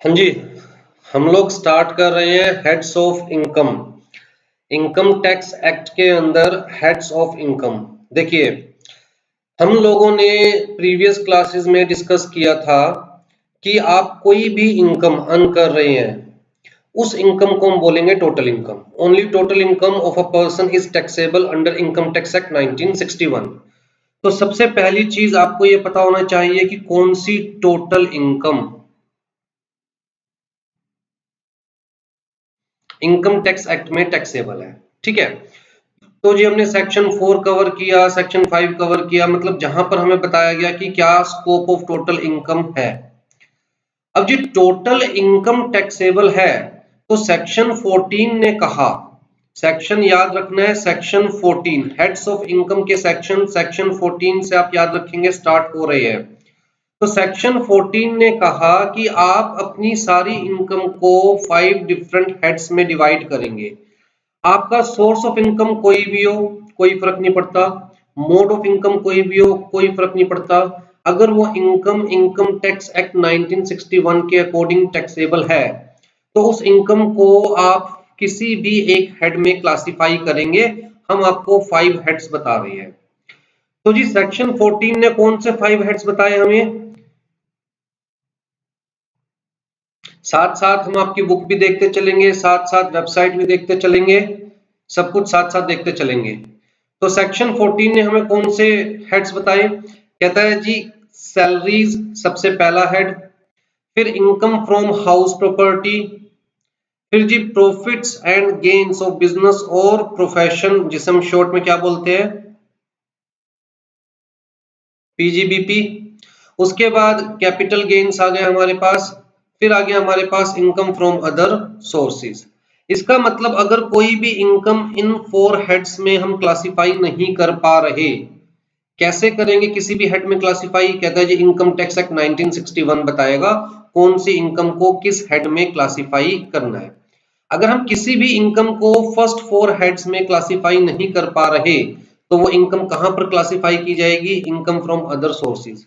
हाँ जी, हम लोग स्टार्ट कर रहे हैं heads of income. Income tax act के अंदर हेड्स ऑफ इनकम। देखिए, हम लोगों ने प्रीवियस क्लासेस में डिस्कस किया था कि आप कोई भी इनकम अर्न कर रहे हैं, उस इनकम को हम बोलेंगे total income. Only total income of a person is taxable under income tax act 1961। तो सबसे पहली चीज आपको ये पता होना चाहिए कि कौन सी total income income tax act में टैक्सेबल है। ठीक है, तो जी हमने सेक्शन 4 कवर किया, सेक्शन 5 कवर किया, मतलब जहां पर हमें बताया गया कि क्या स्कोप ऑफ टोटल इनकम है। अब जी टोटल इनकम टैक्सेबल है तो सेक्शन 14 ने कहा, सेक्शन याद रखना है, सेक्शन 14 हेड्स ऑफ इनकम के सेक्शन 14 से आप याद रखेंगे स्टार्ट हो रहे हैं। तो सेक्शन 14 ने कहा कि आप अपनी सारी इनकम को 5 डिफरेंट हेड्स में डिवाइड करेंगे। आपका सोर्स ऑफ इनकम कोई भी हो, कोई फर्क नहीं पड़ता। मोड ऑफ इनकम कोई भी हो, कोई फर्क नहीं पड़ता। अगर वो इनकम इनकम टैक्स एक्ट 1961 के अकॉर्डिंग टैक्सेबल है तो उस इनकम को आप किसी भी एक हेड में क्लासिफाई करेंगे। हम आपको 5 हेड्स बता रहे हैं। तो जी सेक्शन 14 ने कौन से 5 हेड्स बताए हमें, साथ साथ हम आपकी बुक भी देखते चलेंगे, साथ साथ वेबसाइट भी देखते चलेंगे, सब कुछ साथ साथ देखते चलेंगे। तो सेक्शन 14 ने हमें कौन से हेड्स बताए, कहता है जी सैलरीज सबसे पहला हेड, फिर इनकम फ्रॉम हाउस प्रॉपर्टी, फिर जी profits and gains of business और प्रोफेशन जिसे हम शॉर्ट में क्या बोलते हैं, पीजीबीपी। उसके बाद कैपिटल गेन्स आ गए हमारे पास, फिर आ गया हमारे पास इनकम फ्रॉम अदर सोर्सेज। इसका मतलब अगर कोई भी इनकम इन 4 हेड्स में हम क्लासिफाई नहीं कर पा रहे, कैसे करेंगे किसी भी हेड में क्लासिफाई, कहता है जी इनकम टैक्स एक्ट 1961 बताएगा कौन सी इनकम को किस हेड में क्लासिफाई करना है। अगर हम किसी भी इनकम को फर्स्ट 4 हेड्स में क्लासिफाई नहीं कर पा रहे तो वो इनकम कहां पर क्लासिफाई की जाएगी, इनकम फ्रॉम अदर सोर्सेज।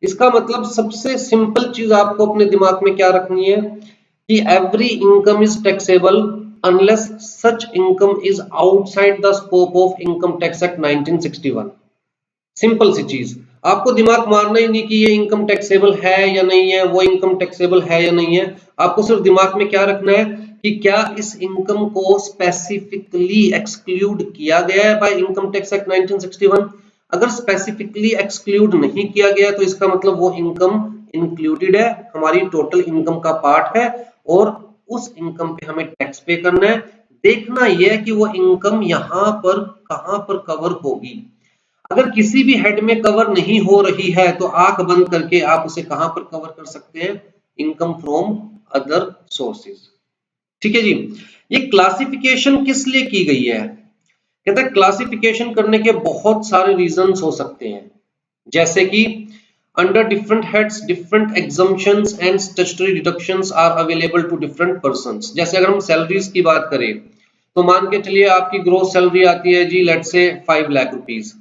इसका मतलब सबसे सिंपल चीज आपको अपने दिमाग में क्या रखनी है कि every income is taxable unless such income is outside the scope of income tax act 1961। Simple सी चीज, आपको दिमाग मारना ही नहीं कि ये इनकम टैक्सेबल है या नहीं है, वो इनकम टैक्सेबल है या नहीं है। आपको सिर्फ दिमाग में क्या रखना है कि क्या इस इनकम को स्पेसिफिकली एक्सक्लूड किया गया है बाय इनकम टैक्स एक्ट 1961। अगर स्पेसिफिकली एक्सक्लूड नहीं किया गया तो इसका मतलब वो इनकम इंक्लूडेड है, हमारी टोटल इनकम का पार्ट है और उस इनकम पे हमें टैक्स पे करना है। देखना यह है कि वो इनकम यहाँ पर कहां पर कवर होगी। अगर किसी भी हेड में कवर नहीं हो रही है तो आंख बंद करके आप उसे कहां पर कवर कर सकते हैं, इनकम फ्रॉम अदर सोर्सेज। ठीक है जी, ये क्लासिफिकेशन किस लिए की गई है, कहता है क्लासिफिकेशन करने के बहुत सारे रीजंस हो सकते हैं, जैसे कि under different heads different exemptions and statutory deductions are available to different persons. जैसे अगर हम सैलरीज की बात करें तो मान के चलिए आपकी ग्रोस सैलरी आती है जी लेट्स से 5 लाख रुपीस।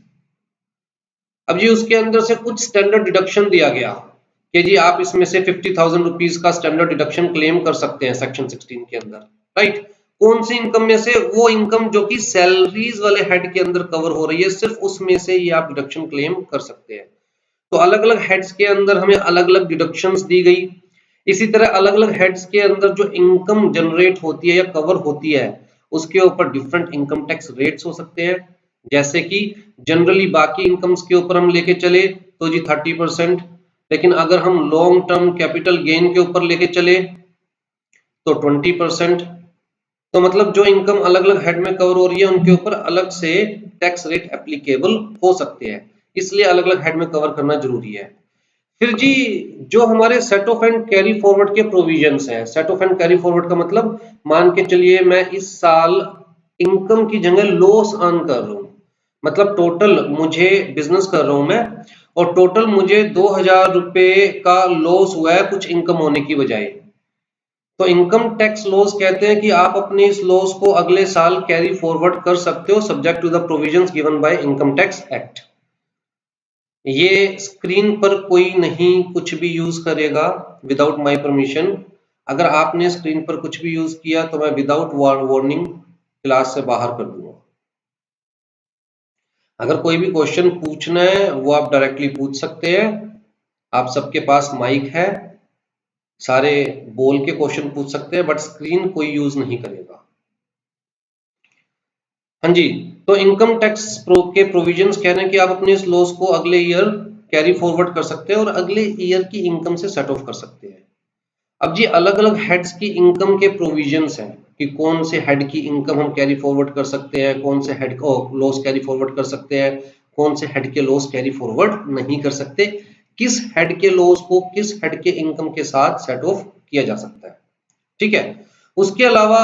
अब जी उसके अंदर से कुछ स्टैंडर्ड डिडक्शन दिया गया कि जी आप इसमें से 50,000 रुपीज का स्टैंडर्ड डिडक्शन क्लेम कर सकते हैं सेक्शन 16 के अंदर, राइट। कौन सी इनकम में से, वो इनकम जो कि सैलरीज वाले हेड के अंदर कवर हो रही है, सिर्फ उसमें से ये आप डिडक्शन क्लेम कर सकते हैं। तो अलग अलग हेड्स के अंदर हमें अलग अलग डिडक्शंस दी गई। इसी तरह अलग अलग हेड्स के अंदर जो इनकम जनरेट होती है या कवर होती है उसके ऊपर डिफरेंट इनकम टैक्स रेट्स हो सकते हैं। जैसे कि जनरली बाकी इनकम्स के ऊपर हम लेके चले तो जी 30%, लेकिन अगर हम लॉन्ग टर्म कैपिटल गेन के ऊपर लेके चले तो 20%। तो मतलब जो इनकम अलग अलग हेड में कवर हो रही है उनके ऊपर अलग से टैक्स रेट एप्लीकेबल हो सकते हैं, इसलिए अलग अलग हेड में कवर करना जरूरी है। फिर जी जो हमारे set of and carry forward के प्रोविजंस है, set of and carry forward का मतलब मान के चलिए मैं इस साल इनकम की जगह लॉस अर्न कर रहा हूं, मतलब टोटल मुझे बिजनेस कर रहा हूं मैं और टोटल मुझे 2,000 रुपए का लॉस हुआ है कुछ इनकम होने की बजाय। तो इनकम टैक्स लॉस कहते हैं कि आप अपने इस लॉस को अगले साल कैरी फॉरवर्ड कर सकते हो subject to the provisions given by income tax act. ये स्क्रीन पर कोई नहीं कुछ भी यूज करेगा विदाउट माय परमिशन। अगर आपने स्क्रीन पर कुछ भी यूज किया तो मैं विदाउट वार्निंग क्लास से बाहर कर दूंगा। अगर कोई भी क्वेश्चन पूछना है वो आप डायरेक्टली पूछ सकते हैं, आप सबके पास माइक है, सारे बोल के क्वेश्चन पूछ सकते हैं, बट स्क्रीन कोई यूज नहीं करेगा। हाँ जी, तो इनकम टैक्स के प्रोविजंस कह रहे हैं कि आप अपने इस लॉस को अगले ईयर कैरी फॉरवर्ड कर सकते हैं और अगले ईयर की इनकम से सेट ऑफ कर सकते हैं। अब जी अलग अलग हेड्स की इनकम के प्रोविजंस हैं कि कौन से हेड की इनकम हम कैरी फॉरवर्ड कर सकते हैं, कौन से हेड को लॉस कैरी फॉरवर्ड कर सकते हैं, कौन से हेड के लॉस कैरी फॉरवर्ड नहीं कर सकते, किस हेड के लॉस को किस हेड के इनकम के साथ सेट ऑफ किया जा सकता है। ठीक है, उसके अलावा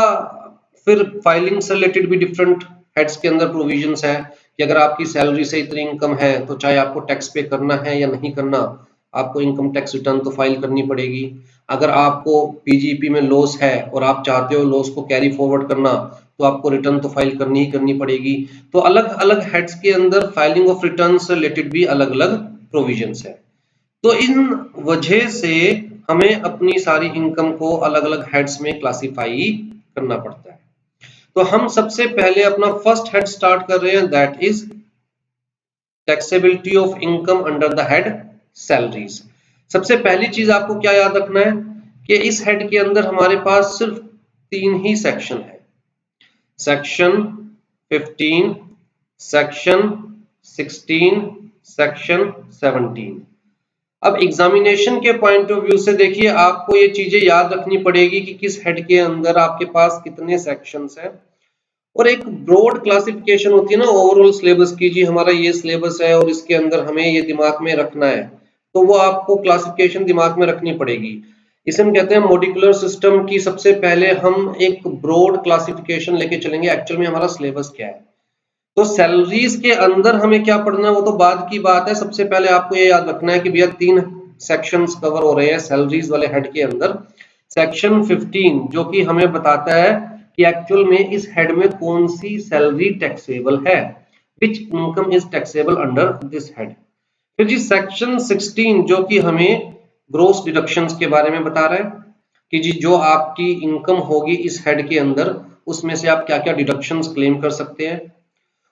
फिर फाइलिंग से रिलेटेड भी डिफरेंट हेड्स के अंदर प्रोविजंस है कि अगर आपकी सैलरी से इतनी इनकम है तो चाहे आपको टैक्स पे करना है या नहीं करना, आपको इनकम टैक्स रिटर्न तो फाइल करनी पड़ेगी। अगर आपको पीजीपी में लॉस है और आप चाहते हो लॉस को कैरी फॉरवर्ड करना तो आपको रिटर्न तो फाइल करनी ही करनी पड़ेगी। तो अलग अलग हेड्स के अंदर फाइलिंग ऑफ रिटर्न से रिलेटेड भी अलग अलग प्रोविजंस है। तो इन वजह से हमें अपनी सारी इनकम को अलग अलग हेड्स में क्लासिफाई करना पड़ता है। तो हम सबसे पहले अपना फर्स्ट हेड स्टार्ट कर रहे हैं, that is taxability of income under the head salaries. सबसे पहली चीज आपको क्या याद रखना है कि इस हेड के अंदर हमारे पास सिर्फ 3 ही सेक्शन है, सेक्शन 15, सेक्शन 16, सेक्शन 17। अब एग्जामिनेशन के पॉइंट ऑफ व्यू से देखिए, आपको ये चीजें याद रखनी पड़ेगी कि किस हेड के अंदर आपके पास कितने सेक्शंस हैं, और एक ब्रॉड क्लासिफिकेशन होती है ना ओवरऑल सिलेबस की, जी हमारा ये सिलेबस है और इसके अंदर हमें ये दिमाग में रखना है, तो वो आपको क्लासिफिकेशन दिमाग में रखनी पड़ेगी। इसे हम कहते हैं मॉड्यूलर सिस्टम की। सबसे पहले हम एक ब्रॉड क्लासिफिकेशन लेके चलेंगे एक्चुअल में हमारा सिलेबस क्या है। तो सैलरीज के अंदर हमें क्या पढ़ना है वो तो बाद की बात है, सबसे पहले आपको ये याद रखना है कि भैया 3 सेक्शंस कवर हो रहे हैं सैलरीज वाले हेड के अंदर। सेक्शन 15 जो कि हमें बताता है कि एक्चुअल में इस हेड में कौन सी सैलरी टैक्सेबल है, विच income is taxable under this head. फिर जी सेक्शन 16 जो कि हमें ग्रॉस डिडक्शंस के बारे में बता रहा है कि जी जो आपकी इनकम होगी इस हेड के अंदर उसमें से आप क्या क्या डिडक्शंस क्लेम कर सकते हैं।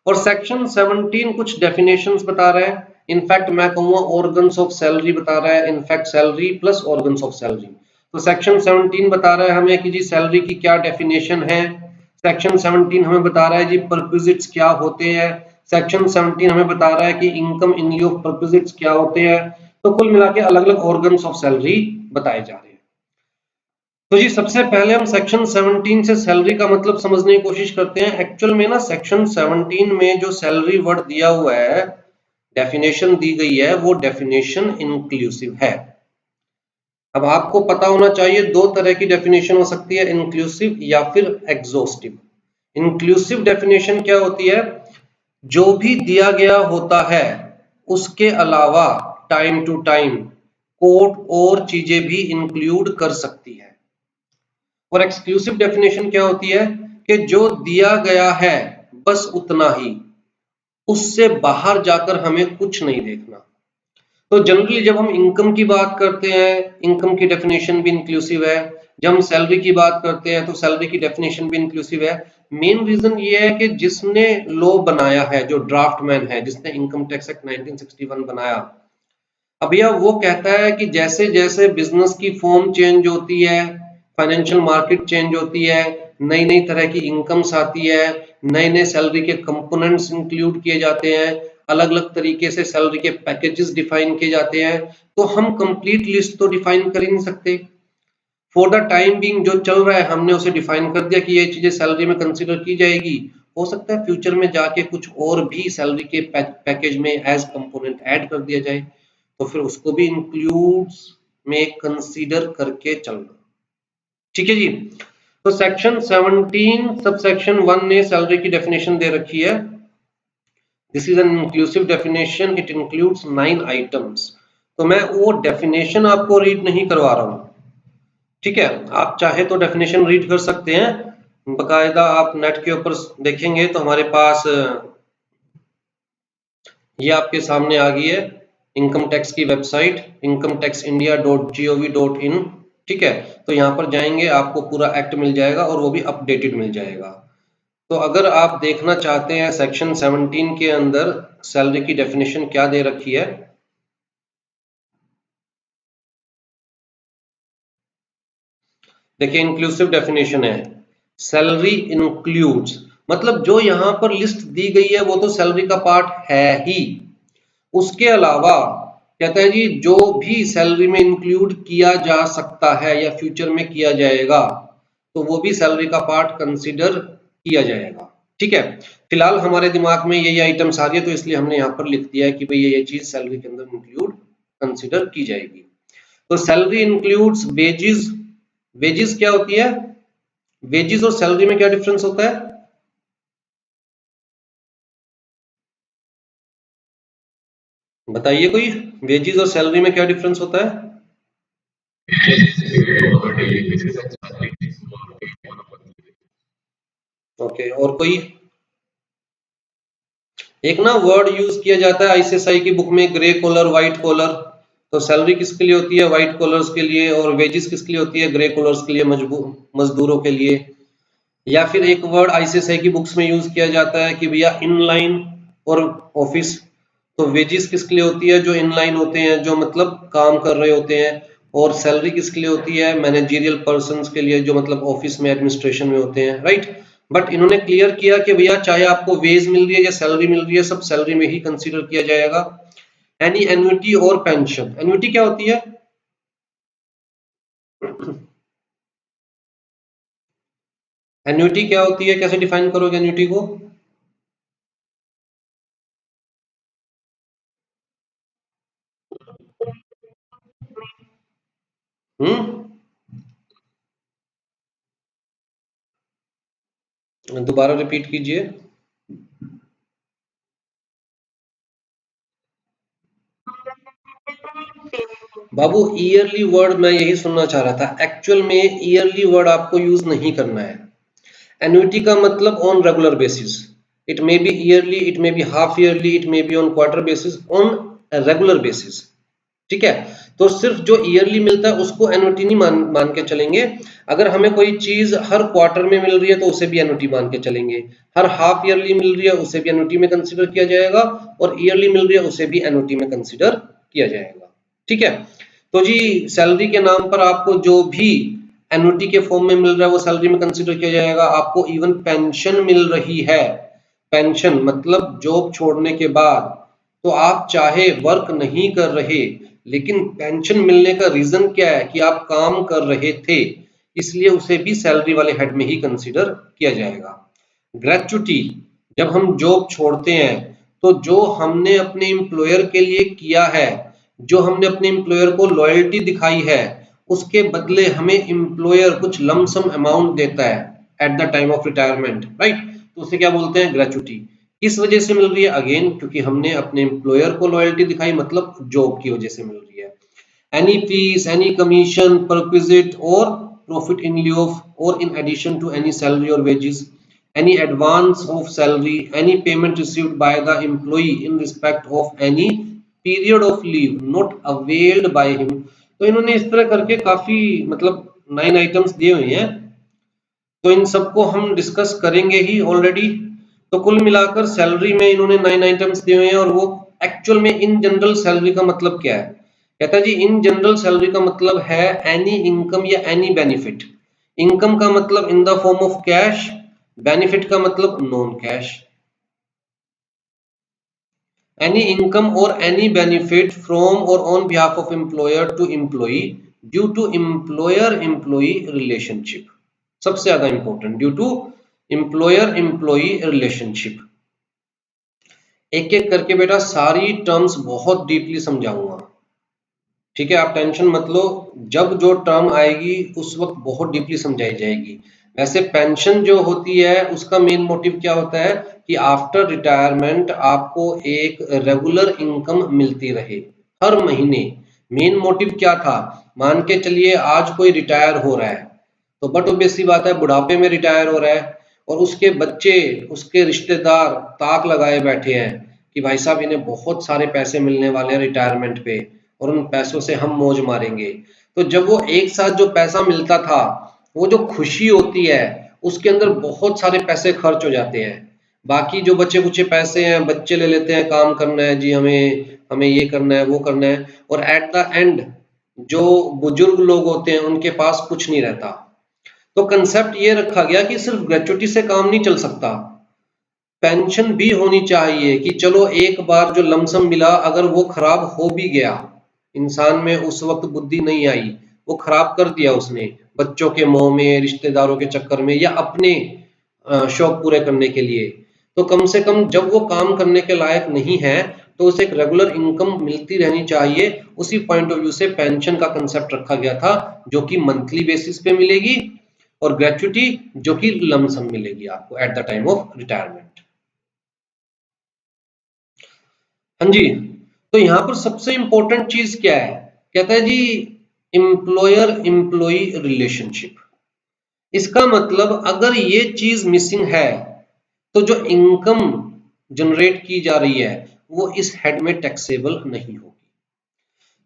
और सेक्शन 17 कुछ डेफिनेशंस बता रहा है, इनफैक्ट मैं कहूंगा ऑर्गन्स ऑफ सैलरी बता रहा है, in fact salary plus organs of salary. तो सेक्शन 17 बता रहा है हमें कि जी सैलरी की क्या डेफिनेशन है, सेक्शन 17 हमें बता रहा है जी परक्विजिट्स क्या होते हैं, सेक्शन 17 हमें बता रहा है कि इनकम इन लिeu ऑफ परक्विजिट्स क्या होते हैं। तो कुल मिला के अलग अलग ऑर्गन्स ऑफ सैलरी बताए जा रहे हैं। तो जी सबसे पहले हम सेक्शन 17 से सैलरी का मतलब समझने की कोशिश करते हैं। एक्चुअल में ना सेक्शन 17 में जो सैलरी वर्ड दिया हुआ है, डेफिनेशन दी गई है, वो डेफिनेशन इंक्लूसिव है। अब आपको पता होना चाहिए 2 तरह की डेफिनेशन हो सकती है, इंक्लूसिव या फिर एग्जॉस्टिव। इंक्लूसिव डेफिनेशन क्या होती है, जो भी दिया गया होता है उसके अलावा टाइम टू टाइम कोर्ट और चीजें भी इंक्लूड कर सकती है। और एक्सक्लूसिव डेफिनेशन क्या होती है कि जो दिया गया है बस उतना ही, उससे बाहर जाकर हमें कुछ नहीं देखना। तो जनरली जब हम इनकम की बात करते हैं, इनकम की डेफिनेशन भी इंक्लूसिव है। जब हम सैलरी की बात करते हैं तो सैलरी की डेफिनेशन भी इंक्लूसिव है। मेन रीजन ये है कि जिसने लॉ बनाया है, जो ड्राफ्टमैन है, जिसने इनकम टैक्स एक्ट 1961 बनाया, अब यह वो कहता है कि जैसे जैसे बिजनेस की फॉर्म चेंज होती है, फाइनेंशियल मार्केट चेंज होती है, नई नई तरह की इनकम्स आती है, नए नए सैलरी के कंपोनेंट्स इंक्लूड किए जाते हैं, अलग अलग तरीके से सैलरी के पैकेजेस डिफाइन किए जाते हैं, तो हम कंप्लीट लिस्ट तो डिफाइन कर ही नहीं सकते। फॉर द टाइम बीइंग जो चल रहा है हमने उसे डिफाइन कर दिया कि ये चीजें सैलरी में कंसीडर की जाएगी। हो सकता है फ्यूचर में जाके कुछ और भी सैलरी के पैकेज में एज कंपोनेंट ऐड कर दिया जाए, तो फिर उसको भी इंक्लूड्स में कंसीडर करके चलना। ठीक है जी। तो सेक्शन 17 सब सेक्शन 1 ने सैलरी की डेफिनेशन दे रखी है। This is an inclusive definition, it includes 9 items. तो मैं वो डेफिनेशन आपको रीड नहीं करवा रहा हूं, ठीक है, आप चाहे तो डेफिनेशन रीड कर सकते हैं, बकायदा आप नेट के ऊपर देखेंगे तो हमारे पास ये आपके सामने आ गई है इनकम टैक्स की वेबसाइट incometaxindia.gov.in। ठीक है, तो यहाँ पर जाएंगे आपको पूरा एक्ट मिल जाएगा और वो भी अपडेटेड मिल जाएगा। तो अगर आप देखना चाहते हैं सेक्शन 17 के अंदर सैलरी की डेफिनेशन क्या दे रखी है, देखिए इंक्लूसिव डेफिनेशन है, सैलरी इंक्लूड्स, मतलब जो यहाँ पर लिस्ट दी गई है वो तो सैलरी का पार्ट है ही, उसके अलावा कहता है जी जो भी सैलरी में इंक्लूड किया जा सकता है या फ्यूचर में किया जाएगा तो वो भी सैलरी का पार्ट कंसिडर किया जाएगा। ठीक है, फिलहाल हमारे दिमाग में यही आइटम्स आ रही है तो इसलिए हमने यहाँ पर लिख दिया है कि भाई ये चीज सैलरी के अंदर इंक्लूड कंसिडर की जाएगी। तो सैलरी इंक्लूड्स वेजेस, वेजेस क्या होती है, वेजेस और सैलरी में क्या डिफरेंस होता है, बताइए कोई, वेजेस और सैलरी में क्या डिफरेंस होता है? ओके, और कोई? एक ना वर्ड यूज किया जाता है आईसीएसआई की बुक में, ग्रे कॉलर व्हाइट कॉलर, तो सैलरी किसके लिए होती है, व्हाइट कॉलर्स के लिए, और वेजेस किसके लिए होती है, ग्रे कॉलर्स के लिए, मजदूरों के लिए। या फिर एक वर्ड आईसीएसआई की बुक्स में यूज किया जाता है कि भैया इनलाइन और ऑफिस, तो वेजेस किसके लिए होती है, जो इनलाइन होते हैं, जो मतलब काम कर रहे होते हैं, और सैलरी किसके लिए होती है, मैनेजरियल पर्सन के लिए, जो मतलब ऑफिस में एडमिनिस्ट्रेशन में होते हैं, राइट। बट इन्होंने क्लियर किया कि भैया चाहे आपको वेज मिल रही है या सैलरी मिल रही है, सब सैलरी में ही कंसीडर किया जाएगा। एनी एन्युटी और पेंशन, एन्युटी क्या होती है, एन्युटी क्या होती है, कैसे डिफाइन करोगे एन्युटी को? दोबारा रिपीट कीजिए। बाबू ईयरली वर्ड मैं यही सुनना चाह रहा था, एक्चुअल में ईयरली वर्ड आपको यूज नहीं करना है। एन्युटी का मतलब on regular basis, it may be yearly, it may be half yearly, it may be on quarter basis, on regular basis. ठीक है, तो सिर्फ जो ईयरली मिलता है उसको एन्युटी नहीं मान के चलेंगे। अगर हमें कोई चीज हर क्वार्टर में मिल रही है तो उसे भी एन्युटी मान के चलेंगे, हर हाफ ईयरली मिल रही है उसे भी एन्युटी में कंसिडर किया जाएगा, और ईयरली मिल रही है उसे भी एन्युटी में कंसिडर किया जाएगा। ठीक है, तो जी सैलरी के नाम पर आपको जो भी एन्युटी के फॉर्म में मिल रहा है वो सैलरी में कंसिडर किया जाएगा। आपको इवन पेंशन मिल रही है, पेंशन मतलब जॉब छोड़ने के बाद तो आप चाहे वर्क नहीं कर रहे लेकिन पेंशन मिलने का रीजन क्या है कि आप काम कर रहे थे, इसलिए उसे भी सैलरी वाले हेड में ही कंसीडर किया जाएगा। ग्रेचुटी, जब हम जॉब छोड़ते हैं तो जो हमने अपने एम्प्लॉयर के लिए किया है, जो हमने अपने एम्प्लॉयर को लॉयल्टी दिखाई है, उसके बदले हमें एम्प्लॉयर कुछ लमसम अमाउंट देता है eight the time of retirement, right, तो उसे क्या बोलते हैं, ग्रेचुटी। किस वजह से मिल रही है, अगेन क्योंकि हमने अपने एम्प्लॉयर को लॉयल्टी दिखाई, मतलब जॉब की वजह से मिल रही है। Any fees, any commission, perquisite और प्रॉफिट इन लिeu of or in addition to any salary or wages, any advance of salary, any payment received by the employee in respect of any period of leave not availed by him। तो इन्होंने इस तरह करके काफी मतलब 9 items दिए हुए हैं, तो इन सबको हम डिस्कस करेंगे ही ऑलरेडी। तो कुल मिलाकर सैलरी में इन्होंने 9 आइटम्स दिए हुए हैं, और वो एक्चुअल में इन जनरल सैलरी का मतलब क्या है, कहता है जी इन जनरल सैलरी का मतलब है एनी इनकम या एनी बेनिफिट। इनकम का मतलब in the form of cash, benefit का मतलब नॉन कैश। एनी इनकम और एनी बेनिफिट फ्रॉम और on behalf of employer to employee due to employer employee relationship, सबसे ज्यादा important, due to employer employee relationship. एक एक करके बेटा सारी टर्म्स बहुत डीपली समझाऊंगा, ठीक है, आप टेंशन मत लो, जब जो टर्म आएगी उस वक्त बहुत डीपली समझाई जाएगी। वैसे पेंशन जो होती है उसका मेन मोटिव क्या होता है कि आफ्टर रिटायरमेंट आपको एक रेगुलर इनकम मिलती रहे हर महीने। मेन मोटिव क्या था, मान के चलिए आज कोई रिटायर हो रहा है तो बट ऑब्वियस सी बात है बुढ़ापे में रिटायर हो रहा है, और उसके बच्चे उसके रिश्तेदार ताक लगाए बैठे हैं कि भाई साहब इन्हें बहुत सारे पैसे मिलने वाले हैं रिटायरमेंट पे और उन पैसों से हम मौज मारेंगे। तो जब वो एक साथ जो पैसा मिलता था, वो जो खुशी होती है उसके अंदर बहुत सारे पैसे खर्च हो जाते हैं। बाकी जो बचे कुचे पैसे हैं बच्चे ले लेते हैं, काम करना है जी, हमें हमें ये करना है वो करना है, और एट द एंड जो बुजुर्ग लोग होते हैं उनके पास कुछ नहीं रहता। तो कंसेप्ट ये रखा गया कि सिर्फ ग्रेचुइटी से काम नहीं चल सकता, पेंशन भी होनी चाहिए कि चलो एक बार जो लमसम मिला अगर वो खराब हो भी गया, इंसान में उस वक्त बुद्धि नहीं आई, वो खराब कर दिया उसने बच्चों के मोह में, रिश्तेदारों के चक्कर में, या अपने शौक पूरे करने के लिए, तो कम से कम जब वो काम करने के लायक नहीं है तो उसे एक रेगुलर इनकम मिलती रहनी चाहिए। उसी पॉइंट ऑफ व्यू से पेंशन का कंसेप्ट रखा गया था, जो कि मंथली बेसिस पे मिलेगी, और ग्रेचुइटी जो कि लमसम मिलेगी आपको eight the time of retirement. हाँ जी, तो यहाँ पर सबसे इंपॉर्टेंट चीज क्या है, कहता है जी एम्प्लॉयर एम्प्लॉई रिलेशनशिप। इसका मतलब अगर ये चीज मिसिंग है तो जो इनकम जनरेट की जा रही है वो इस हेड में टैक्सेबल नहीं होगी।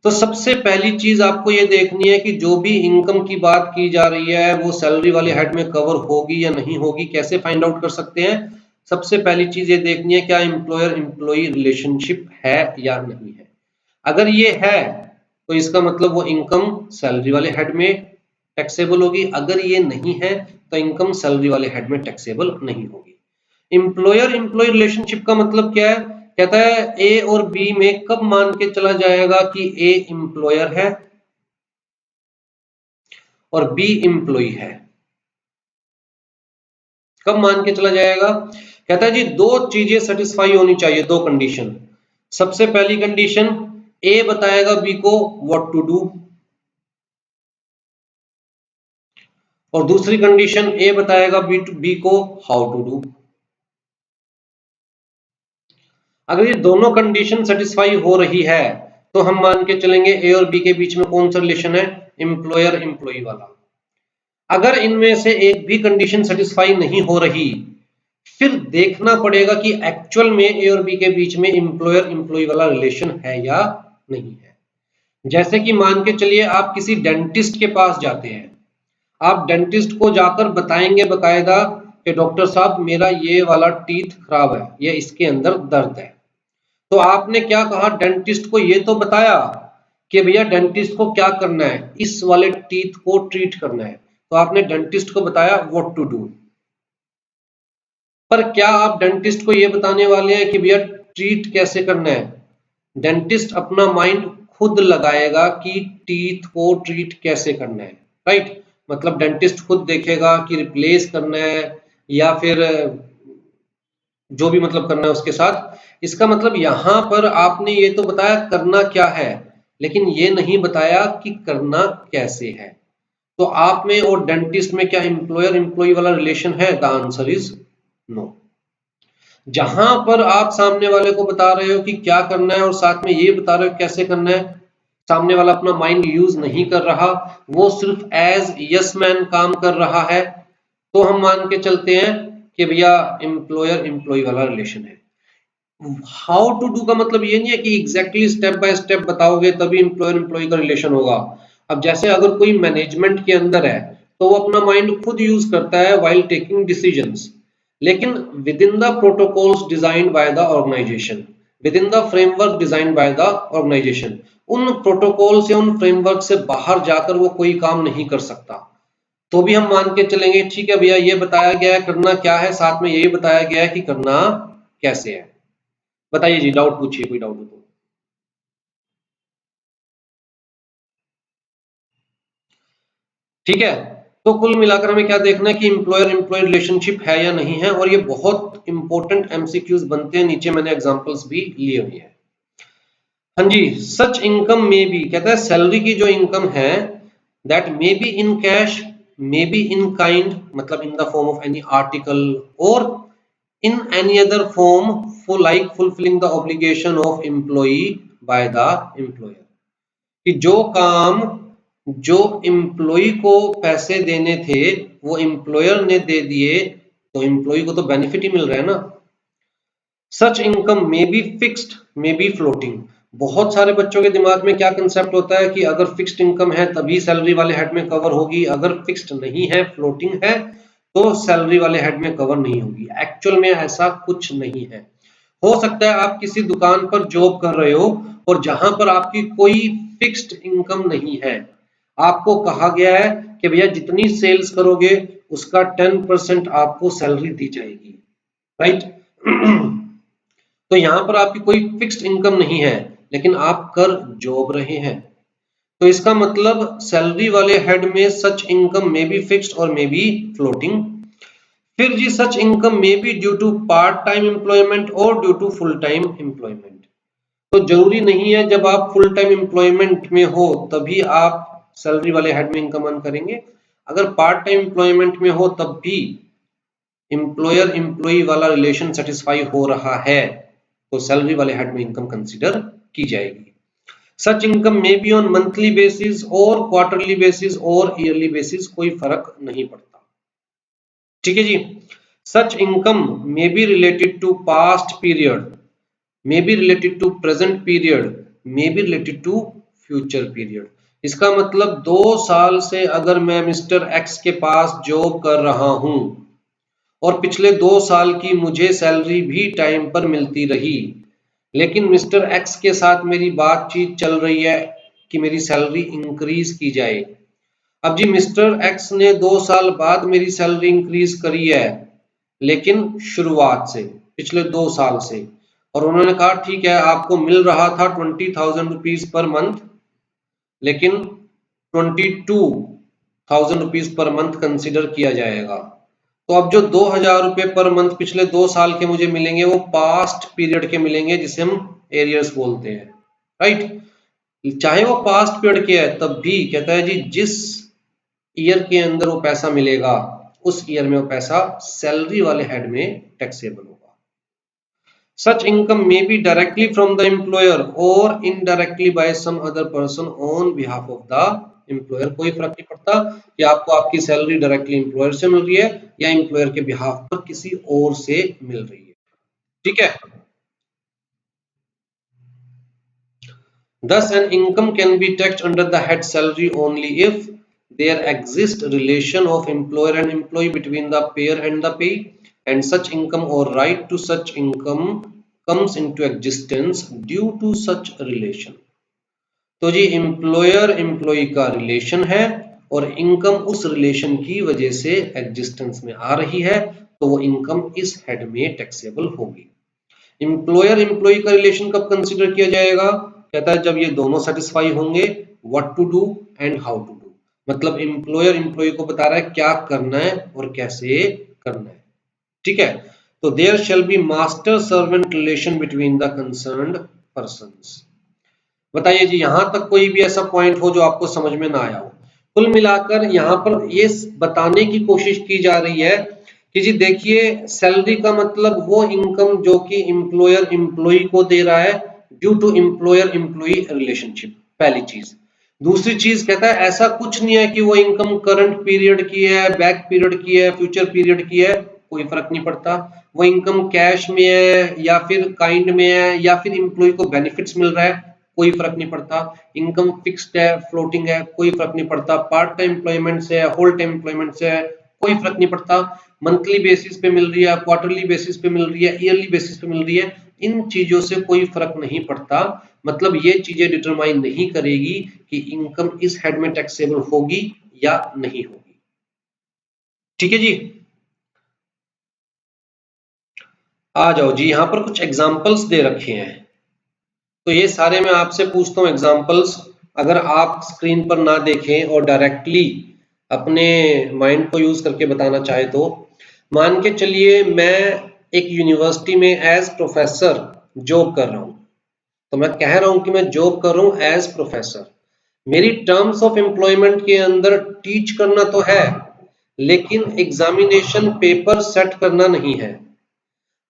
तो सबसे पहली चीज आपको ये देखनी है कि जो भी इनकम की बात की जा रही है वो सैलरी वाले हेड में कवर होगी या नहीं होगी। कैसे फाइंड आउट कर सकते हैं? सबसे पहली चीज ये देखनी है क्या एम्प्लॉयर एम्प्लॉई रिलेशनशिप है या नहीं है। अगर ये है तो इसका मतलब वो इनकम सैलरी वाले हेड में टैक्सेबल होगी, अगर ये नहीं है तो इनकम सैलरी वाले हेड में टैक्सेबल नहीं होगी। एम्प्लॉयर एम्प्लॉय रिलेशनशिप का मतलब क्या है? कहता है ए और बी में कब मान के चला जाएगा कि ए एम्प्लॉयर है और बी एम्प्लॉय है, कब मान के चला जाएगा? कहता है जी दो चीजें सेटिस्फाई होनी चाहिए, दो कंडीशन। सबसे पहली कंडीशन, ए बताएगा बी को व्हाट टू डू, और दूसरी कंडीशन ए बताएगा बी को हाउ टू डू। अगर ये दोनों कंडीशन सेटिस्फाई हो रही है तो हम मान के चलेंगे ए और बी के बीच में कौन सा रिलेशन है? एम्प्लॉयर एम्प्लॉई वाला। अगर इनमें से एक भी कंडीशन सेटिस्फाई नहीं हो रही, फिर देखना पड़ेगा कि एक्चुअल में ए और बी के बीच में एम्प्लॉयर एम्प्लॉई वाला रिलेशन है या नहीं है। जैसे कि मान के चलिए आप किसी डेंटिस्ट के पास जाते हैं, आप डेंटिस्ट को जाकर बताएंगे बकायदा कि डॉक्टर साहब मेरा ये वाला टीथ खराब है, ये इसके अंदर दर्द है। तो आपने क्या कहा? डेंटिस्ट को ये तो बताया कि भैया डेंटिस्ट को क्या करना है, इस वाले टीथ को ट्रीट करना है, तो आपने डेंटिस्ट को बताया व्हाट टू डू। पर क्या आप डेंटिस्ट को ये बताने वाले हैं कि भैया ट्रीट कैसे करना है? डेंटिस्ट अपना माइंड खुद लगाएगा कि टीथ को ट्रीट कैसे करना है, राइट? मतलब डेंटिस्ट खुद देखेगा कि रिप्लेस करना है या फिर जो भी मतलब करना है उसके साथ। इसका मतलब यहां पर आपने ये तो बताया करना क्या है, लेकिन ये नहीं बताया कि करना कैसे है। तो आप में और डेंटिस्ट में क्या एम्प्लॉयर एम्प्लॉई वाला रिलेशन है? The answer is no. जहां पर आप सामने वाले को बता रहे हो कि क्या करना है और साथ में ये बता रहे हो कैसे करना है, सामने वाला अपना माइंड यूज नहीं कर रहा, वो सिर्फ एज यस मैन काम कर रहा है, तो हम मान के चलते हैं कि भैया एम्प्लॉयर एम्प्लॉई वाला रिलेशन है। हाउ टू डू का मतलब ये नहीं है कि एग्जैक्टली स्टेप बाय स्टेप बताओगे तभी एम्प्लॉयर एम्प्लॉई का रिलेशन होगा। अब जैसे अगर कोई मैनेजमेंट के अंदर है तो वो अपना माइंड खुद यूज करता है व्हाइल टेकिंग डिसीजंस, लेकिन within the protocols designed by the organisation, within the framework designed by the organisation, उन प्रोटोकॉल से उन फ्रेमवर्क से बाहर जाकर वो कोई काम नहीं कर सकता। तो भी हम मान के चलेंगे ठीक है भैया ये बताया गया है करना क्या है, साथ में यही बताया गया है कि करना कैसे है। बताइए जी, डाउट पूछिए, कोई डाउट हो तो। ठीक है, तो कुल मिलाकर हमें क्या देखना है कि एम्प्लॉयर एम्प्लॉय रिलेशनशिप है या नहीं है, और ये बहुत इंपॉर्टेंट एमसीक्यूज बनते हैं, नीचे मैंने एग्जांपल्स भी लिए हुए हैं। हाँ जी, सच इनकम में भी, कहता है सैलरी की जो इनकम है that may be in cash, may be in kind, मतलब in the form of any article, और in any other form for like fulfilling the obligation of employee by the employer, कि जो काम जो employ को पैसे देने थे वो एम्प्लॉयर ने दे दिए, तो एम्प्लॉय को तो बेनिफिट ही मिल रहा है ना। सच income may be fixed may be floating, बहुत सारे बच्चों के दिमाग में क्या कंसेप्ट होता है कि अगर फिक्स्ड इनकम है तभी सैलरी वाले हेड में कवर होगी, अगर फिक्स्ड नहीं है, फ्लोटिंग है, तो सैलरी वाले हेड में कवर नहीं होगी। एक्चुअल में ऐसा कुछ नहीं है। हो सकता है आप किसी दुकान पर जॉब कर रहे हो और जहां पर आपकी कोई फिक्स्ड इनकम नहीं है, आपको कहा गया है कि भैया जितनी सेल्स करोगे उसका 10% आपको सैलरी दी जाएगी, राइट। तो यहां पर आपकी कोई फिक्स्ड इनकम नहीं है, लेकिन आप कर जॉब रहे हैं, तो इसका मतलब सैलरी वाले हेड में such income may be fixed और में बी फ्लोटिंग। फिर जी such income may be due to part time employment और due to full time employment. तो जरूरी नहीं है जब आप फुल टाइम एम्प्लॉयमेंट में हो तभी आप सैलरी वाले हेड में इनकम अर्न करेंगे। अगर पार्ट टाइम एम्प्लॉयमेंट में हो तब भी एम्प्लॉयर एम्प्लॉई वाला रिलेशन सेटिस्फाई हो रहा है तो सैलरी वाले हेड में इनकम कंसीडर की जाएगी। Such income may be on monthly basis और क्वार्टरली बेसिस और ईयरली बेसिस, कोई फर्क नहीं पड़ता। ठीक है जी। Such income may be related to past period, may be related to present period, may be related to future period. इसका मतलब 2 साल से अगर मैं मिस्टर एक्स के पास जॉब कर रहा हूं और पिछले 2 साल की मुझे सैलरी भी टाइम पर मिलती रही, लेकिन मिस्टर एक्स के साथ मेरी बातचीत चल रही है कि मेरी सैलरी इंक्रीज की जाए। अब जी मिस्टर एक्स ने 2 साल बाद मेरी सैलरी इंक्रीज करी है, लेकिन शुरुआत से पिछले 2 साल से, और उन्होंने कहा ठीक है आपको मिल रहा था 20,000 रुपीज पर मंथ, लेकिन 22,000 रुपीज पर मंथ कंसिडर किया जाएगा। तो अब जो 2,000 रुपए पर मंथ पिछले 2 साल के मुझे मिलेंगे वो पास्ट पीरियड के मिलेंगे, जिसे हम एरियर्स बोलते हैं, राइट। चाहे वो पास्ट पीरियड के है तब भी कहता है जी जिस ईयर के अंदर वो पैसा मिलेगा उस ईयर में वो पैसा सैलरी वाले हेड में टैक्सेबल होगा। Such income may be directly from the employer or indirectly by some other person on behalf of the employer। कोई फर्क नहीं पड़ता कि आपको आपकी सैलरी डायरेक्टली एम्प्लॉयर से मिल रही है या एम्प्लॉयर के बिहाफ पर किसी और से मिल रही है। ठीक है। Thus an income can be taxed under the head salary only if there exists relation of employer and employee between the payer and the pay, and such income or right to such income comes into existence due to such relation। तो जी employer employee का relation है और income उस relation की वजह से existence में आ रही है, तो वो इनकम इस हेड में टैक्सेबल होगी। एम्प्लॉयर एम्प्लॉई का रिलेशन कब कंसीडर किया जाएगा? कहता है जब ये दोनों सेटिस्फाई होंगे, what to do and how to do. मतलब एम्प्लॉयर एम्प्लॉई को बता रहा है क्या करना है और कैसे करना है। ठीक है। तो there shall be master servant relation between the concerned persons. बताइए जी यहां तक कोई भी ऐसा पॉइंट हो जो आपको समझ में ना आया हो? कुल मिलाकर यहां पर ये बताने की कोशिश की जा रही है कि जी देखिए सैलरी का मतलब वो इनकम जो कि एम्प्लॉयर एम्प्लॉई को दे रहा है due to employer employee relationship, पहली चीज। दूसरी चीज कहता है ऐसा कुछ नहीं है कि वो इनकम करंट पीरियड की है, बैक पीरियड की है, फ्यूचर पीरियड की है, कोई फर्क नहीं पड़ता। वो इनकम कैश में है या फिर काइंड में है या फिर एम्प्लॉय को बेनिफिट्स मिल रहा है, कोई फर्क नहीं पड़ता। इनकम फिक्स्ड है, फ्लोटिंग है, कोई फर्क नहीं पड़ता। पार्ट टाइम एम्प्लॉयमेंट से है, होल टाइम एम्प्लॉयमेंट से है, कोई फर्क नहीं पड़ता। मंथली बेसिस पे मिल रही है, क्वार्टरली बेसिस पे मिल रही है, ईयरली बेसिस पे मिल रही है, इन चीजों से कोई फर्क नहीं पड़ता। मतलब ये चीजें डिटरमाइन नहीं करेगी कि इनकम इस हेड में टैक्सेबल होगी या नहीं होगी। ठीक है जी। आ जाओ जी, यहां पर कुछ एग्जांपल्स दे रखे हैं, तो ये सारे मैं आपसे पूछता हूं एग्जांपल्स। अगर आप स्क्रीन पर ना देखें और डायरेक्टली अपने माइंड को यूज करके बताना चाहे तो मान के चलिए मैं एक यूनिवर्सिटी में एज प्रोफेसर जॉब कर रहा हूं। तो मैं कह रहा हूं कि मैं जॉब कर रहा हूं एज प्रोफेसर। मेरी टर्म्स ऑफ एम्प्लॉयमेंट के अंदर टीच करना तो है, लेकिन एग्जामिनेशन पेपर सेट करना नहीं है।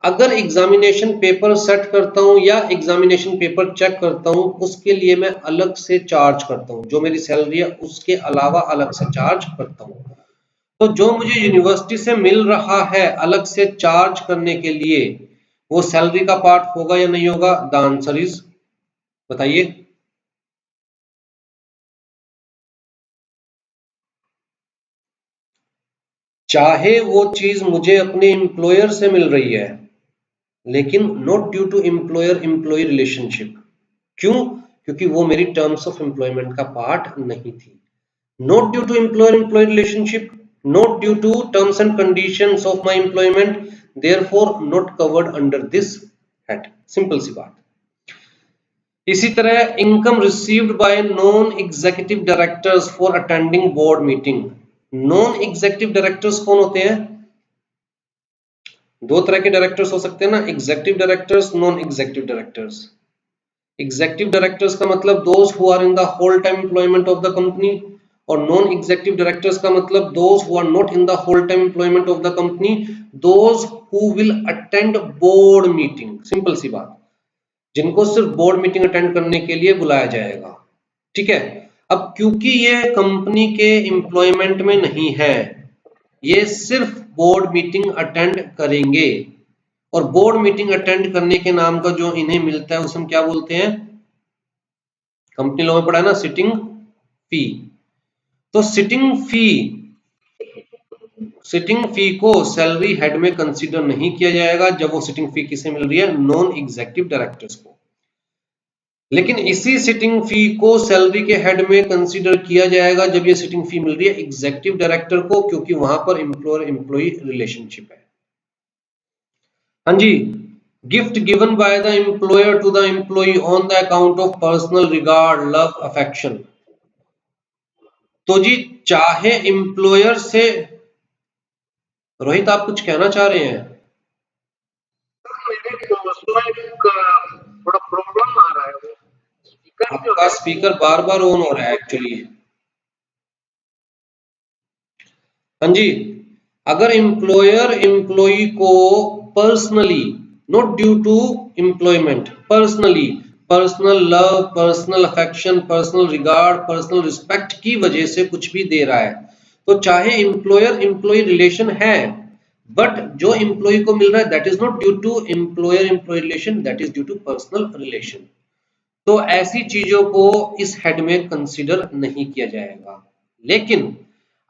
अगर एग्जामिनेशन पेपर सेट करता हूं या एग्जामिनेशन पेपर चेक करता हूं उसके लिए मैं अलग से चार्ज करता हूं, जो मेरी सैलरी है उसके अलावा अलग से चार्ज करता हूं। तो जो मुझे यूनिवर्सिटी से मिल रहा है अलग से चार्ज करने के लिए, वो सैलरी का पार्ट होगा या नहीं होगा? द आंसर इज, बताइए। चाहे वो चीज मुझे अपने एम्प्लॉयर से मिल रही है, लेकिन not due to employer employee relationship. क्यों? क्योंकि वो मेरी टर्म्स ऑफ एम्प्लॉयमेंट का पार्ट नहीं थी। Not due to employer employee relationship, not due to terms and conditions of my employment, therefore not covered under this head. Simple सी बात। इसी तरह income received by non executive directors for attending board meeting. Non executive directors कौन होते हैं? दो तरह के डायरेक्टर्स हो सकते हैं ना, executive directors, non executive directors. Executive directors का मतलब those who are in the whole time employment of the company, और नॉन एग्जीक्यूटिव डायरेक्टर्स का मतलब those who are not in the whole time employment of the company, those who will attend board meeting. Simple सी बात, जिनको सिर्फ board meeting attend करने के लिए बुलाया जाएगा। ठीक है। अब क्योंकि ये कंपनी के एम्प्लॉयमेंट में नहीं है, ये सिर्फ बोर्ड मीटिंग अटेंड करेंगे, और बोर्ड मीटिंग अटेंड करने के नाम का जो इन्हें मिलता है उसे हम क्या बोलते हैं? कंपनी लॉ में पढ़ा है ना, सिटिंग फी। तो सिटिंग फी को सैलरी हेड में कंसीडर नहीं किया जाएगा जब वो सिटिंग फी किसे मिल रही है? नॉन एग्जीक्यूटिव डायरेक्टर्स को। लेकिन इसी सिटिंग फी को सैलरी के हेड में कंसीडर किया जाएगा जब ये सिटिंग फी मिल रही है एग्जीक्यूटिव डायरेक्टर को, क्योंकि वहां पर एम्प्लॉयर एम्प्लॉई रिलेशनशिप है। हाँ जी, gift given by the employer to the employee on the account of personal regard, love, affection. तो जी चाहे एम्प्लॉयर से, रोहित आप कुछ कहना चाह रहे हैं? थोड़ा प्रॉब्लम आ रहा है, वो स्पीकर जो आपका है स्पीकर बार बार ऑन हो रहा है एक्चुअली। हाँ जी, अगर एम्प्लॉयर एम्प्लॉई को personally, not due to employment, personally, personal love, personal affection, personal regard, personal respect की वजह से कुछ भी दे रहा है, तो चाहे एम्प्लॉयर एम्प्लॉई रिलेशन है, बट जो एम्प्लॉई को मिल रहा है that is not due to employer employee relation, that is due to personal relation. तो ऐसी चीजों को इस हेड में कंसीडर नहीं किया जाएगा। लेकिन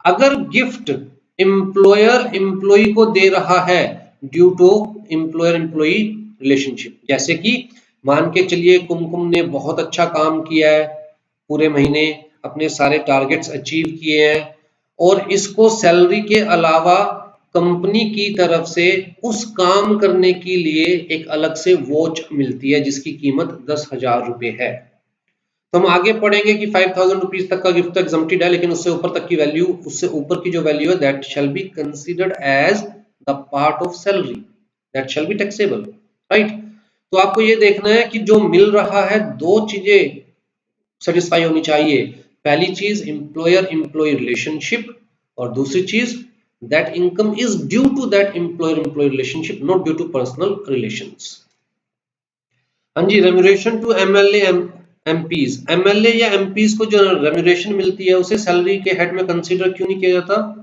अगर गिफ्ट एम्प्लॉयर एम्प्लॉई को दे रहा है due to employer employee relationship, जैसे कि मान के चलिए कुमकुम ने बहुत अच्छा काम किया है, पूरे महीने अपने सारे टारगेट्स अचीव किए हैं, और इसको सैलरी के अलावा कंपनी की तरफ से उस काम करने के लिए एक अलग से वॉच मिलती है जिसकी कीमत 10,000 रुपए है। तो हम आगे पढ़ेंगे कि 5,000 रुपीज तक का गिफ्ट एग्जम्प्टेड है, लेकिन उससे ऊपर तक की वैल्यू, उससे ऊपर की जो वैल्यू है that shall be considered as the part of salary, that shall be taxable, right. तो आपको ये देखना है कि जो मिल रहा है दो चीजें सेटिस्फाई होनी चाहिए। पहली चीज एम्प्लॉयर एम्प्लॉय रिलेशनशिप, और दूसरी चीज that income is due to that employer employee relationship, not due to personal relations. हाँ जी, remuneration to MLA MPs, MLA या एमपीज को जो रेम्यूनरेशन मिलती है उसे सैलरी के हेड में कंसीडर क्यों नहीं किया जाता?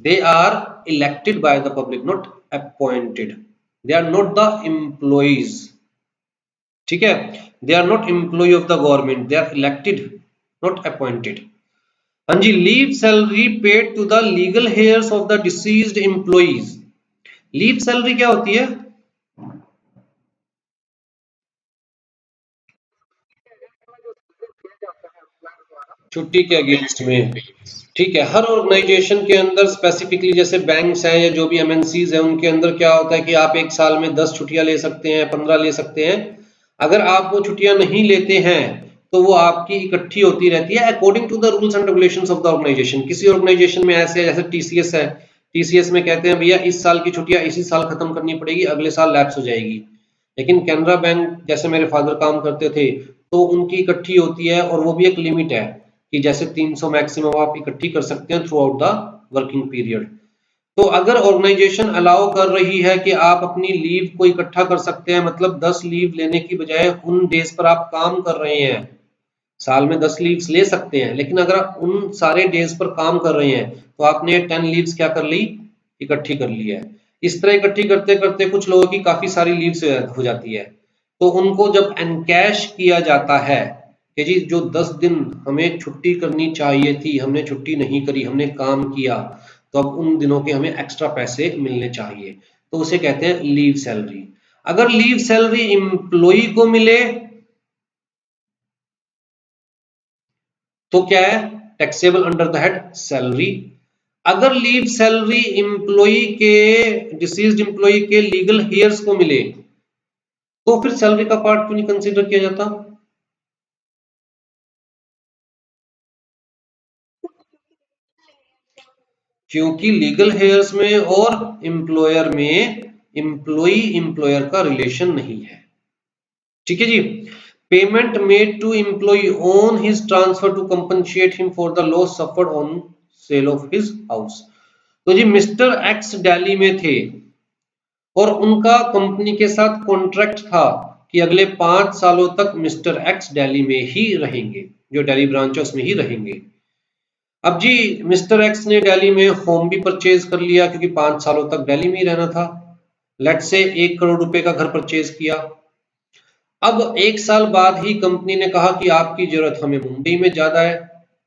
They are elected by the public, not appointed. They are not the employees. ठीक है, they are not employee of the government, they are elected, not appointed. हाँ जी, leave salary paid to the legal heirs of the deceased employees. Leave salary क्या होती है? छुट्टी के against में। ठीक है, हर ऑर्गेनाइजेशन के अंदर स्पेसिफिकली जैसे बैंक्स हैं या जो भी एमएनसीज हैं उनके अंदर क्या होता है कि आप एक साल में 10 छुट्टियां ले सकते हैं, 15 ले सकते हैं। अगर आप वो छुट्टियां नहीं लेते हैं तो वो आपकी इकट्ठी होती रहती है according to the rules and regulations of the organisation. किसी ऑर्गेनाइजेशन में ऐसे जैसे टीसीएस है, टीसीएस में कहते हैं भैया इस साल की छुट्टियां इसी साल खत्म करनी पड़ेगी, अगले साल लैप्स हो जाएगी। लेकिन कैनरा बैंक जैसे मेरे फादर काम करते थे तो उनकी इकट्ठी होती है, और वो भी एक लिमिट है कि जैसे 300 मैक्सिमम आप इकट्ठी कर सकते हैं through out the working period. तो अगर ऑर्गेनाइजेशन अलाउ कर रही है कि आप अपनी लीव को इकट्ठा कर सकते हैं, मतलब 10 लीव लेने की बजाय उन डेज पर आप काम कर रहे हैं, साल में 10 लीव्स ले सकते हैं, लेकिन अगर आप उन सारे डेज पर काम कर रहे हैं तो आपने 10 लीव्स क्या कर ली? इकट्ठी कर ली है। इस तरह इकट्ठी करते करते कुछ लोगों की काफी सारी लीव्स हो जाती है, तो उनको जब एनकैश किया जाता है कि जी जो 10 दिन हमें छुट्टी करनी चाहिए थी, हमने छुट्टी नहीं करी, हमने काम किया, तो अब उन दिनों के हमें एक्स्ट्रा पैसे मिलने चाहिए, तो उसे कहते हैं लीव सैलरी। अगर लीव सैलरी एम्प्लॉई को मिले तो क्या है, taxable under the head salary. अगर लीव सैलरी एम्प्लॉई के, डिसीज्ड एम्प्लॉई के लीगल हेयर्स को मिले तो फिर सैलरी का पार्ट क्यों नहीं कंसीडर किया जाता? क्योंकि लीगल हेयर्स में और एम्प्लॉयर में एम्प्लॉई एम्प्लॉयर का रिलेशन नहीं है। ठीक है जी। Payment made to employee on his transfer to compensate him for the loss suffered on sale of his house. तो जी मिस्टर एक्स दिल्ली में थे और उनका कंपनी के साथ कॉन्ट्रैक्ट था कि अगले 5 सालों तक मिस्टर एक्स दिल्ली में ही रहेंगे, जो दिल्ली ब्रांच है उसमें ही रहेंगे। अब जी मिस्टर एक्स ने दिल्ली में होम भी परचेज कर लिया क्योंकि 5 सालों तक दिल्ली में ही रहना था। लेट्स से 1 करोड़ रुपए का घर परचेज किया। अब 1 साल बाद ही कंपनी ने कहा कि आपकी जरूरत हमें मुंबई में ज्यादा है,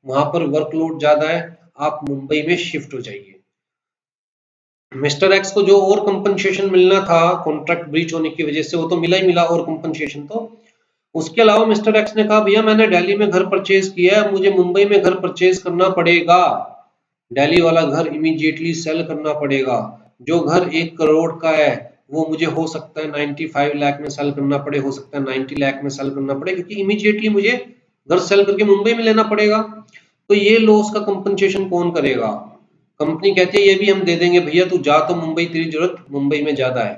वहां पर वर्कलोड ज्यादा है, आप मुंबई में शिफ्ट हो जाइए। मिस्टर एक्स को जो और कंपनसेशन मिलना था कॉन्ट्रैक्ट ब्रीच होने की वजह से वो तो मिला ही मिला और कंपनसेशन तो। उसके अलावा मिस्टर एक्स ने कहा भैया मैंने दिल्ली में घर परचेज किया है, मुझे मुंबई में घर परचेज करना पड़ेगा। दिल्ली वाला घर इमीडिएटली सेल करना पड़ेगा। जो घर 1 करोड़ का है वो मुझे हो सकता है 95 लाख में सेल करना पड़े, हो सकता है 90 लाख में सेल करना पड़े, क्योंकि इमीडिएटली मुझे घर सेल करके मुंबई में लेना पड़ेगा। तो ये लॉस का कंपनसेशन कौन करेगा? कंपनी कहती है ये भी हम दे देंगे भैया, तू जा तो मुंबई, तेरी जरूरत मुंबई में ज्यादा है।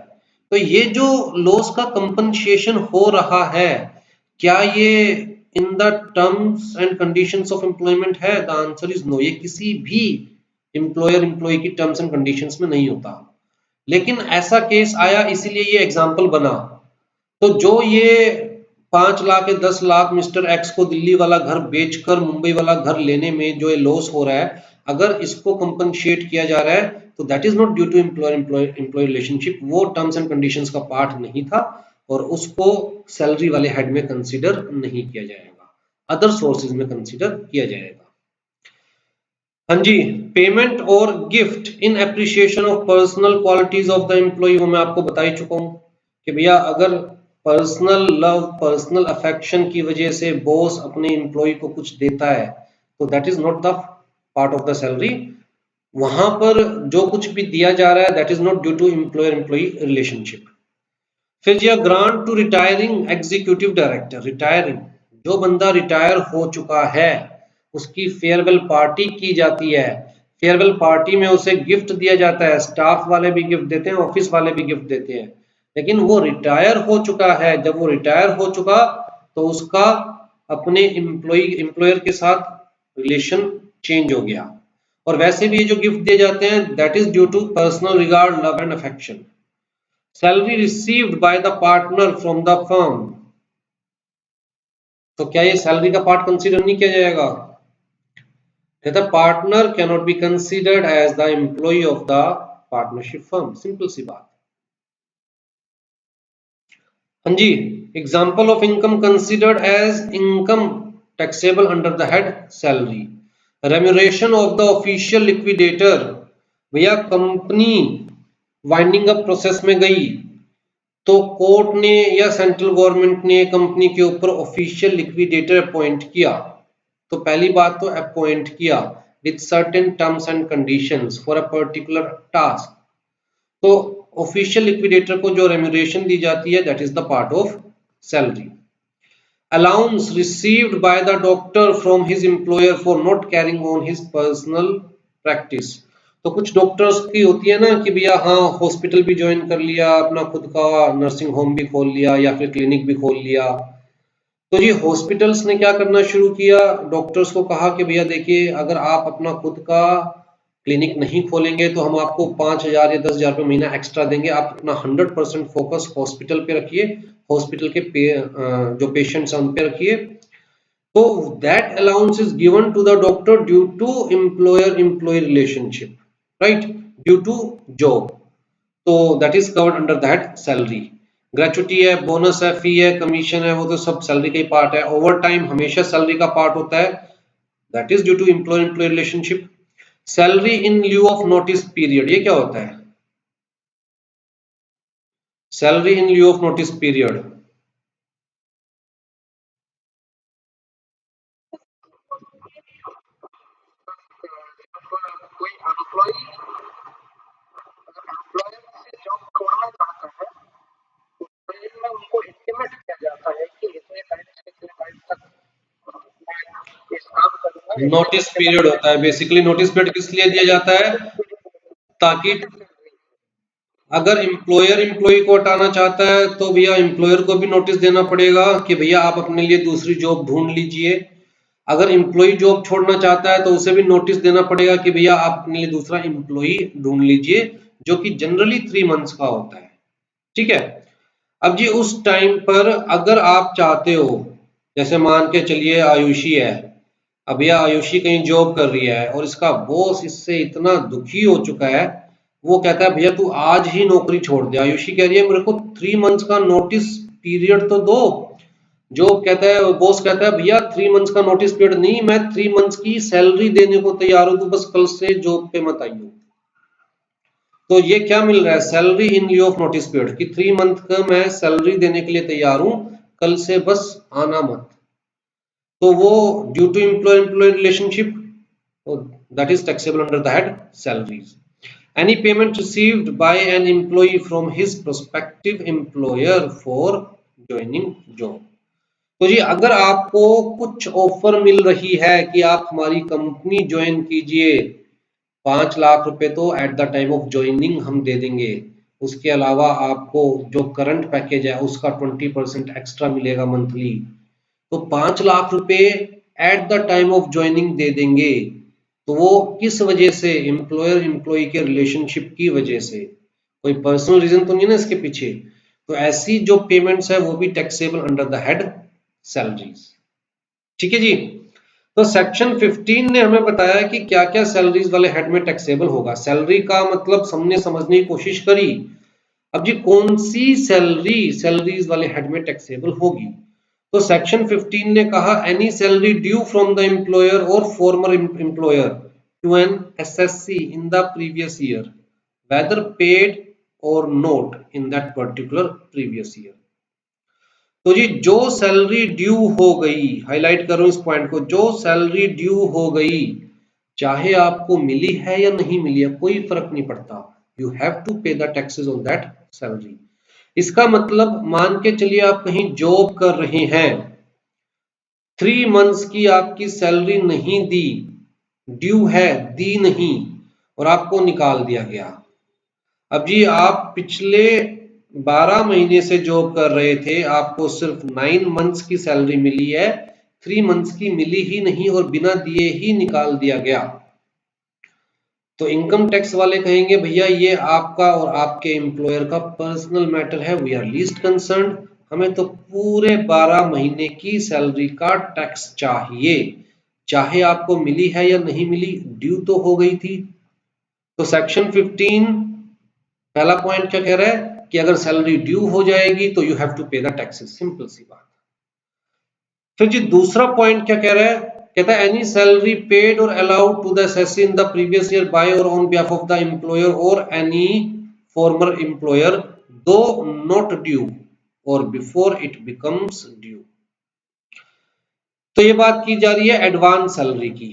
तो ये जो लॉस का कंपनसेशन हो रहा है, क्या ये in the terms and conditions of employment है? The answer is no. ये किसी भी एम्प्लॉयर एम्प्लॉय की टर्म्स एंड कंडीशंस में नहीं होता। लेकिन ऐसा केस आया इसीलिए ये एग्जांपल बना। तो जो ये 5 लाख या 10 लाख मिस्टर एक्स को दिल्ली वाला घर बेचकर मुंबई वाला घर लेने में जो ये लॉस हो रहा है, अगर इसको कंपनसेट किया जा रहा है तो that is not due to employer employee relationship, वो टर्म्स एंड कंडीशंस का पार्ट नहीं था और उसको सैलरी वाले हेड में कंसीडर नहीं किया जाएगा, अदर सोर्सेज में कंसीडर किया जाएगा। हाँ जी, पेमेंट और gift in appreciation of personal qualities of the employee, वो मैं आपको बता ही चुका हूं कि भैया अगर पर्सनल लव, पर्सनल अफेक्शन की वजह से बॉस अपने एम्प्लॉय को कुछ देता है तो that is not the part of the salary. वहां पर जो कुछ भी दिया जा रहा है that is not due to employer employee relationship. फिर जी grant to retiring executive director, retiring, जो बंदा रिटायर हो चुका है उसकी फेयरवेल पार्टी की जाती है। फेयरवेल पार्टी में उसे गिफ्ट दिया जाता है, स्टाफ वाले भी गिफ्ट देते हैं, ऑफिस वाले भी गिफ्ट देते हैं। लेकिन वो रिटायर हो चुका है, जब वो रिटायर हो चुका तो उसका अपने एम्प्लॉयर के साथ रिलेशन चेंज हो गया। और वैसे भी ये जो गिफ्ट दिए जाते हैं that is due to personal regard, love and affection. Salary received by the partner from the firm, तो क्या ये सैलरी का पार्ट कंसीडर नहीं किया जाएगा? The partner cannot be considered as the employee of the partnership firm, simple सी बात। हाँ जी, example of income considered as income taxable under the head salary. Remuneration of the official liquidator, भैया company winding up process में गई तो court ने या सेंट्रल गवर्नमेंट ने कंपनी के ऊपर ऑफिशियल लिक्विडेटर अपॉइंट किया। तो पहली बात तो अपॉइंट किया with certain terms and conditions for a particular task. तो ऑफिशियल लिक्विडेटर को जो रेम्यूनरेशन दी जाती है that is the part of salary. Allowance received by the doctor from his employer for not carrying on his personal practice. तो कुछ doctors की होती है ना कि भैया हाँ हॉस्पिटल भी ज्वाइन कर लिया, अपना खुद का नर्सिंग होम भी खोल लिया या फिर क्लिनिक भी खोल लिया। तो जी हॉस्पिटल्स ने क्या करना शुरू किया, डॉक्टर्स को कहा कि भैया देखिए अगर आप अपना खुद का क्लिनिक नहीं खोलेंगे तो हम आपको 5,000 या 10,000 रुपये महीना एक्स्ट्रा देंगे, आप अपना 100% फोकस हॉस्पिटल पे रखिए, हॉस्पिटल के जो पेशेंट्स हैं उन पे रखिए। तो that allowance is given to the doctor due to employer employee relationship, right. Due to job, तो that is covered under that salary. Gratuity है, बोनस है, फी है, कमीशन है, वो तो सब सैलरी का ही पार्ट है। ओवर टाइम हमेशा सैलरी का पार्ट होता है, that is due to employee employee relationship. Salary in lieu of notice period, ये क्या होता है? Salary in lieu of notice period, कोई एम्प्लॉय एम्प्लॉयर से जॉब छोड़ना चाहता है तो में उनको इंटीमेट किया जाता है कि इतने टाइम से इतने टाइम तक मैं इस काम करूंगा। नोटिस पीरियड होता है। बेसिकली नोटिस पीरियड किस लिए दिया जाता है? ताकि अगर एम्प्लॉयर एम्प्लॉय को हटाना चाहता है तो भैया एम्प्लॉयर को भी नोटिस देना पड़ेगा कि भैया आप अपने लिए दूसरी जॉब ढूंढ लीजिए। अगर एम्प्लॉय जॉब छोड़ना चाहता है तो उसे भी नोटिस देना पड़ेगा कि भैया आप अपने लिए दूसरा एम्प्लॉय ढूंढ लीजिए, जो कि जनरली 3 मंथ्स का होता है। ठीक है। अब जी उस टाइम पर अगर आप चाहते हो, जैसे मान के चलिए आयुषी है, अब यह आयुषी कहीं जॉब कर रही है और इसका बॉस इससे इतना दुखी हो चुका है, वो कहता है भैया तू आज ही नौकरी छोड़ दे। आयुषी कह रही है मेरे को 3 मंथ्स का नोटिस पीरियड तो दो। जो कहता है बॉस कहता है भैया 3 मंथ्स का नोटिस पीरियड नहीं, मैं 3 मंथ्स की सैलरी देने को तैयार हूं, तू बस कल से जॉब पे मत आइयो। तो ये क्या मिल रहा है? Salary in lieu of notice period की 3 मंथ का मैं सैलरी देने के लिए तैयार हूं, कल से बस आना मत। तो वो due to employee employee relationship, that is taxable under the head salaries. Any payment received by an employee from his prospective employer for joining job. तो जी अगर आपको कुछ ऑफर मिल रही है कि आप हमारी कंपनी ज्वाइन कीजिए, 5 लाख रुपए तो eight the time of joining हम दे देंगे, उसके अलावा आपको जो करंट पैकेज है उसका 20% एक्स्ट्रा मिलेगा मंथली, तो 5 लाख रुपए at the time of joining दे देंगे। तो वो किस वजह से? एम्प्लॉयर एम्प्लॉय के रिलेशनशिप की वजह से, कोई पर्सनल रीजन तो नहीं ना इसके पीछे। तो ऐसी जो पेमेंट्स है वो भी taxable under the head salaries. ठीक है जी। तो सेक्शन 15 ने हमें बताया कि क्या क्या सैलरीज वाले हेड में टैक्सेबल होगा। सैलरी का मतलब हमने समझने की कोशिश करी। अब जी कौन सी सैलरी सैलरीज वाले हेड में टैक्सेबल होगी? तो सेक्शन 15 ने कहा any salary due from the employer or former employer to an assessee in the previous year whether paid or not in that particular previous year. तो जी जो सैलरी ड्यू हो गई, हाईलाइट करो इस पॉइंट को, जो सैलरी ड्यू हो गई चाहे आपको मिली है या नहीं मिली है कोई फर्क नहीं पड़ता, you have to pay the taxes on that salary. इसका मतलब मान के चलिए आप कहीं जॉब कर रहे हैं, 3 मंथ्स की आपकी सैलरी नहीं दी, ड्यू है, दी नहीं और आपको निकाल दिया गया। अब जी आप पिछले 12 महीने से जॉब कर रहे थे, आपको सिर्फ 9 मंथ्स की सैलरी मिली है, 3 मंथ्स की मिली ही नहीं और बिना दिए ही निकाल दिया गया। तो इनकम टैक्स वाले कहेंगे भैया ये आपका और आपके एम्प्लॉयर का पर्सनल मैटर है, वी आर लीस्ट कंसर्न, हमें तो पूरे 12 महीने की सैलरी का टैक्स चाहिए, चाहे आपको मिली है या नहीं मिली, ड्यू तो हो गई थी। तो सेक्शन 15 पहला पॉइंट क्या कह रहा है कि अगर सैलरी ड्यू हो जाएगी तो you have to pay the taxes, simple सी बात। फिर जी दूसरा पॉइंट क्या कह रहा है? कहता है any salary paid or allowed to the assessee in the previous year by or on behalf of the employer or any former employer though not due or before it becomes due. तो ये बात की जा रही है advance salary की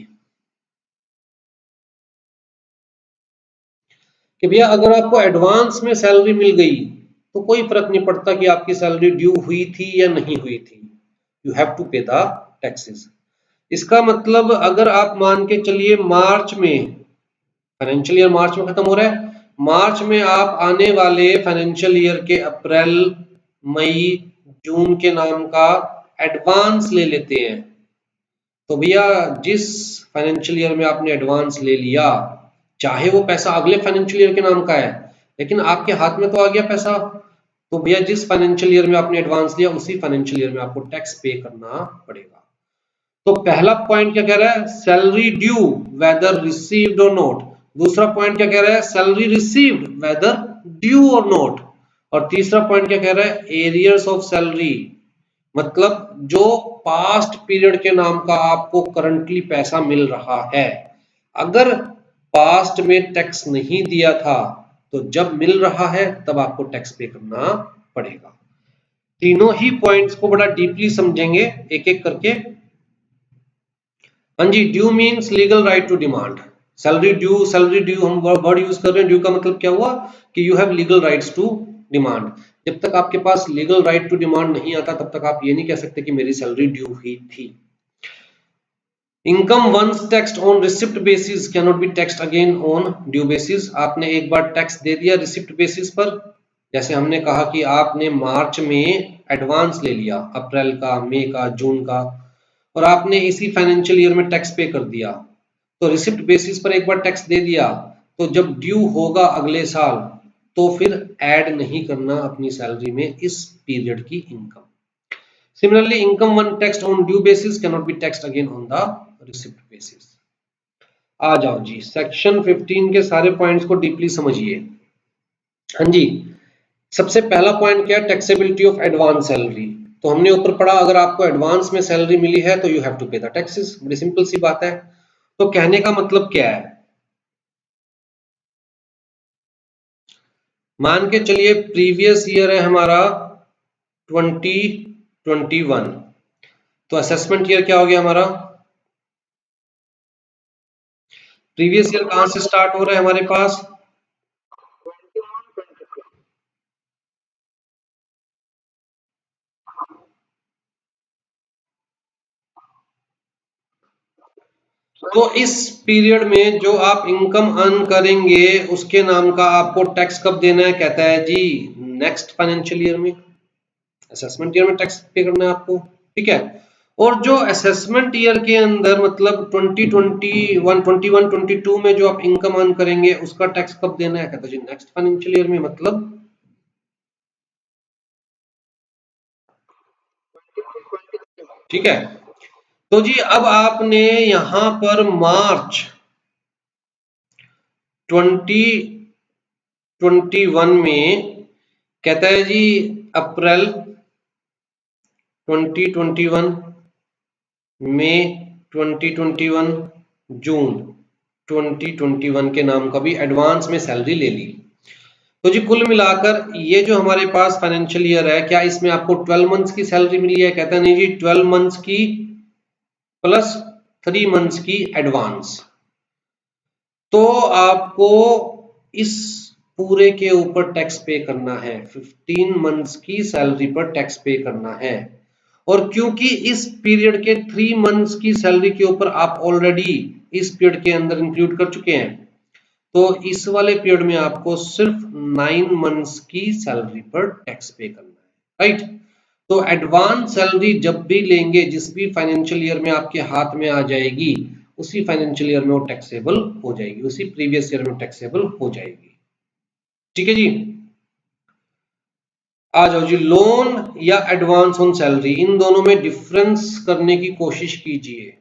कि भैया अगर आपको एडवांस में सैलरी मिल गई तो कोई फर्क नहीं पड़ता कि आपकी सैलरी ड्यू हुई थी या नहीं हुई थी, you have to pay the taxes. इसका मतलब अगर आप मान के चलिए मार्च में, फाइनेंशियल ईयर मार्च में खत्म हो रहा है, मार्च में आप आने वाले फाइनेंशियल ईयर के अप्रैल मई जून के नाम का एडवांस ले लेते हैं, तो भैया जिस फाइनेंशियल ईयर में आपने एडवांस ले लिया, चाहे वो पैसा अगले फाइनेंशियल ईयर के नाम का है लेकिन आपके हाथ में तो आ गया पैसा, तो भैया जिस फाइनेंशियल ईयर में आपने एडवांस लिया उसी फाइनेंशियल ईयर में आपको टैक्स पे करना पड़ेगा। तो पहला पॉइंट क्या कह रहा है? सैलरी ड्यू वेदर रिसीव्ड और नॉट, दूसरा पॉइंट क्या कह रहा है, सैलरी रिसीव्ड वेदर ड्यू और नॉट, और तीसरा पॉइंट क्या कह रहा है, एरियर्स ऑफ सैलरी, मतलब जो पास्ट पीरियड के नाम का आपको करंटली पैसा मिल रहा है, अगर पास्ट में टैक्स नहीं दिया था तो जब मिल रहा है तब आपको टैक्स पे करना पड़ेगा। तीनों ही पॉइंट्स को बड़ा डीपली समझेंगे एक एक करके। हाँ जी, due means legal right to demand. Salary due हम वर्ड यूज कर रहे हैं, ड्यू का मतलब क्या हुआ कि you have legal rights to demand. जब तक आपके पास लीगल राइट टू डिमांड नहीं आता तब तक आप ये नहीं कह सकते कि मेरी सैलरी ड्यू ही थी। Income once taxed on receipt basis can not be taxed again on due basis. आपने एक बार टैक्स दे दिया रिसिप्ट बेसिस पर, जैसे हमने कहा कि आपने मार्च में एडवांस ले लिया, अप्रैल का, मई का, जून का, और आपने इसी फाइनेंशियल ईयर में टैक्स पे कर दिया, तो रिसिप्ट बेसिस पर एक बार टैक्स दे दिया, तो जब ड्यू होगा अगले साल तो फिर ऐड नहीं करना अपनी सैलरी में इस पीरियड की income. Similarly income once taxed on due basis can not be taxed again on the receipt basis. आ जाओ जी, सेक्शन 15 के सारे पॉइंट्स को डीपली समझिए। हाँ जी, सबसे पहला पॉइंट क्या है, टैक्सेबिलिटी ऑफ एडवांस सैलरी। तो हमने ऊपर पढ़ा अगर आपको एडवांस में सैलरी मिली है तो you have to pay the taxes, बड़ी सिंपल सी बात है। तो कहने का मतलब क्या है, मान के चलिए प्रीवियस ईयर है हमारा 2021, तो असेसमेंट ईयर क्या हो गया हमारा, प्रीवियस ईयर कहां से स्टार्ट हो रहा है हमारे पास, 21-22। तो इस पीरियड में जो आप इनकम अर्न करेंगे उसके नाम का आपको टैक्स कब देना है, कहता है जी नेक्स्ट फाइनेंशियल ईयर में, असेसमेंट ईयर में टैक्स पे करना है आपको, ठीक है। और जो असेसमेंट ईयर के अंदर मतलब 2021, 21, 22 में जो आप इनकम अर्न करेंगे उसका टैक्स कब देना है, कहता है जी नेक्स्ट फाइनेंशियल ईयर में, मतलब 22-23। ठीक है। तो जी अब आपने यहां पर मार्च 2021 में, कहता है जी अप्रैल 2021, मई 2021, जून 2021 के नाम का भी एडवांस में सैलरी ले ली। तो जी कुल मिलाकर ये जो हमारे पास फाइनेंशियल ईयर है, क्या इसमें आपको 12 मंथ्स की सैलरी मिली है, कहता नहीं जी 12 मंथ्स की प्लस 3 मंथ्स की एडवांस। तो आपको इस पूरे के ऊपर टैक्स पे करना है, 15 मंथ्स की सैलरी पर टैक्स पे करना है। और क्योंकि इस पीरियड के 3 मंथ्स की सैलरी के ऊपर आप ऑलरेडी इस पीरियड के अंदर इंक्लूड कर चुके हैं, तो इस वाले पीरियड में आपको सिर्फ 9 मंथ्स की सैलरी पर टैक्स पे करना है, राइट। तो एडवांस सैलरी जब भी लेंगे, जिस भी फाइनेंशियल ईयर में आपके हाथ में आ जाएगी, उसी फाइनेंशियल ईयर में वो टैक्सेबल हो जाएगी, उसी प्रीवियस ईयर में टैक्सेबल हो जाएगी, ठीक है जी। आ जाओ जी, लोन या एडवांस ऑन सैलरी, इन दोनों में डिफरेंस करने की कोशिश कीजिए।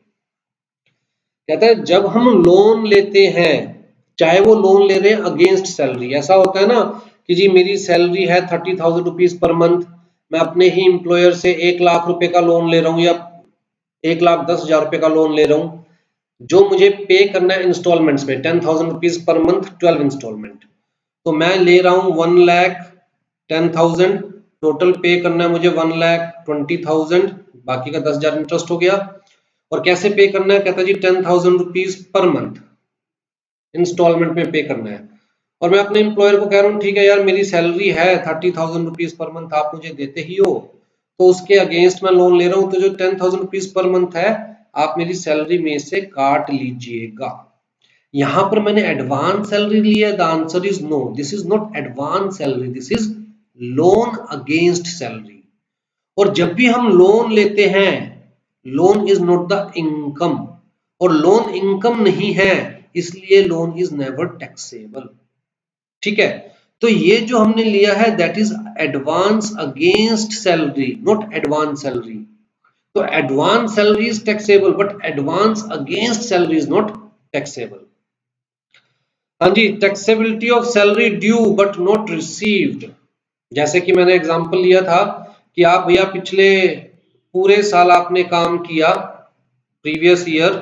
कहता है जब हम लोन लेते हैं, चाहे वो लोन ले रहे हैं अगेंस्ट सैलरी, ऐसा होता है ना कि जी मेरी सैलरी है 30,000 रुपीज पर मंथ, मैं अपने ही एम्प्लॉयर से 1 लाख रुपए का लोन ले रहा हूँ या 1,10,000 रुपए का लोन ले रहा हूँ, जो मुझे पे करना है इंस्टॉलमेंट्स में 10,000 रुपीज पर मंथ, 12 इंस्टॉलमेंट। तो मैं ले रहा हूँ 1,10,000, टोटल पे करना है मुझे 1,20,000, बाकी का 10,000 इंटरेस्ट हो गया। और कैसे पे करना है, कहता है जी 10,000 रुपीज पर मंथ इंस्टॉलमेंट में पे करना है। और मैं अपने एम्प्लॉयर को कह रहा हूँ ठीक है यार मेरी सैलरी है 30,000 रुपीज पर मंथ, आप मुझे देते ही हो, तो उसके अगेंस्ट मैं लोन ले रहा हूँ, तो जो 10,000 रुपीज पर मंथ है आप मेरी सैलरी में से काट लीजिएगा। यहां पर मैंने एडवांस सैलरी ली है, the answer is no, this is not advance salary, this is loan against salary. और जब भी हम लोन लेते हैं, loan is not the income, और लोन इनकम नहीं है, इसलिए लोन इज नेवर टैक्सेबल, ठीक है। तो ये जो हमने लिया है that is advance against salary, not advance salary. तो advance salary is taxable but advance against salary is not taxable. हाँ जी, taxability of salary due but not received. जैसे कि मैंने एग्जांपल लिया था कि आप भैया पिछले पूरे साल आपने काम किया, प्रीवियस ईयर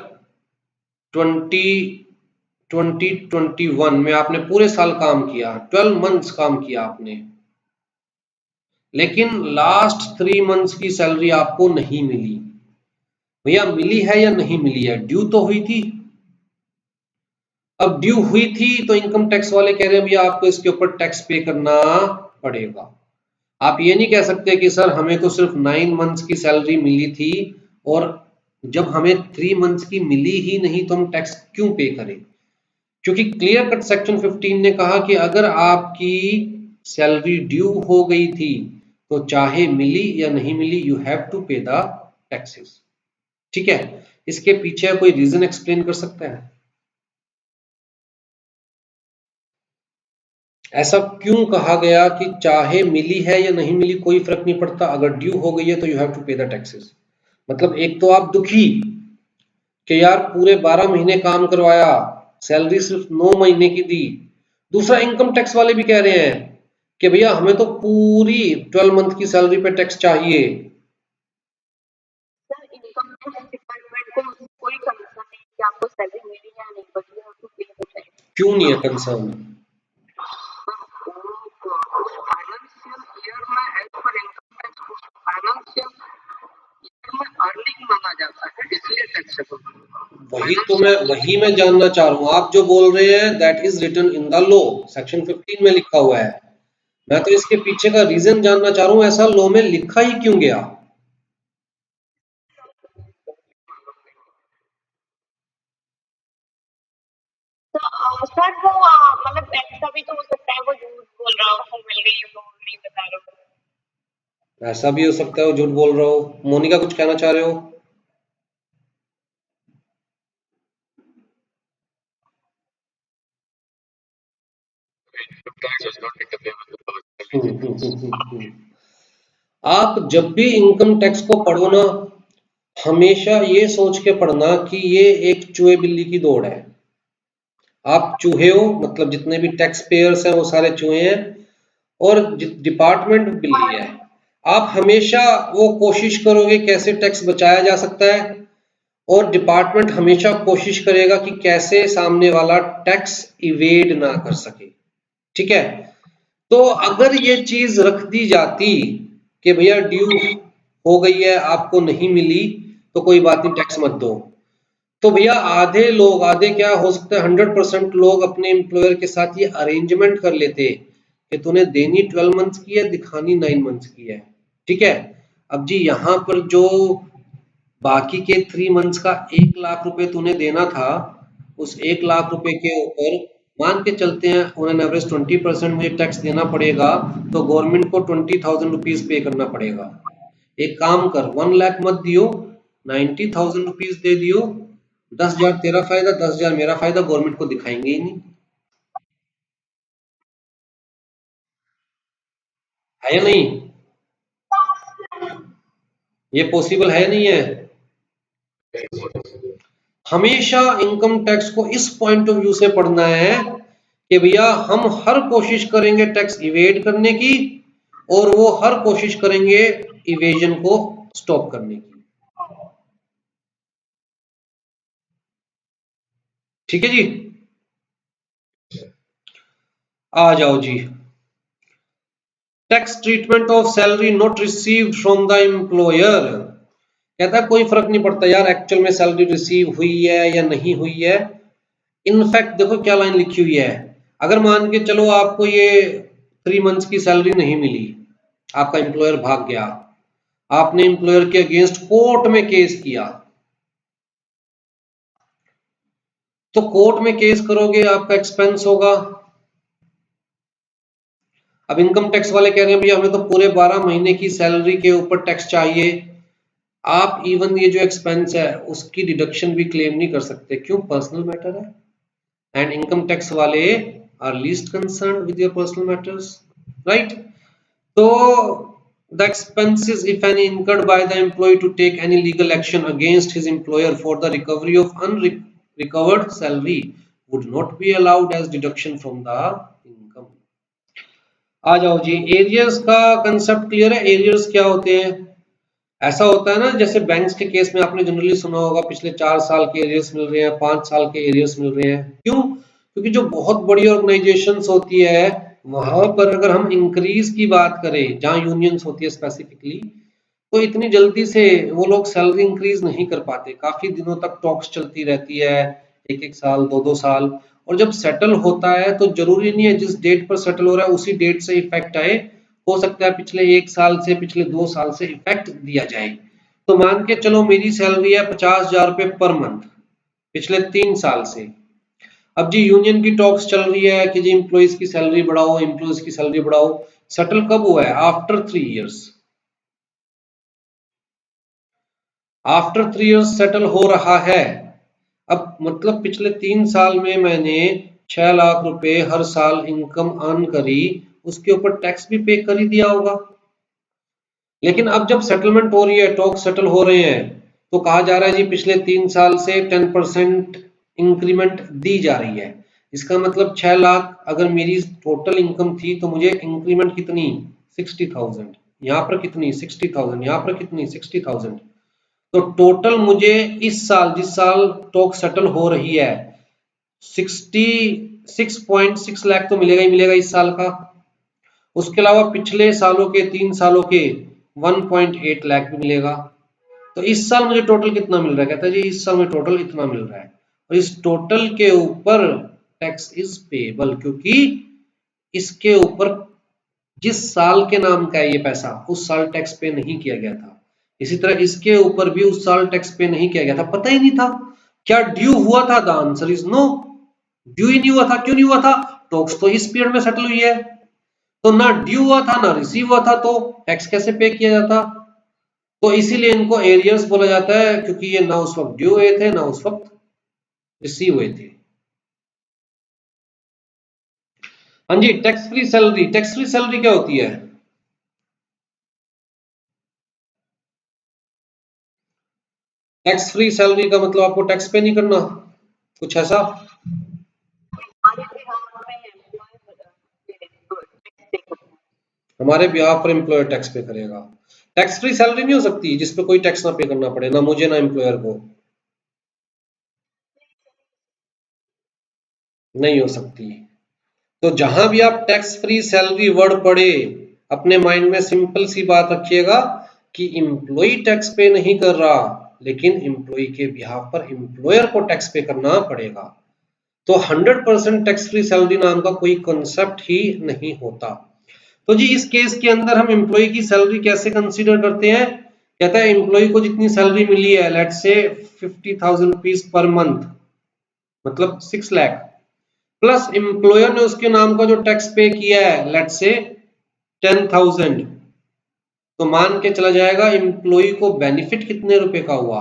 2021 में आपने पूरे साल काम किया, 12 मंथ्स काम किया आपने, लेकिन लास्ट 3 मंथ्स की सैलरी आपको नहीं मिली। भैया मिली है या नहीं मिली है? ड्यू तो हुई थी। अब ड्यू हुई थी तो इनकम टैक्स वाले कह रहे हैं भैया आपको इसके ऊपर टैक्स पे करना पड़ेगा। आप ये नहीं कह सकते कि सर हमें तो सिर्फ 9 मंथ्स की सैलरी मिली थी और जब हमें 3 मंथ्स की मिली ही नहीं तो हम टैक्स क्यों पे करें? क्योंकि क्लियर कट सेक्शन 15 ने कहा कि अगर आपकी सैलरी ड्यू हो गई थी तो चाहे मिली या नहीं मिली, you have to pay the taxes. ठीक है, इसके पीछे कोई रीजन एक्सप्लेन कर सकता है? ऐसा क्यों कहा गया कि चाहे मिली है या नहीं मिली कोई फर्क नहीं पड़ता, अगर ड्यू हो गई है तो you have to pay the taxes? मतलब एक तो आप दुखी कि यार पूरे 12 महीने काम करवाया, सैलरी सिर्फ 9 महीने की दी। दूसरा इनकम टैक्स वाले भी कह रहे हैं कि भैया हमें तो पूरी 12 मंथ की सैलरी पे टैक्स चाहिए। सर इनकम टैक्स डिपार्टमेंट को कोई कंसर्न नहीं कि आपको सैलरी मिली या नहीं, but you have to pay the tax. क्यों नहीं है कंसर्न? उस फाइनेंशियल ईयर में एज पर इनकम टैक्स उस फाइनेंशियल ईयर में अर्निंग माना जाता है, इसलिए टैक्सेबल। वही मैं जानना चाह रहा हूँ। आप जो बोल रहे हैं that is written in the law, section 15 में लिखा हुआ है। मैं तो इसके पीछे का रीजन जानना चाह रहा हूँ, ऐसा लॉ में लिखा ही क्यों गया? तो सर वो मतलब ऐसा भी तो हो सकता है वो झूठ बोल रहा हो, मिल गई वो नहीं बता रहा हो। ऐसा भी हो सकता है वो झूठ बोल रहा हो। मोनिका कुछ कहना चाह रहे हो? आप जब भी इनकम टैक्स को पढ़ो ना, हमेशा ये सोच के पढ़ना कि ये एक चूहे बिल्ली की दौड़ है। आप चूहे हो, मतलब जितने भी टैक्स पेयर्स हैं वो सारे चूहे हैं और डिपार्टमेंट बिल्ली है। आप हमेशा वो कोशिश करोगे कैसे टैक्स बचाया जा सकता है और डिपार्टमेंट हमेशा कोशिश करेगा कि कैसे सामने वाला टैक्स इवेड ना कर सके। ठीक है, तो अगर ये चीज रख दी जाती कि भैया ड्यू हो गई है आपको नहीं मिली तो कोई बात नहीं टैक्स मत दो, तो भैया आधे लोग, आधे क्या हो सकता है 100% लोग अपने एम्प्लॉयर के साथ ये अरेंजमेंट कर लेते कि तूने देनी 12 मंथ्स की है, दिखानी 9 मंथ्स की है। ठीक है, अब जी यहाँ पर जो बाकी के 3 मंथ्स का 1 लाख रुपए तूने देना था, उस 1 लाख रुपए के ऊपर मान के चलते हैं ऑन एन एवरेज 20% मुझे टैक्स देना पड़ेगा, तो गवर्नमेंट को 20,000 रुपीज पे करना पड़ेगा। एक काम कर, 1 लाख मत दियो, 90,000 रुपीज दे दियो, 10,000 तेरा फायदा, 10,000 मेरा फायदा, गवर्नमेंट को दिखाएंगे ही नहीं। है या नहीं? ये पॉसिबल है नहीं है? हमेशा इनकम टैक्स को इस पॉइंट ऑफ व्यू से पढ़ना है कि भैया हम हर कोशिश करेंगे टैक्स इवेड करने की और वो हर कोशिश करेंगे इवेजन को स्टॉप करने की। ठीक है जी, आ जाओ जी। Tax treatment of salary not received from the employer. कहता है कोई फर्क नहीं पड़ता यार एक्चुअल में सैलरी रिसीव हुई है या नहीं हुई है। इनफैक्ट देखो क्या लाइन लिखी हुई है, अगर मान के चलो आपको ये 3 मंथ्स की सैलरी नहीं मिली, आपका एम्प्लॉयर भाग गया, आपने एम्प्लॉयर के अगेंस्ट कोर्ट में केस किया, तो कोर्ट में केस करोगे आपका एक्सपेंस होगा। अब इनकम टैक्स वाले कह रहे हैं भैया हमें तो पूरे 12 महीने की सैलरी के ऊपर टैक्स चाहिए। आप इवन ये जो एक्सपेंस है उसकी डिडक्शन भी क्लेम नहीं कर सकते, क्यों? पर्सनल मैटर है एंड इनकम टैक्स वाले are least concerned with your personal matters, right? So the expenses, if any, incurred by the employee to take any legal action against his employer for the recovery of unrecovered salary would not be allowed as deduction from the income. आ जाओ जी, arrears का concept clear है? Arrears क्या होते हैं? ऐसा होता है ना, जैसे बैंक्स के केस में आपने जनरली सुना होगा पिछले 4 साल के एरियर्स मिल रहे हैं, 5 साल के एरियर्स मिल रहे हैं। क्यों? क्योंकि जो बहुत बड़ी ऑर्गेनाइजेशंस होती है वहां पर अगर हम इंक्रीज की बात करें, जहां यूनियंस होती है स्पेसिफिकली, तो इतनी जल्दी से वो लोग सैलरी इंक्रीज नहीं कर पाते, काफी दिनों तक टॉक्स चलती रहती है, एक एक साल, दो दो साल। और जब सेटल होता है तो जरूरी नहीं है जिस डेट पर सेटल हो रहा है उसी डेट से इफेक्ट आए, हो सकता है पिछले 1 साल से, पिछले 2 साल से इफेक्ट दिया जाए। तो मान के चलो मेरी सैलरी है 50,000 रुपए पर मंथ पिछले 3 साल से। अब जी यूनियन की टॉक्स चल रही है कि जी एम्प्लॉइज की सैलरी बढ़ाओ, एम्प्लॉइज की सैलरी बढ़ाओ। सेटल कब हुआ है? After 3 years. After 3 years settle हो रहा है। अब मतलब पिछले 3 साल में मैंने 6 लाख रुपए हर साल इनकम अर्न करी, उसके ऊपर टैक्स भी पे कर ही दिया होगा। लेकिन अब जब सेटलमेंट हो रही है, टॉक सेटल हो रहे हैं, तो कहा जा रहा है जी पिछले 3 साल से 10% इंक्रीमेंट दी जा रही है। इसका मतलब 6 लाख अगर मेरी टोटल इनकम थी तो मुझे इंक्रीमेंट कितनी? 60,000। यहाँ पर कितनी? 60,000। यहाँ पर कितनी? 60,000। तो टोटल मुझे इस साल, जिस साल टॉक सेटल हो रही है, 66.6 लाख तो मिलेगा ही मिलेगा इस साल का। उसके अलावा पिछले सालों के, 3 सालों के 1.8 लाख भी मिलेगा। तो इस साल मुझे टोटल कितना मिल रहा है? कहता है जी इस साल मुझे टोटल इतना मिल रहा है, और इस टोटल के ऊपर टैक्स इज पेएबल, क्योंकि इसके ऊपर जिस साल के नाम का है ये पैसा, उस साल टैक्स पे नहीं किया गया था। इसी तरह इसके ऊपर भी उस साल टैक्स पे नहीं किया गया था, पता ही नहीं था। क्या ड्यू हुआ था? The answer is no. Due ही नहीं हुआ था। क्यों नहीं हुआ था? टॉक्स तो इस पीरियड में सेटल हुई है, तो ना ड्यू हुआ था ना रिसीव हुआ था, तो टैक्स कैसे पे किया जाता? तो इसीलिए इनको एरियर्स बोला जाता है, क्योंकि ये ना उस वक्त ड्यू हुए थे ना उस वक्त रिसीव हुए थे। हाँ जी, tax free salary. Tax free salary क्या होती है? टैक्स फ्री सैलरी का मतलब आपको टैक्स पे नहीं करना, कुछ ऐसा? हमारे बिहाफ पर एम्प्लॉयर टैक्स पे करेगा। टैक्स फ्री सैलरी नहीं हो सकती जिसपे कोई टैक्स ना पे करना पड़े, ना मुझे ना एम्प्लॉयर को। नहीं हो सकती। तो जहां भी आप टैक्स फ्री सैलरी वर्ड पढ़े, अपने माइंड में सिंपल सी बात रखिएगा कि एम्प्लॉय टैक्स पे नहीं कर रहा, लेकिन एम्प्लॉय के बिहाफ पर एम्प्लॉयर को टैक्स पे करना पड़ेगा। तो 100% टैक्स फ्री सैलरी नाम का कोई कॉन्सेप्ट ही नहीं होता। तो जी इस केस के अंदर हम एम्प्लॉय की सैलरी कैसे कंसीडर करते हैं? कहता है एम्प्लॉय को जितनी सैलरी मिली है, let's say 50,000 rupees per month, मतलब 6 लाख, प्लस एम्प्लॉयर ने उसके नाम का जो टैक्स पे किया है लेट्स से 10,000, तो मान के चला जाएगा एम्प्लॉय को बेनिफिट कितने रुपए का हुआ?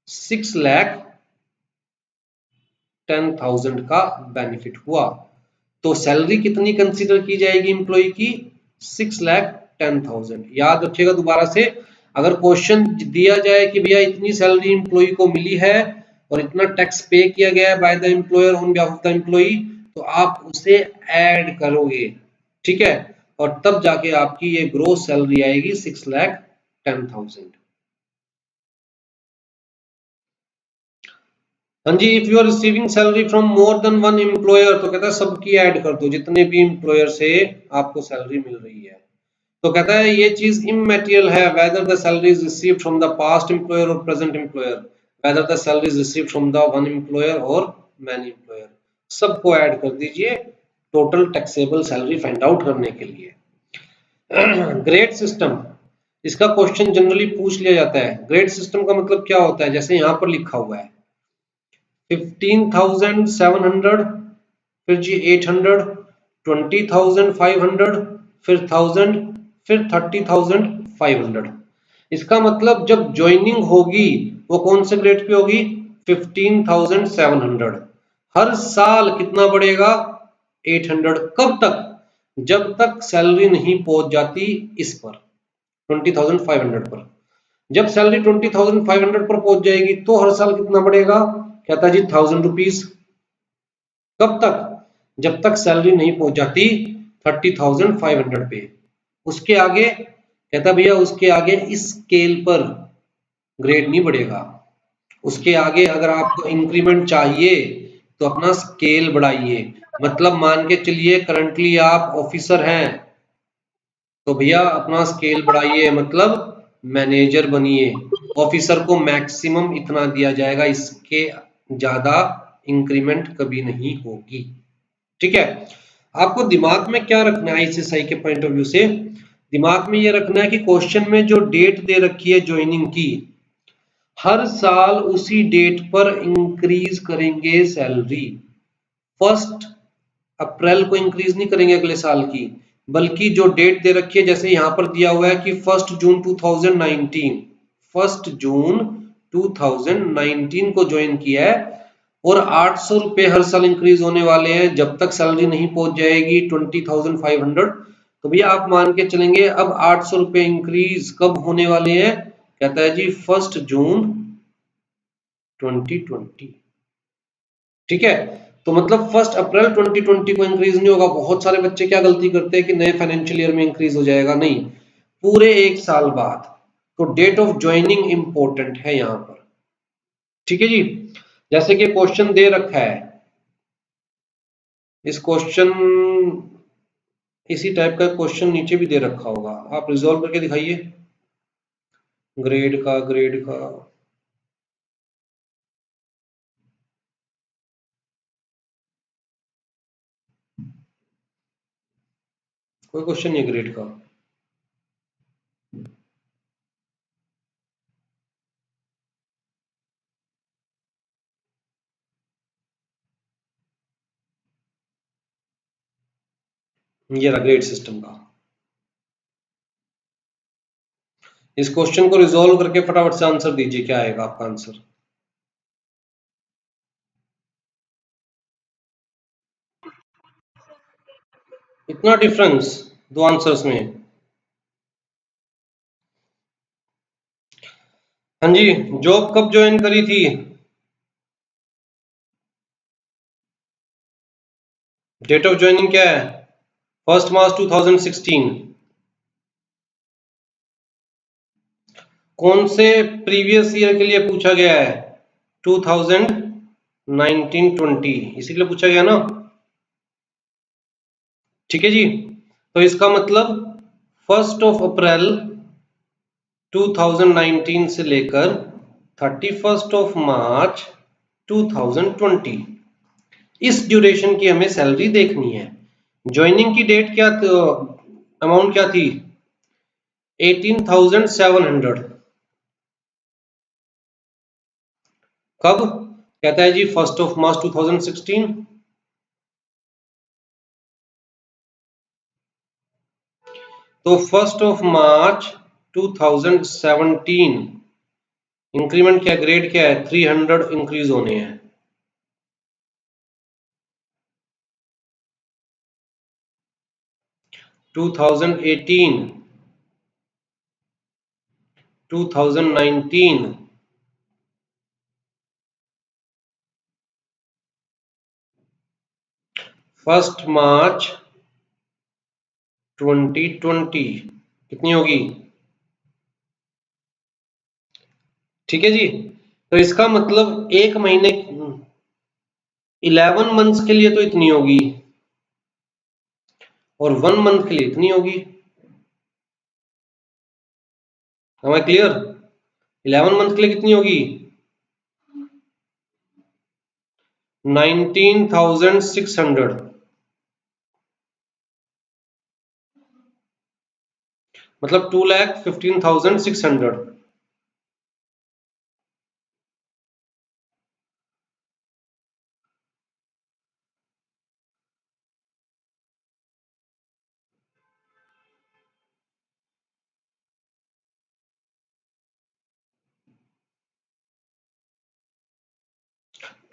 6,10,000 का बेनिफिट हुआ। तो सैलरी कितनी कंसीडर की जाएगी एम्प्लॉय की? 6,10,000। याद रखिएगा दोबारा से, अगर क्वेश्चन दिया जाए कि भैया इतनी सैलरी एम्प्लॉय को मिली है और इतना टैक्स पे किया गया है by the employer on behalf of the employee, तो आप उसे ऐड करोगे, ठीक है, और तब जाके आपकी ये ग्रोस सैलरी आएगी 6,10,000। हाँ जी, if you are receiving salary from more than one employer, तो कहता है सबकी ऐड कर दो, जितने भी एम्प्लॉयर से आपको सैलरी मिल रही है। तो कहता है ये चीज इमैटेरियल है whether the salary is received from the past employer or present employer, whether the salary is received from the one employer or many employer. सबको ऐड कर दीजिए total taxable salary find out करने के लिए। Grade system, इसका question generally पूछ लिया जाता है। ग्रेड सिस्टम का मतलब क्या होता है? जैसे यहाँ पर लिखा हुआ है 15,700, फिर जी 800, 20,500, फिर 1000, फिर 30,500। इसका मतलब जब ज्वाइनिंग होगी वो कौन से ग्रेड पे होगी? 15,700। हर साल कितना बढ़ेगा? 800। कब तक? जब तक सैलरी नहीं पहुंच जाती इस पर 20,500 पर। जब सैलरी 20,500 पर पहुंच जाएगी तो हर साल कितना बढ़ेगा? कहता है जी 1,000 रुपीज। कब तक? जब तक सैलरी नहीं पहुंच जाती 30,500 पे। उसके आगे कहता भैया उसके आगे इस स्केल पर ग्रेड नहीं बढ़ेगा। उसके आगे अगर आपको इंक्रीमेंट चाहिए तो अपना स्केल बढ़ाइए। मतलब मान के चलिए करंटली आप ऑफिसर हैं तो भैया अपना स्केल बढ़ाइए, मतलब मैनेजर बनिए। ऑफिसर को मैक्सिमम इतना दिया जाएगा, इसके ज्यादा इंक्रीमेंट कभी नहीं होगी। ठीक है। आपको दिमाग में क्या रखना है आईसीएसआई के पॉइंट ऑफ व्यू से? दिमाग में ये रखना है कि क्वेश्चन में जो डेट दे रखी है ज्वाइनिंग की, हर साल उसी डेट पर इंक्रीज करेंगे सैलरी। 1 अप्रैल को इंक्रीज नहीं करेंगे अगले साल की, बल्कि जो डेट दे रखी है, जैसे यहां पर दिया हुआ है कि 1 जून 2019, 1 जून 2019 को ज्वाइन किया है और 800 रुपए हर साल इंक्रीज होने वाले हैं जब तक सैलरी नहीं पहुंच जाएगी 20,500। तो भैया आप मान के चलेंगे अब 800 रुपए इंक्रीज कब होने वाले हैं? कहता है जी 1 जून 2020। ठीक है। तो मतलब 1 अप्रैल 2020 को इंक्रीज नहीं होगा। बहुत सारे बच्चे क्या गलती करते हैं कि नए फाइनेंशियल ईयर में इंक्रीज हो जाएगा, नहीं, पूरे 1 साल बाद। तो डेट ऑफ ज्वाइनिंग इंपॉर्टेंट है यहां पर। ठीक है जी। जैसे कि क्वेश्चन दे रखा है, इस क्वेश्चन इसी टाइप का क्वेश्चन नीचे भी दे रखा होगा, आप रिजॉल्व करके दिखाइए। ग्रेड का कोई क्वेश्चन नहीं है ग्रेड का। ये रहा ग्रेड सिस्टम का। इस क्वेश्चन को रिजॉल्व करके फटाफट से आंसर दीजिए, क्या आएगा आपका आंसर? इतना डिफरेंस दो आंसर्स में? हाँ जी। जॉब कब ज्वाइन करी थी? डेट ऑफ ज्वाइनिंग क्या है? 1 मार्च 2016। कौन से प्रीवियस ईयर के लिए पूछा गया है? 2019-20, इसी के लिए पूछा गया ना। ठीक है जी। तो इसका मतलब 1 अप्रैल 2019 से लेकर 31 मार्च 2020, इस ड्यूरेशन की हमें सैलरी देखनी है। ज्वाइनिंग की डेट क्या, अमाउंट क्या थी? 18,700। कब? कहता है जी 1 मार्च 2016। तो 1 मार्च 2017 इंक्रीमेंट क्या, ग्रेड क्या है? 300 इंक्रीज होने हैं। टू 2019 1 मार्च 2020 कितनी होगी? ठीक है जी। तो इसका मतलब एक महीने 11 मंथ्स के लिए तो इतनी होगी और 1 मंथ के लिए इतनी होगी। Am I clear? 11 मंथ के लिए कितनी होगी? 19,600। मतलब 2,15,600।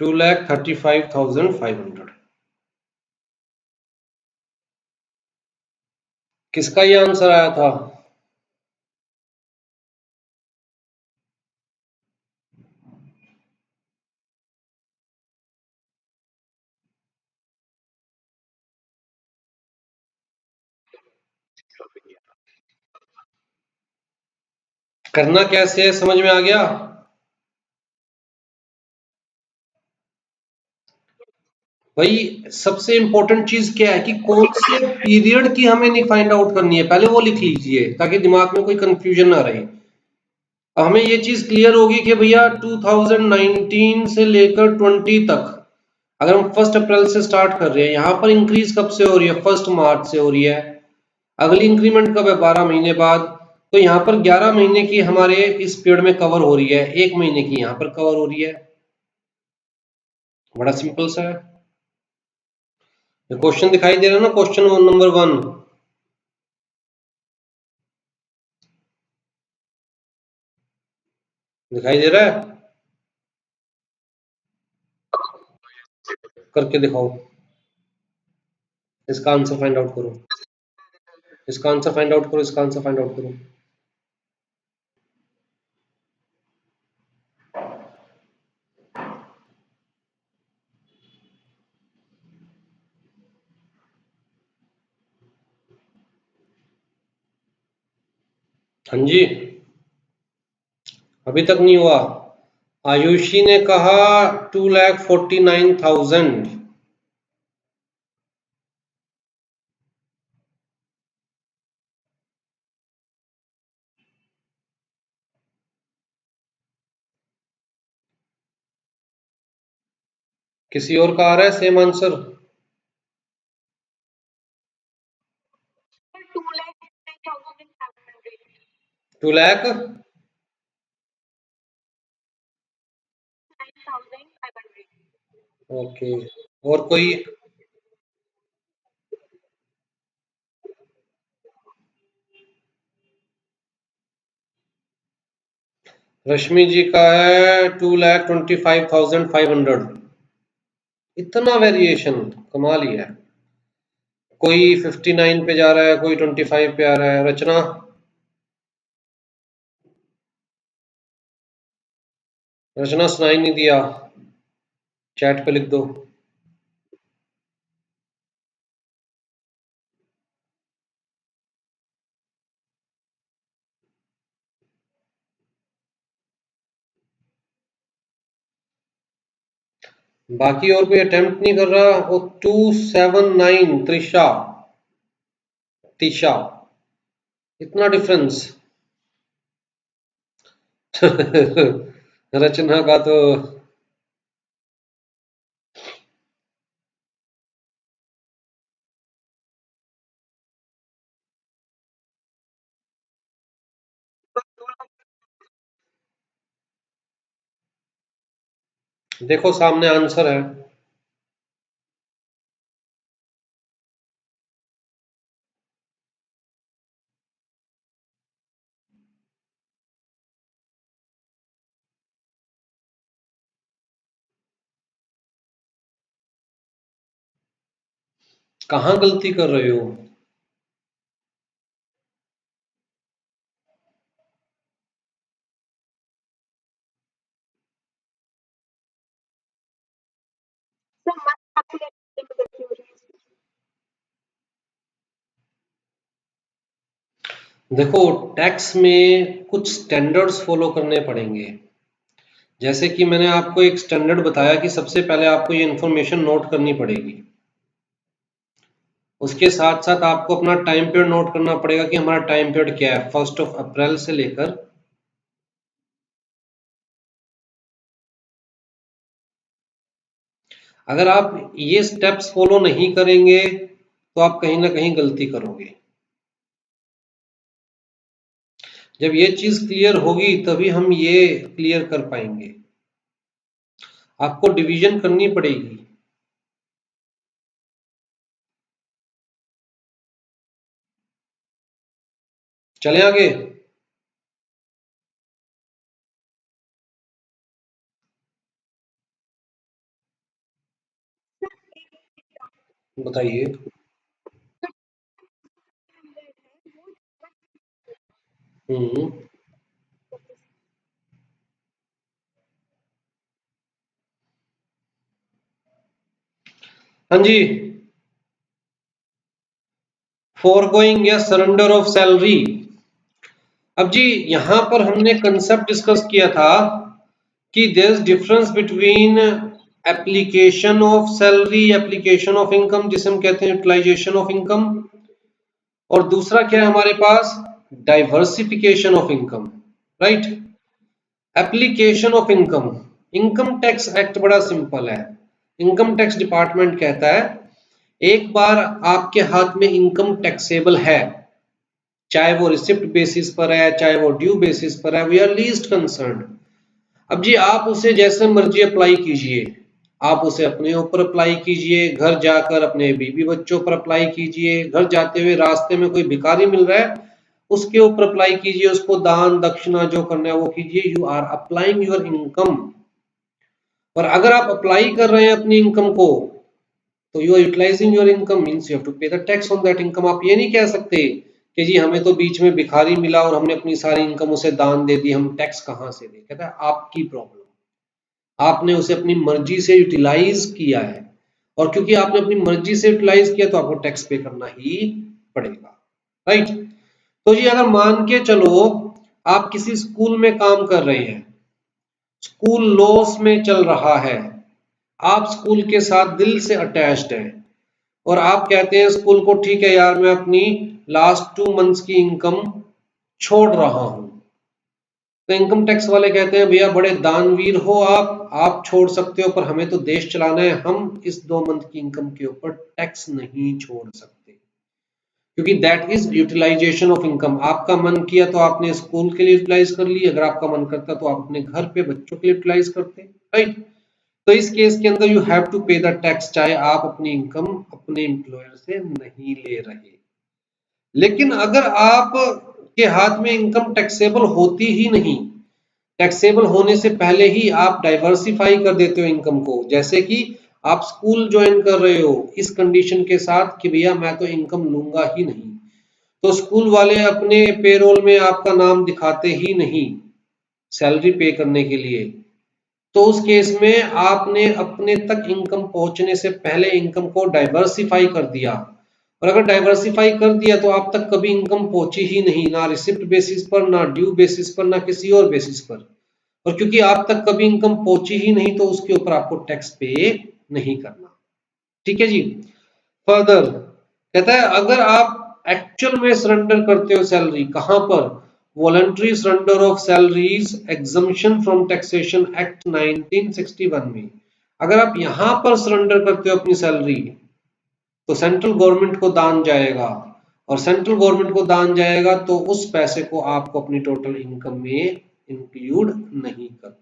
2,35,500। किसका ये आंसर आया था? करना कैसे है समझ में आ गया? भाई सबसे इंपॉर्टेंट चीज क्या है कि कौन से पीरियड की हमें नहीं फाइंड आउट करनी है, पहले वो लिख लीजिए ताकि दिमाग में कोई कंफ्यूजन ना रहे। हमें ये चीज क्लियर होगी कि भैया 2019 से लेकर 20 तक, अगर हम 1 अप्रैल से स्टार्ट कर रहे हैं, यहाँ पर इंक्रीज कब से हो रही है? 1 मार्च से हो रही है। अगली इंक्रीमेंट कब है? 12 महीने बाद। तो यहाँ पर 11 महीने की हमारे इस पीरियड में कवर हो रही है, 1 महीने की यहाँ पर कवर हो रही है। बड़ा सिंपल सा है। क्वेश्चन दिखाई दे रहा है ना, क्वेश्चन नंबर 1। दिखाई दे रहा है? करके दिखाओ। इसका आंसर फाइंड आउट करो। इसका आंसर फाइंड आउट करो। इसका आंसर फाइंड आउट करो। हाँ जी, अभी तक नहीं हुआ। आयुषी ने कहा 2,49,000। किसी और का आ रहा है सेम आंसर? 2 लाख। ओके, और कोई? रश्मि जी का है 2,25,500। इतना वेरिएशन, कमाल ही है। कोई 59 पे जा रहा है, कोई 25 पे आ रहा है। रचना? रचना सुनाई नहीं दिया, चैट पे लिख दो। बाकी और कोई अटेम्प्ट नहीं कर रहा? वो 279 त्रिशा, तिशा, इतना डिफरेंस। रचना का तो देखो सामने आंसर है। कहाँ गलती कर रहे हो? देखो टैक्स में कुछ स्टैंडर्ड्स फॉलो करने पड़ेंगे। जैसे कि मैंने आपको एक स्टैंडर्ड बताया कि सबसे पहले आपको ये इंफॉर्मेशन नोट करनी पड़ेगी। उसके साथ साथ आपको अपना टाइम पीरियड नोट करना पड़ेगा कि हमारा टाइम पीरियड क्या है, 1 अप्रैल से लेकर। अगर आप ये स्टेप्स फॉलो नहीं करेंगे तो आप कहीं ना कहीं गलती करोगे। जब ये चीज क्लियर होगी तभी हम ये क्लियर कर पाएंगे। आपको डिवीजन करनी पड़ेगी। चले आगे। बताइए। हम्म। हाँ जी, फोरगोइंग या सरेंडर ऑफ सैलरी। अब जी यहां पर हमने कंसेप्ट डिस्कस किया था कि there is difference between application of salary, application of income जिसे हम कहते हैं यूटिलाइजेशन ऑफ इनकम, और दूसरा क्या है हमारे पास, diversification of income, right. Application of income, income tax act बड़ा सिंपल है। इनकम टैक्स डिपार्टमेंट कहता है एक बार आपके हाथ में इनकम टैक्सेबल है, चाहे वो रिसिप्ट बेसिस पर है चाहे वो ड्यू बेसिस पर है, वी आर लीस्ट कंसर्न। अब जी आप उसे जैसे मर्जी अप्लाई कीजिए, आप उसे अपने ऊपर अप्लाई कीजिए, घर जाकर अपने बीवी बच्चों पर अप्लाई कीजिए, घर जाते हुए रास्ते में कोई भिखारी मिल रहा है उसके ऊपर अप्लाई कीजिए, उसको दान दक्षिणा जो करना है वो कीजिए, you are applying your income. और अगर आप अप्लाई कर रहे हैं अपनी इनकम को तो you are utilising your income, means you have to pay the tax on that income. आप ये नहीं कह सकते कि जी हमें तो बीच में भिखारी मिला और हमने अपनी सारी इनकम उसे दान दे दी, हम टैक्स कहां से दें। कहता है आपकी प्रॉब्लम, आपने उसे अपनी मर्जी से यूटिलाइज किया है, और क्योंकि आपने अपनी मर्जी से यूटिलाइज किया तो आपको टैक्स पे करना ही पड़ेगा, राइट। तो जी अगर मान के चलो आप किसी स्कूल में काम कर रहे हैं, स्कूल लॉस में चल रहा है, आप स्कूल के साथ दिल से अटैच्ड हैं और आप कहते हैं स्कूल को ठीक है यार मैं अपनी लास्ट 2 मंथ्स की इनकम छोड़ रहा हूं, तो इनकम टैक्स वाले कहते हैं भैया बड़े दानवीर हो आप छोड़ सकते हो, पर हमें तो देश चलाना है, हम इस 2 मंथ की इनकम के ऊपर टैक्स नहीं छोड़ सकते, क्योंकि that is utilisation of income. आपका मन किया तो आपने स्कूल के लिए यूटिलाइज कर ली, अगर आपका मन करता तो आप अपने घर पे बच्चों के लिए यूटिलाइज करते, राइट। तो इस केस के अंदर you have to pay the tax, चाहे आप अपनी इनकम अपने एम्प्लॉयर से नहीं ले रहे। लेकिन अगर आप के हाथ में इनकम टैक्सेबल होती ही नहीं, टैक्सेबल होने से पहले ही आप डाइवर्सिफाई कर देते हो इनकम को, जैसे कि आप स्कूल ज्वाइन कर रहे हो इस कंडीशन के साथ कि भैया मैं तो इनकम लूंगा ही नहीं, तो स्कूल वाले अपने पेरोल में आपका नाम दिखाते ही नहीं सैलरी पे करने के लिए, तो उस केस में आपने अपने तक इनकम पहुंचने से पहले इनकम को डाइवर्सिफाई कर दिया, और अगर डाइवर्सिफाई कर दिया तो आप तक कभी इनकम पहुंची ही नहीं, ना रिसिप्ट बेसिस पर, ना ड्यू बेसिस पर, ना किसी और बेसिस पर, और क्योंकि आप तक कभी इनकम पहुंची ही नहीं तो उसके ऊपर आपको टैक्स पे नहीं करना, ठीक है जी। फर्दर कहता है अगर आप एक्चुअल में सरेंडर करते हो सैलरी, कहां पर, voluntary surrender of salaries exemption from taxation act 1961 में, अगर आप यहां पर सरेंडर करते हो अपनी सैलरी तो सेंट्रल गवर्नमेंट को दान जाएगा, और सेंट्रल गवर्नमेंट को दान जाएगा तो उस पैसे को आपको अपनी टोटल इनकम में इंक्लूड नहीं करना।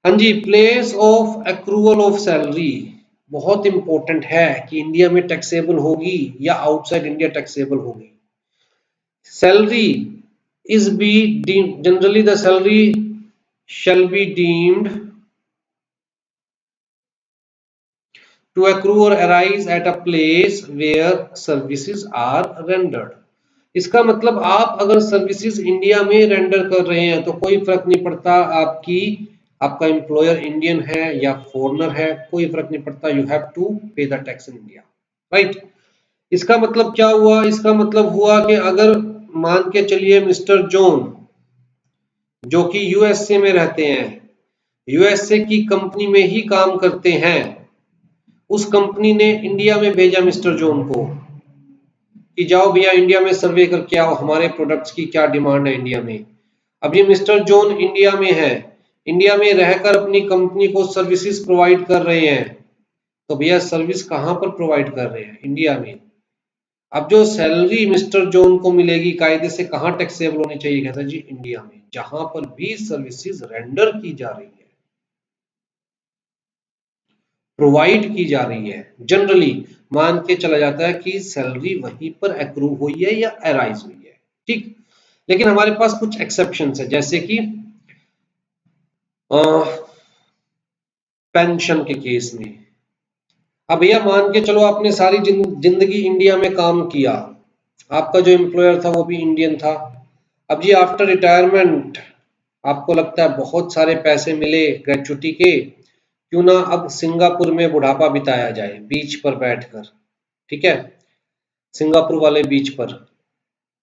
हाँ जी, place of accrual of salary बहुत इंपॉर्टेंट है कि इंडिया में टैक्सेबल होगी या आउटसाइड इंडिया टैक्सेबल होगी। Salary is be generally the salary shall be deemed to accrue or arise at a place where services are rendered। इसका मतलब आप अगर सर्विसेज इंडिया में रेंडर कर रहे हैं तो कोई फर्क नहीं पड़ता आपका एम्प्लॉयर इंडियन है या फॉरेनर है, कोई फर्क नहीं पड़ता, you have to pay the tax in India, right. इसका मतलब क्या हुआ, इसका मतलब हुआ कि अगर मान के चलिए मिस्टर जॉन जो कि यूएसए में रहते हैं, यूएसए की कंपनी में ही काम करते हैं, उस कंपनी ने इंडिया में भेजा मिस्टर जॉन को कि जाओ भैया इंडिया में सर्वे करके आओ हमारे प्रोडक्ट्स की क्या डिमांड है इंडिया में। अब ये मिस्टर जॉन इंडिया में है, इंडिया में रहकर अपनी कंपनी को सर्विसेज प्रोवाइड कर रहे हैं, तो भैया सर्विस कहां पर प्रोवाइड कर रहे हैं, इंडिया में। अब जो सैलरी मिस्टर जॉन को मिलेगी कायदे से कहां टैक्सेबल होनी चाहिए, कहता जी इंडिया में, जहां पर भी सर्विसेज रेंडर की जा रही है, प्रोवाइड की जा रही है, जनरली मान के चला जाता है कि सैलरी वहीं पर एक्रू हुई है या अराइज हुई है, ठीक। लेकिन हमारे पास कुछ एक्सेप्शंस है, जैसे कि पेंशन के केस में। अब भैया मान के चलो आपने सारी जिंदगी इंडिया में काम किया, आपका जो एम्प्लॉयर था वो भी इंडियन था, अब जी आफ्टर रिटायरमेंट आपको लगता है बहुत सारे पैसे मिले ग्रेचुटी के, क्यों ना अब सिंगापुर में बुढ़ापा बिताया जाए बीच पर बैठकर, ठीक है। सिंगापुर वाले बीच पर,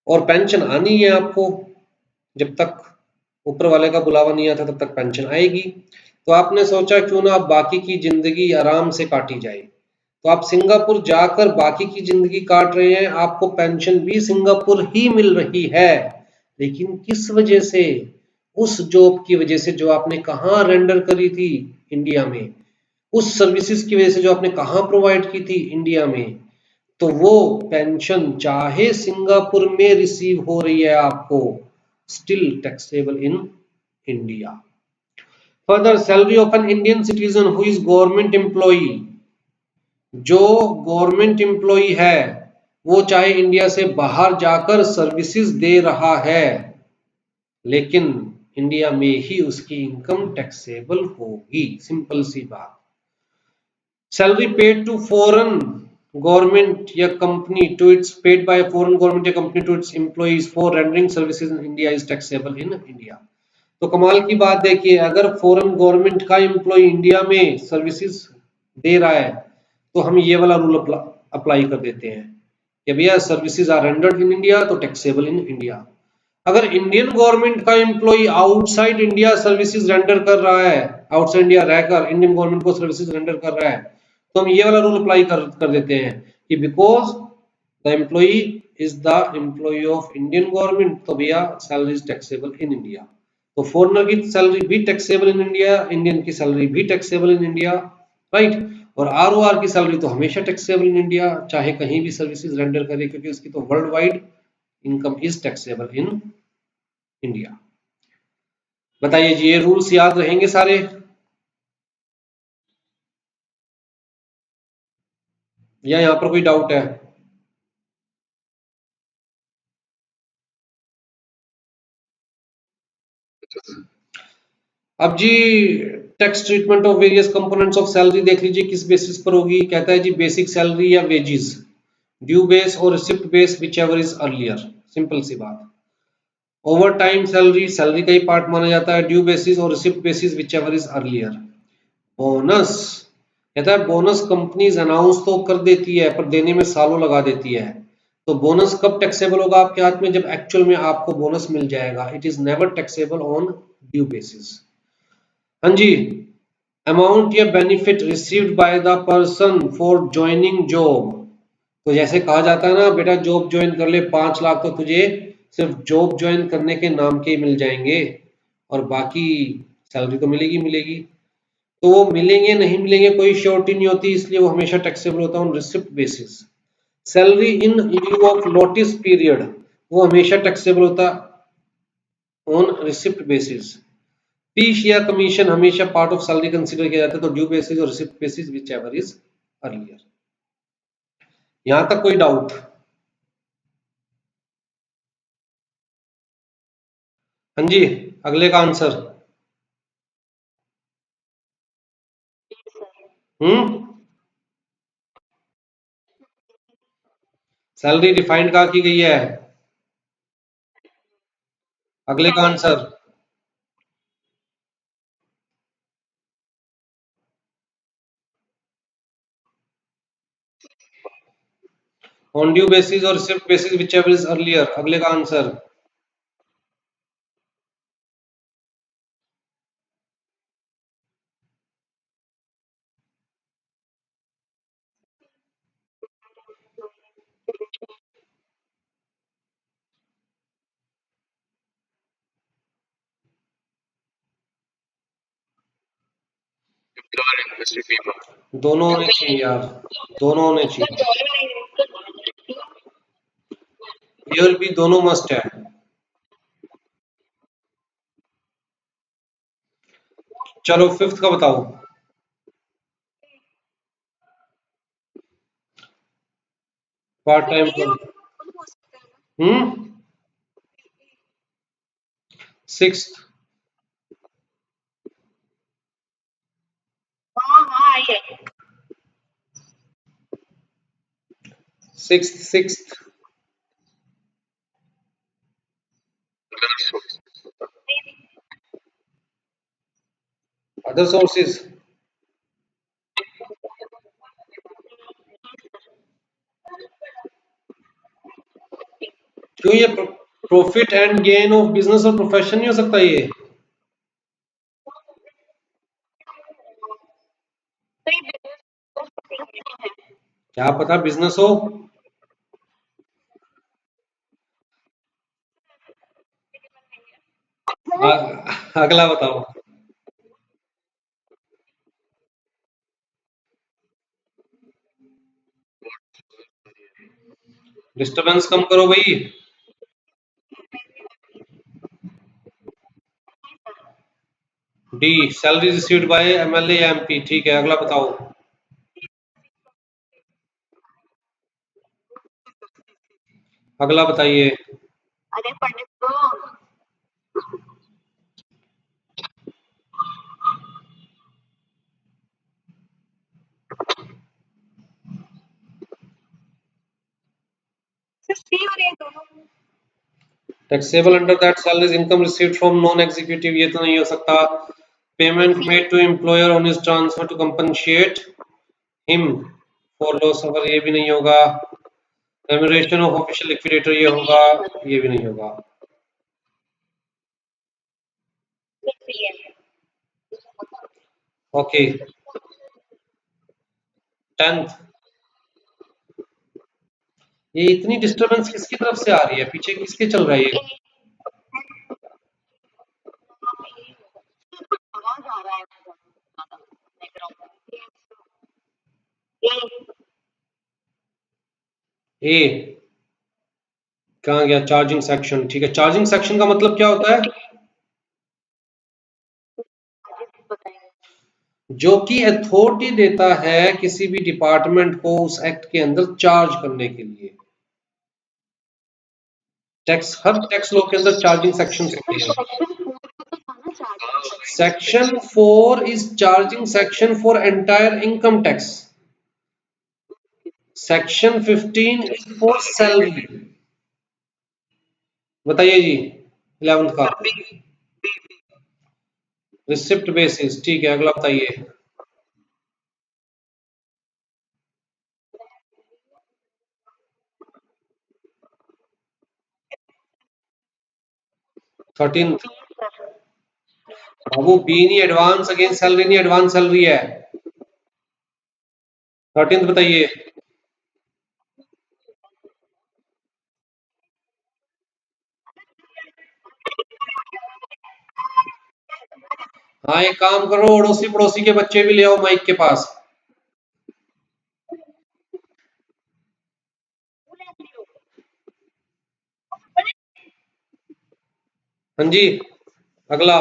और पेंशन आनी है आपको, जब तक ऊपर वाले का बुलावा नहीं आता तब तक पेंशन आएगी। तो आपने सोचा क्यों ना अब बाकी की जिंदगी आराम से काटी जाए, तो आप सिंगापुर जाकर बाकी की जिंदगी काट रहे हैं, आपको पेंशन भी सिंगापुर ही मिल रही है, लेकिन किस वजह से? उस जॉब की वजह से जो आपने कहाँ रेंडर करी थी, इंडिया में, उस सर्विसेज की वजह से जो आपने कहाँ प्रोवाइड की थी, इंडिया में। तो वो पेंशन चाहे सिंगापुर में रिसीव हो रही है आपको, still taxable in India. Further, salary of an Indian citizen who is government employee, जो गवर्नमेंट एम्प्लॉई है वो चाहे इंडिया से बाहर जाकर सर्विसेज दे रहा है, लेकिन इंडिया में ही उसकी इनकम टैक्सेबल होगी, सिंपल सी बात। Salary paid to foreign government या company to its paid by foreign government या company to its employees for rendering services in India is taxable in India. तो कमाल की बात देखिए, अगर फॉरेन गवर्नमेंट का एम्प्लॉय इंडिया में सर्विसेज दे रहा है तो हम ये वाला रूल अप्लाई कर देते हैं कि भैया services are rendered in India तो टैक्सेबल इन इंडिया। अगर इंडियन गवर्नमेंट का employee outside India services render कर रहा है, आउटसाइड इंडिया रहकर इंडियन गवर्नमेंट को सर्विसेज रेंडर कर रहा है, तो हम ये वाला रूल अप्लाई कर देते हैं कि because the employee is the employee of Indian government, तो भैया salary is taxable in India. तो फॉरेनर की सैलरी भी टैक्सेबल इन इंडिया, इंडियन की सैलरी भी टैक्सेबल इन इंडिया, राइट। और आरओआर की सैलरी तो हमेशा टैक्सेबल इन इंडिया, चाहे कहीं भी सर्विसेज रेंडर करे, क्योंकि उसकी तो world wide income is taxable in India. बताइए जी, ये रूल्स याद रहेंगे सारे? या यहाँ पर कोई डाउट है? अब जी, tax treatment of various components of salary देख लीजिए किस बेसिस पर होगी। कहता है जी बेसिक सैलरी या wages, due base or receipt base whichever is earlier, simple सी बात। ओवर टाइम सैलरी, सैलरी का ही पार्ट माना जाता है, ड्यू बेसिस और receipt basis which ever is earlier. Bonus, कहता है बोनस कंपनीज अनाउंस तो कर देती है पर देने में सालों लगा देती है। तो बोनस कब टैक्सेबल होगा आपके हाथ में? जब एक्चुअल में आपको बोनस मिल जाएगा। It is never taxable on due basis. हाँ जी, अमाउंट या benefit received by the person for joining job. तो जैसे कहा जाता है ना, बेटा जॉब ज्वाइन कर ले, 5 लाख तो तुझे सिर्फ जॉब ज्वाइन करने के नाम के ही मिल जाएंगे, और बाकी सैलरी तो मिलेगी मिलेगी। तो वो मिलेंगे नहीं मिलेंगे कोई श्योरिटी नहीं होती, इसलिए वो हमेशा टैक्सेबल होता है on receipt basis. Salary in lieu of notice period, वो हमेशा टैक्सेबल होता ऑन रिसिप्ट बेसिस। फीस या कमीशन हमेशा पार्ट ऑफ सैलरी कंसीडर किया जाता है, तो ड्यू बेसिस और receipt basis which ever is earlier. यहां तक कोई डाउट? हाँ जी, अगले का आंसर। हम्म, सैलरी डिफाइंड कहाँ की गई है? अगले का आंसर। ऑन ड्यू बेसिस और receipt basis which ever is earlier, अगले का आंसर। दोनों होने चाहिए यार, दोनों होने चाहिए, ये भी दोनों मस्ट है। चलो फिफ्थ का बताओ। पार्ट टाइम पर। Hmm, sixth. Sixth sixth. Other sources. ये profit and gain of business और प्रोफेशन नहीं हो सकता ये? क्या पता बिजनेस हो। अगला बताओ। डिस्टरबेंस कम करो भाई। D salary received bye MLA या एमपी। ठीक है, अगला बताओ। अगला बताइए। अरे पंडित को सिर्फ सी और ए दोनों taxable under that salary income received from non executive, ये तो नहीं हो सकता। Payment made to employer on his transfer to compensate him for loss of, ये भी नहीं होगा। रेम्यूनरेशन ऑफ ऑफिशियल लिक्विडेटर, ये होगा। ये भी नहीं होगा। ओके। 10th। ये इतनी डिस्टरबेंस किसकी तरफ से आ रही है, पीछे किसके चल रहा है ये? आवाज आ रहा है ए कहाँ गया? Charging section. ठीक है, चार्जिंग सेक्शन का मतलब क्या होता है? जो कि अथॉरिटी देता है किसी भी डिपार्टमेंट को उस एक्ट के अंदर चार्ज करने के लिए। टैक्स, हर टैक्स लॉ के अंदर चार्जिंग सेक्शन होती है। Section 4 is charging section for entire income tax. Section 15 is for salary. बताइए जी 11th का। Receipt basis. ठीक है, अगला बताइए। थर्टीन। बाबू बी नहीं, एडवांस अगेंस्ट सैलरी नहीं, एडवांस सैलरी है। 13th बताइए। हाँ, एक काम करो, अड़ोसी पड़ोसी के बच्चे भी ले आओ माइक के पास। हाँ जी, अगला।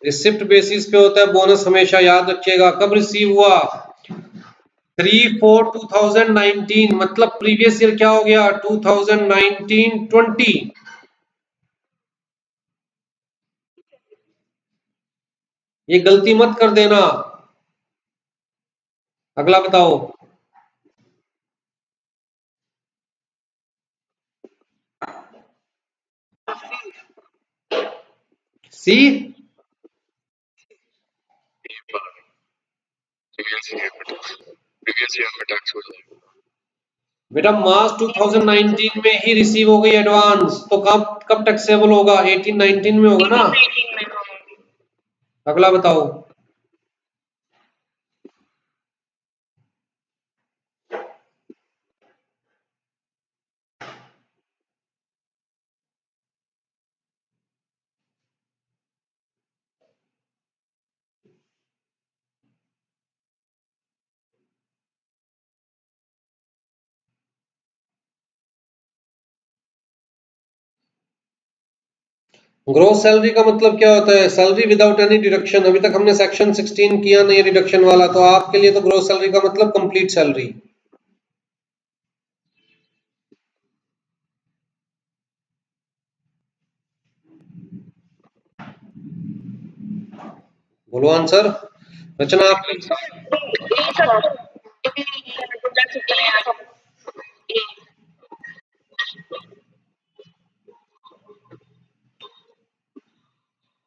रिसिप्ट बेसिस पे होता है बोनस, हमेशा याद रखिएगा। कब रिसीव हुआ? 3/4/2019, मतलब प्रीवियस ईयर क्या हो गया? 2019-20। ये गलती मत कर देना। अगला बताओ। सी। बेटा मार्च 2019 में ही रिसीव हो गई एडवांस, तो कब कब टैक्सेबल होगा? 18-19 में होगा ना। अगला बताओ। ग्रोस सैलरी का मतलब क्या होता है? Salary without any deduction. अभी तक हमने सेक्शन 16 किया नहीं डिडक्शन वाला, तो आपके लिए तो ग्रोस सैलरी का मतलब कंप्लीट सैलरी। बोलो आंसर। रचना आपकी।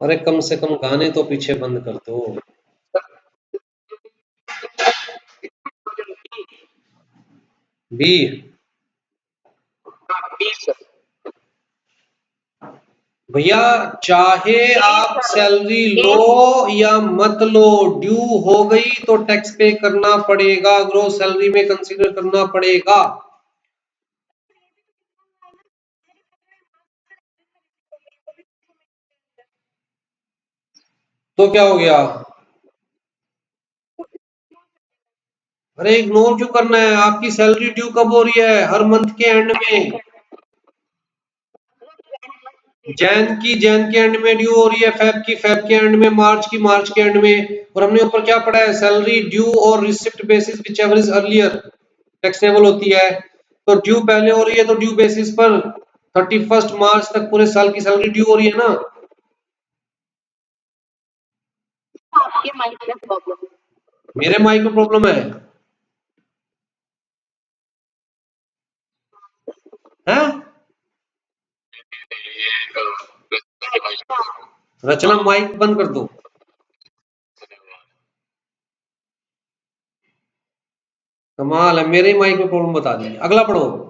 अरे कम से कम गाने तो पीछे बंद कर दो। बी। भैया चाहे आप सैलरी लो या मत लो, ड्यू हो गई तो टैक्स पे करना पड़ेगा, ग्रोस सैलरी में कंसीडर करना पड़ेगा। तो क्या हो गया? अरे इग्नोर क्यों करना है? आपकी सैलरी ड्यू कब हो रही है? हर मंथ के एंड में। जैन के एंड में ड्यू हो रही है, फेब के एंड में, मार्च के एंड में। और हमने ऊपर क्या पढ़ा है? सैलरी ड्यू और receipt basis whichever is earlier taxable होती है। तो ड्यू पहले हो रही है तो ड्यू बेसिस पर 31 मार्च तक पूरे साल की सैलरी ड्यू हो रही है ना। मेरे माइक में प्रॉब्लम है? हैं? रचना माइक बंद कर दो। कमाल है, मेरे ही माइक में प्रॉब्लम बता दी। अगला पढ़ो।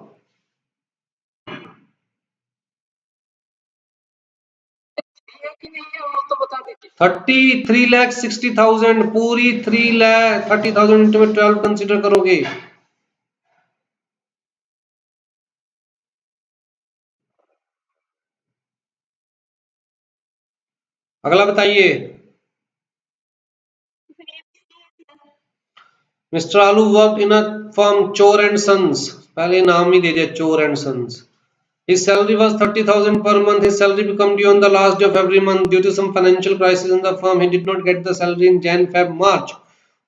33,60,000 पूरी 3,30,000 इंटू 12 कंसिडर करोगे। अगला बताइए। Mister Aloo work in a firm Chor and sons, पहले नाम ही दे दिया Chor and sons. His salary was 30,000 per month. His salary became due on the last day of every month. Due to some financial crisis in the firm, he did not get the salary in Jan, Feb, March.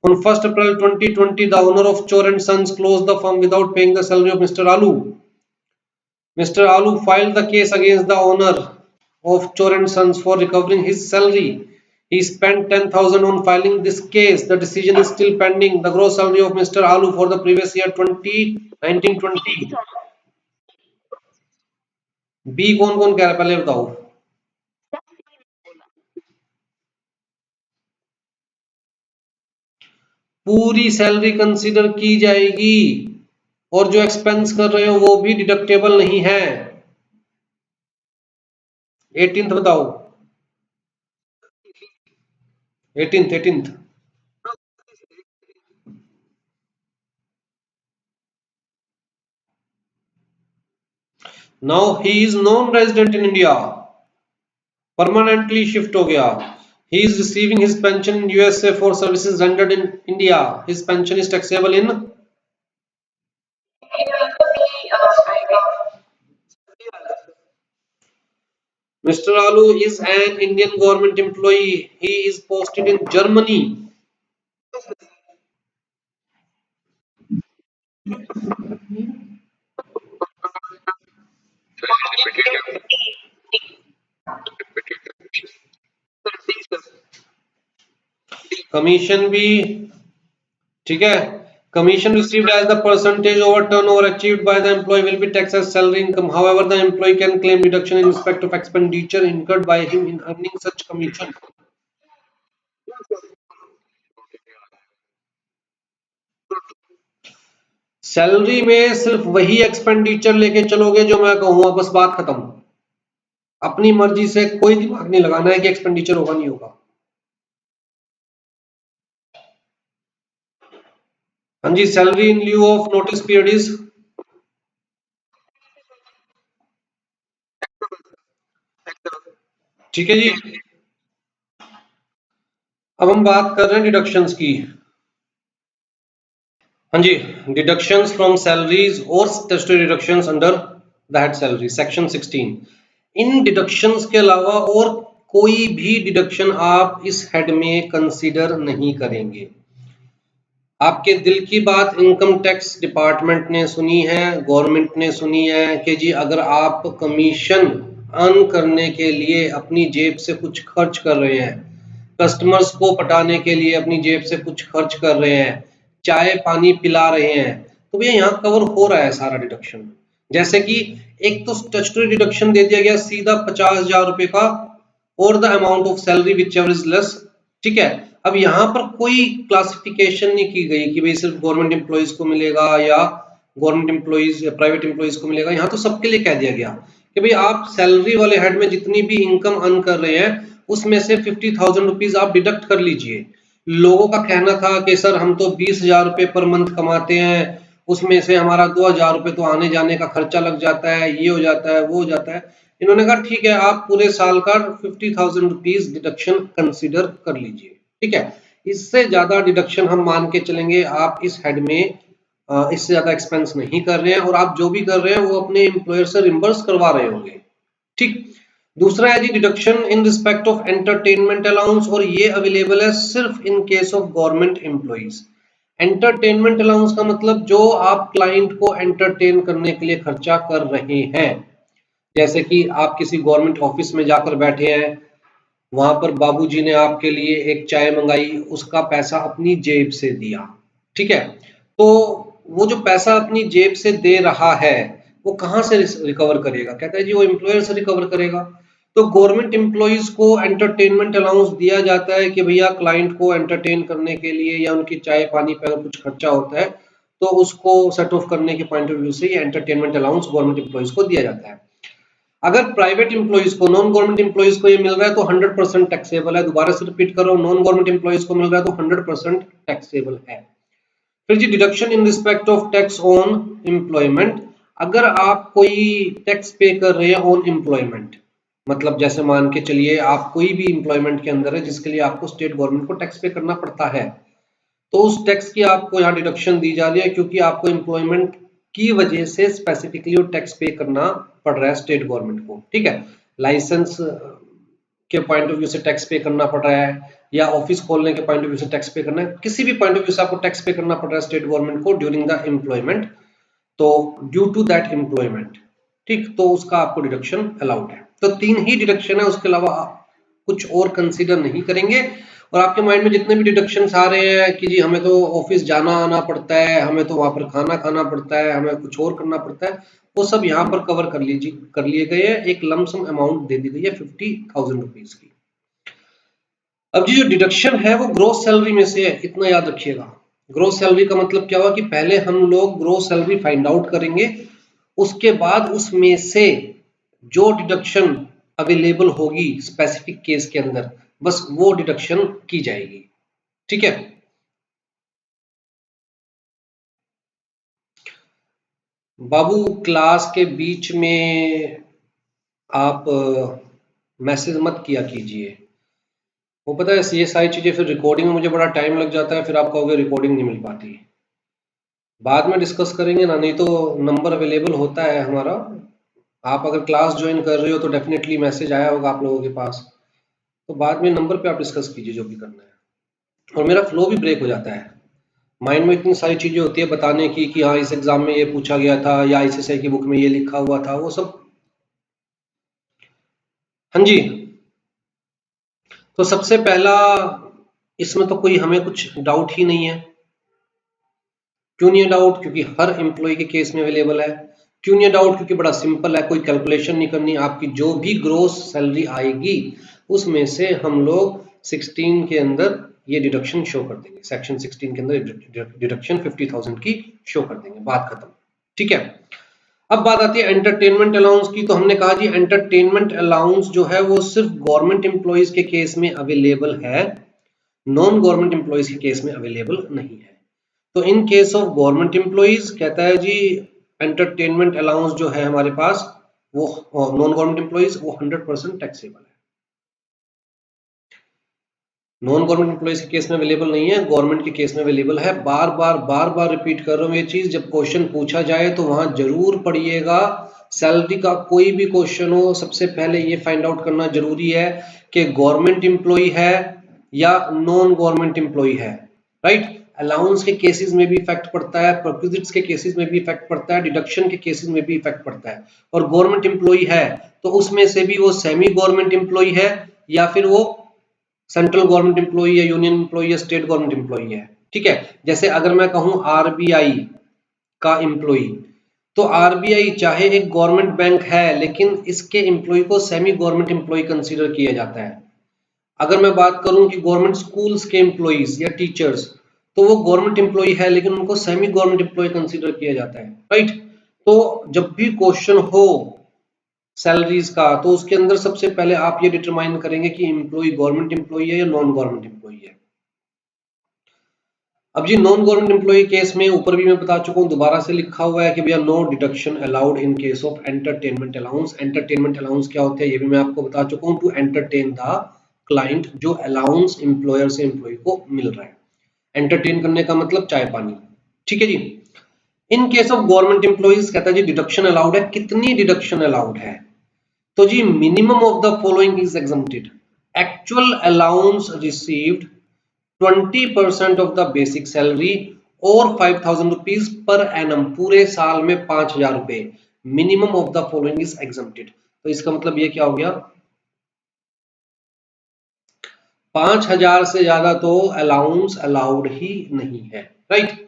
On 1st April 2020, the owner of Chor and Sons closed the firm without paying the salary of Mr. Alu. Mr. Alu filed the case against the owner of Chor and Sons for recovering his salary. He spent 10,000 on filing this case. The decision is still pending. The gross salary of Mr. Alu for the previous year 2019-20। B कौन कौन कह रहा है पहले बताओ? पूरी salary consider की जाएगी और जो एक्सपेंस कर रहे हो वो भी डिडक्टेबल नहीं है। 18th बताओ। 18th। Now he is non resident in India, permanently shift हो गया। He is receiving his pension in USA for services rendered in India. His pension is taxable in। Mr. Alu is an Indian government employee. He is posted in Germany. Commission भी ठीक है। Commission received as the percentage over turnover achieved by the employee will be taxed as salary income. However, the employee can claim deduction in respect of expenditure incurred by him in earning such commission. Salary में सिर्फ वही expenditure लेके चलोगे जो मैं कहूंगा, बस बात खत्म। अपनी मर्जी से कोई दिमाग नहीं लगाना है कि एक्सपेंडिचर होगा नहीं होगा। हाँ जी, salary in lieu of notice period is. ठीक है जी। अब हम बात कर रहे हैं डिडक्शंस की। हाँ जी, डिडक्शंस फ्रॉम सैलरीज और statutory deductions under the head salary section 16। In deductions के अलावा और कोई भी डिडक्शन आप इस हेड में कंसीडर नहीं करेंगे। आपके दिल की बात इनकम टैक्स डिपार्टमेंट ने सुनी है, गवर्नमेंट ने सुनी है कि जी अगर आप कमीशन अर्न करने के लिए अपनी जेब से कुछ खर्च कर रहे हैं, कस्टमर्स को पटाने के लिए अपनी जेब से कुछ खर्च कर रहे हैं, चाय पानी पिला रहे हैं, तो भैया यहाँ कवर हो रहा है सारा डिडक्शन। जैसे कि एक तो स्टैट्यूटरी डिडक्शन दे दिया गया सीधा 50,000 रुपए का और the amount of salary which ever is less. ठीक है, अब यहाँ पर कोई क्लासिफिकेशन नहीं की गई कि भाई सिर्फ गवर्नमेंट एम्प्लॉइज को मिलेगा या गवर्नमेंट एम्प्लॉइज या प्राइवेट एम्प्लॉइज को मिलेगा। यहाँ तो सबके लिए कह दिया गया कि भाई आप सैलरी वाले हेड में जितनी भी इनकम अर्न कर रहे हैं उसमें से 50,000 रुपीज आप डिडक्ट कर लीजिए। लोगों का कहना था कि सर हम तो 20,000 रुपए पर मंथ कमाते हैं, उसमें से हमारा 2,000 रुपए तो आने जाने का खर्चा लग जाता है, ये हो जाता है, वो हो जाता है। इन्होंने कहा ठीक है आप पूरे साल का 50,000 रुपीज डिडक्शन कंसिडर कर लीजिए, ठीक है। इससे ज्यादा डिडक्शन हम मान के चलेंगे आप इस हेड में इससे ज्यादा एक्सपेंस नहीं कर रहे हैं, और आप जो भी कर रहे हैं वो अपने एम्प्लॉयर से रिम्बर्स करवा रहे होंगे, ठीक। दूसरा है जी deduction in respect of entertainment allowance, और ये अवेलेबल है सिर्फ in case of government employees. Entertainment allowance का मतलब जो आप क्लाइंट को एंटरटेन करने के लिए खर्चा कर रहे हैं, जैसे कि आप किसी गवर्नमेंट ऑफिस में जाकर बैठे हैं, वहां पर बाबूजी ने आपके लिए एक चाय मंगाई, उसका पैसा अपनी जेब से दिया, ठीक है। तो वो जो पैसा अपनी जेब से दे रहा है वो कहां से रिकवर करेगा? कहता है जी वो एम्प्लॉयर से रिकवर करेगा। तो गवर्नमेंट एम्प्लॉइज को एंटरटेनमेंट अलाउंस दिया जाता है कि भैया क्लाइंट को एंटरटेन करने के लिए या उनकी चाय पानी पे अगर कुछ खर्चा होता है तो उसको सेट ऑफ करने के पॉइंट ऑफ व्यू से ये एंटरटेनमेंट अलाउंस गवर्नमेंट एम्प्लॉइज को दिया जाता है। अगर प्राइवेट एम्प्लॉइज को, नॉन गवर्नमेंट एम्प्लॉइज को ये मिल रहा है तो 100% टैक्सेबल है। दोबारा से रिपीट कर रहा हूं, नॉन गवर्नमेंट एम्प्लॉइज को मिल रहा है तो 100% टैक्सेबल है। फिर जी deduction in respect of tax on employment, अगर आप कोई टैक्स पे कर रहे हैं ऑन एम्प्लॉयमेंट, मतलब जैसे मान के चलिए आप कोई भी एम्प्लॉयमेंट के अंदर है जिसके लिए आपको स्टेट गवर्नमेंट को टैक्स पे करना पड़ता है, तो उस टैक्स की आपको यहाँ डिडक्शन दी जा रही है क्योंकि आपको एम्प्लॉयमेंट की वजह से स्पेसिफिकली वो टैक्स पे करना पड़ रहा है स्टेट गवर्नमेंट को, ठीक है। लाइसेंस के पॉइंट ऑफ व्यू से टैक्स पे करना पड़ रहा है या ऑफिस खोलने के पॉइंट ऑफ व्यू से टैक्स पे करना है, किसी भी पॉइंट ऑफ व्यू से आपको टैक्स पे करना पड़ रहा है स्टेट गवर्नमेंट को ड्यूरिंग द एम्प्लॉयमेंट, तो ड्यू टू दैट एम्प्लॉयमेंट, ठीक, तो उसका आपको डिडक्शन अलाउड है। तो 3 ही डिडक्शन है, उसके अलावा कुछ और कंसीडर नहीं करेंगे। और आपके माइंड में जितने भी डिडक्शंस आ रहे हैं कि जी हमें तो ऑफिस जाना आना पड़ता है, हमें तो वहां पर खाना खाना पड़ता है, हमें कुछ और करना पड़ता है, वो सब यहाँ पर कवर कर लिए गए हैं। एक लमसम अमाउंट दे दी गई है 50,000 रुपीज की। अब जी जो डिडक्शन है वो ग्रोस सैलरी में से है, इतना याद रखिएगा। ग्रोस सैलरी का मतलब क्या हुआ कि पहले हम लोग ग्रोस सैलरी फाइंड आउट करेंगे, उसके बाद उसमें से जो डिडक्शन अवेलेबल होगी स्पेसिफिक केस के अंदर बस वो डिडक्शन की जाएगी, ठीक है। बाबू क्लास के बीच में आप मैसेज मत किया कीजिए, वो पता है ये सारी चीजें फिर रिकॉर्डिंग में मुझे बड़ा टाइम लग जाता है, फिर आप कहोगे रिकॉर्डिंग नहीं मिल पाती। बाद में डिस्कस करेंगे ना, नहीं तो नंबर अवेलेबल होता है हमारा। आप अगर क्लास ज्वाइन कर रहे हो तो डेफिनेटली मैसेज आया होगा आप लोगों के पास, तो बाद में नंबर पे आप डिस्कस कीजिए जो भी करना है। और मेरा फ्लो भी ब्रेक हो जाता है, माइंड में इतनी सारी चीजें होती है बताने की कि हाँ इस एग्जाम में ये पूछा गया था या ICSI की बुक में ये लिखा हुआ था, वो सब। हाँ जी, तो सबसे पहला इसमें तो कोई हमें कुछ डाउट ही नहीं है। क्यों नहीं है डाउट? क्योंकि हर एम्प्लॉय के केस में अवेलेबल है। क्यों नहीं है डाउट? क्योंकि बड़ा सिंपल है, कोई कैलकुलेशन नहीं करनी। आपकी जो भी ग्रोस सैलरी आएगी उसमें से हम लोग 16 के अंदर ये डिडक्शन शो कर देंगे, सेक्शन 16 के अंदर डिडक्शन 50,000 की शो कर देंगे, बात खत्म, ठीक है। अब बात आती है एंटरटेनमेंट अलाउंस की। तो हमने कहा जी एंटरटेनमेंट अलाउंस जो है वो सिर्फ गवर्नमेंट एम्प्लॉइज के केस में अवेलेबल है, नॉन गवर्नमेंट एम्प्लॉइज के केस में अवेलेबल नहीं है। तो इन केस ऑफ गवर्नमेंट एम्प्लॉइज कहता है जी एंटरटेनमेंट अलाउंस जो है हमारे पास वो नॉन गवर्नमेंट एम्प्लॉइज वो 100% टैक्सेबल है। नॉन गवर्नमेंट एम्प्लॉइज के केस में अवेलेबल नहीं है, गवर्नमेंट के केस में अवेलेबल है। बार बार रिपीट कर रहा हूं ये चीज, जब क्वेश्चन पूछा जाए तो वहां जरूर पढ़िएगा। सैलरी का कोई भी क्वेश्चन हो सबसे पहले ये फाइंड आउट करना जरूरी है कि गवर्नमेंट एम्प्लॉय है या नॉन गवर्नमेंट एम्प्लॉय है, राइट। अलाउंस के केसेस में भी इफेक्ट पड़ता है, परक्विजिट्स के केसेस में भी इफेक्ट पड़ता है, डिडक्शन के केसेस में भी इफेक्ट पड़ता है। और गवर्नमेंट एम्प्लॉय है तो उसमें से भी वो सेमी गवर्नमेंट एम्प्लॉय है या फिर वो सेंट्रल गवर्नमेंट एम्प्लॉय या यूनियन एम्प्लॉय या स्टेट गवर्नमेंट एम्प्लॉय है, ठीक है। जैसे अगर मैं कहूं RBI का एम्प्लॉय, तो RBI चाहे एक गवर्नमेंट बैंक है लेकिन इसके एम्प्लॉय को सेमी गवर्नमेंट एम्प्लॉय कंसीडर किया जाता है। अगर मैं बात करूं कि गवर्नमेंट स्कूल्स के एम्प्लॉइज या टीचर्स, तो वो गवर्नमेंट एम्प्लॉय है लेकिन उनको सेमी गवर्नमेंट एम्प्लॉय कंसीडर किया जाता है, राइट। तो जब भी क्वेश्चन हो सैलरीज का तो उसके अंदर सबसे पहले आप ये डिटरमाइन करेंगे कि एम्प्लॉय गवर्नमेंट एम्प्लॉय है या नॉन गवर्नमेंट एम्प्लॉय है। अब जी नॉन गवर्नमेंट एम्प्लॉय केस में ऊपर भी मैं बता चुका हूं, दोबारा से लिखा हुआ है कि भैया no deduction allowed in case of entertainment allowance. Entertainment allowance क्या होता है ये भी मैं आपको बता चुका हूं, टू एंटरटेन द क्लाइंट, जो अलाउंस एम्प्लॉयर से एम्प्लॉय को मिल रहा है। एंटरटेन करने का मतलब चाय पानी, ठीक है जी। In case of government employees कहता है जी डिडक्शन अलाउड है। कितनी डिडक्शन अलाउड है? तो जी minimum of the following is exempted. Actual allowance received 20% of the basic salary or 5,000 rupees per annum, पूरे साल में 5,000 रुपए। Minimum of the following is exempted. तो इसका मतलब ये क्या हो गया, 5,000 से ज्यादा तो अलाउंस अलाउड ही नहीं है, राइट।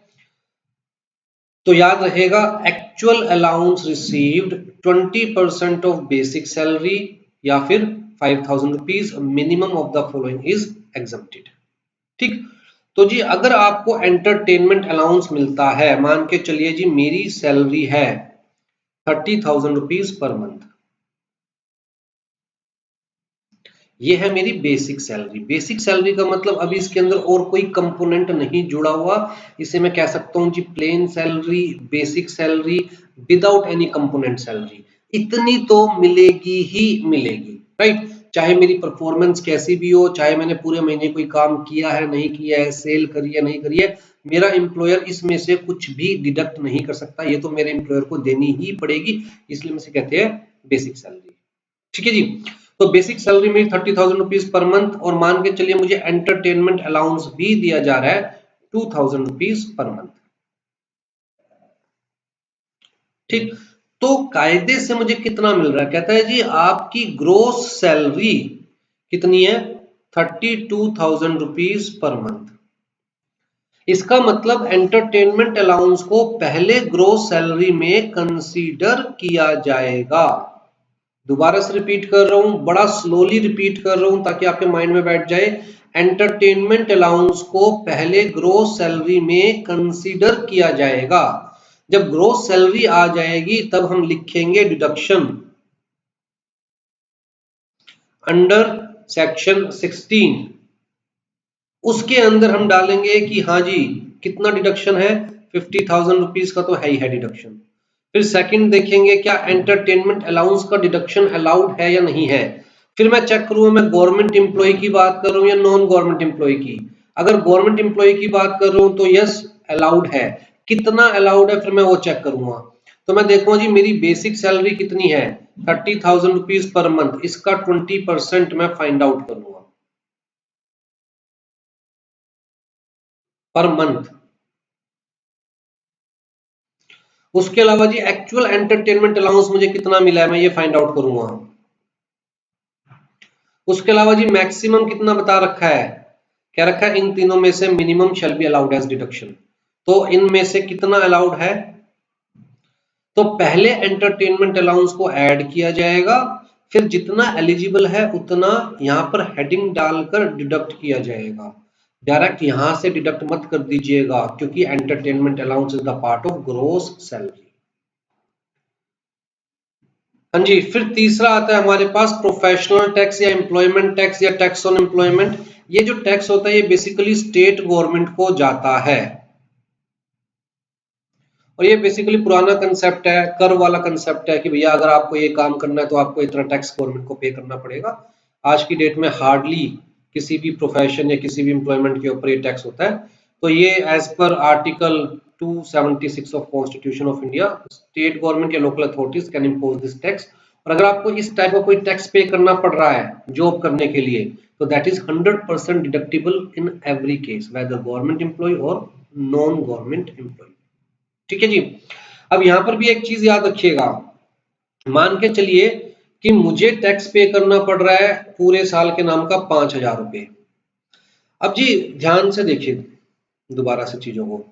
तो याद रहेगा actual allowance received 20% of basic salary या फिर 5,000 rupees, minimum of the following is exempted, ठीक। तो जी अगर आपको एंटरटेनमेंट अलाउंस मिलता है, मान के चलिए जी मेरी सैलरी है 30,000 रुपीज पर मंथ, ये है मेरी बेसिक सैलरी। बेसिक सैलरी का मतलब अभी इसके अंदर और कोई कंपोनेंट नहीं जुड़ा हुआ, इसे मैं कह सकता हूं जी plain salary, basic salary without any component salary. इतनी तो मिलेगी ही मिलेगी, राइट। चाहे मेरी परफॉर्मेंस कैसी भी हो, चाहे मैंने पूरे महीने कोई काम किया है नहीं किया है, सेल करी है नहीं करी है, मेरा एम्प्लॉयर इसमें से कुछ भी डिडक्ट नहीं कर सकता, ये तो मेरे एम्प्लॉयर को देनी ही पड़ेगी, इसलिए इसे कहते हैं बेसिक सैलरी, ठीक है जी। तो बेसिक सैलरी मेरी 30,000 रुपीज पर मंथ, और मान के चलिए मुझे एंटरटेनमेंट अलाउंस भी दिया जा रहा है 2,000 रुपीज पर मंथ, ठीक। तो कायदे से मुझे कितना मिल रहा है, कहता है जी आपकी ग्रोस सैलरी कितनी है, 32,000 रुपीज पर मंथ। इसका मतलब एंटरटेनमेंट अलाउंस को पहले ग्रोस सैलरी में कंसीडर किया जाएगा। दोबारा से रिपीट कर रहा हूं, बड़ा स्लोली रिपीट कर रहा हूं ताकि आपके माइंड में बैठ जाए। एंटरटेनमेंट अलाउंस को पहले ग्रोस सैलरी में कंसीडर किया जाएगा। जब ग्रोस सैलरी आ जाएगी तब हम लिखेंगे डिडक्शन अंडर सेक्शन 16। उसके अंदर हम डालेंगे कि हाँ जी कितना डिडक्शन है, 50,000 रुपीज का तो है ही है डिडक्शन। फिर सेकंड देखेंगे क्या एंटरटेनमेंट अलाउंस का डिडक्शन अलाउड है या नहीं है। फिर मैं चेक करूंगा मैं गवर्नमेंट एम्प्लॉय की बात कर रहा हूं या नॉन गवर्नमेंट एम्प्लॉय की। अगर गवर्नमेंट एम्प्लॉय की बात कर रहा हूं तो यस अलाउड है। कितना अलाउड है फिर मैं वो चेक करूंगा। तो मैं देखूंगा जी मेरी बेसिक सैलरी कितनी है, 30,000 रुपीज पर मंथ, इसका 20% मैं फाइंड आउट करूंगा पर मंथ। उसके अलावा जी एक्चुअल एंटरटेनमेंट अलाउंस मुझे कितना मिला है मैं ये फाइंड आउट करूंगा। उसके अलावा जी मैक्सिमम कितना बता रखा है, क्या रखा है इन तीनों में से minimum shall be allowed as deduction. तो इनमें से कितना अलाउड है, तो पहले एंटरटेनमेंट अलाउंस को ऐड किया जाएगा, फिर जितना एलिजिबल है उतना यहां पर हेडिंग डालकर डिडक्ट किया जाएगा। डायरेक्ट यहां से डिडक्ट मत कर दीजिएगा क्योंकि entertainment allowance is the part of gross salary. हाँ जी, फिर तीसरा आता है हमारे पास प्रोफेशनल टैक्स या एम्प्लॉयमेंट टैक्स या टैक्स ऑन एम्प्लॉयमेंट। ये जो टैक्स होता है ये बेसिकली स्टेट गवर्नमेंट को जाता है, और ये बेसिकली पुराना कंसेप्ट है, कर वाला कंसेप्ट है कि भैया अगर आपको ये काम करना है तो आपको इतना टैक्स गवर्नमेंट को पे करना पड़ेगा। आज की डेट में हार्डली किसी भी प्रोफेशन या किसी भी एम्प्लॉयमेंट के ऊपर ये टैक्स होता है। तो ये as per article 276 of constitution of India, state government या local authorities can impose this tax. और अगर आपको इस टाइप का कोई टैक्स पे करना पड़ रहा है जॉब करने के लिए तो that is 100% deductible in every case whether government employee और नॉन गवर्नमेंट एम्प्लॉय, ठीक है जी। अब यहां पर भी एक चीज याद रखिएगा, मान के चलिए कि मुझे टैक्स पे करना पड़ रहा है पूरे साल के नाम का 5,000 रुपए। अब जी ध्यान से देखिए दोबारा से चीजों को,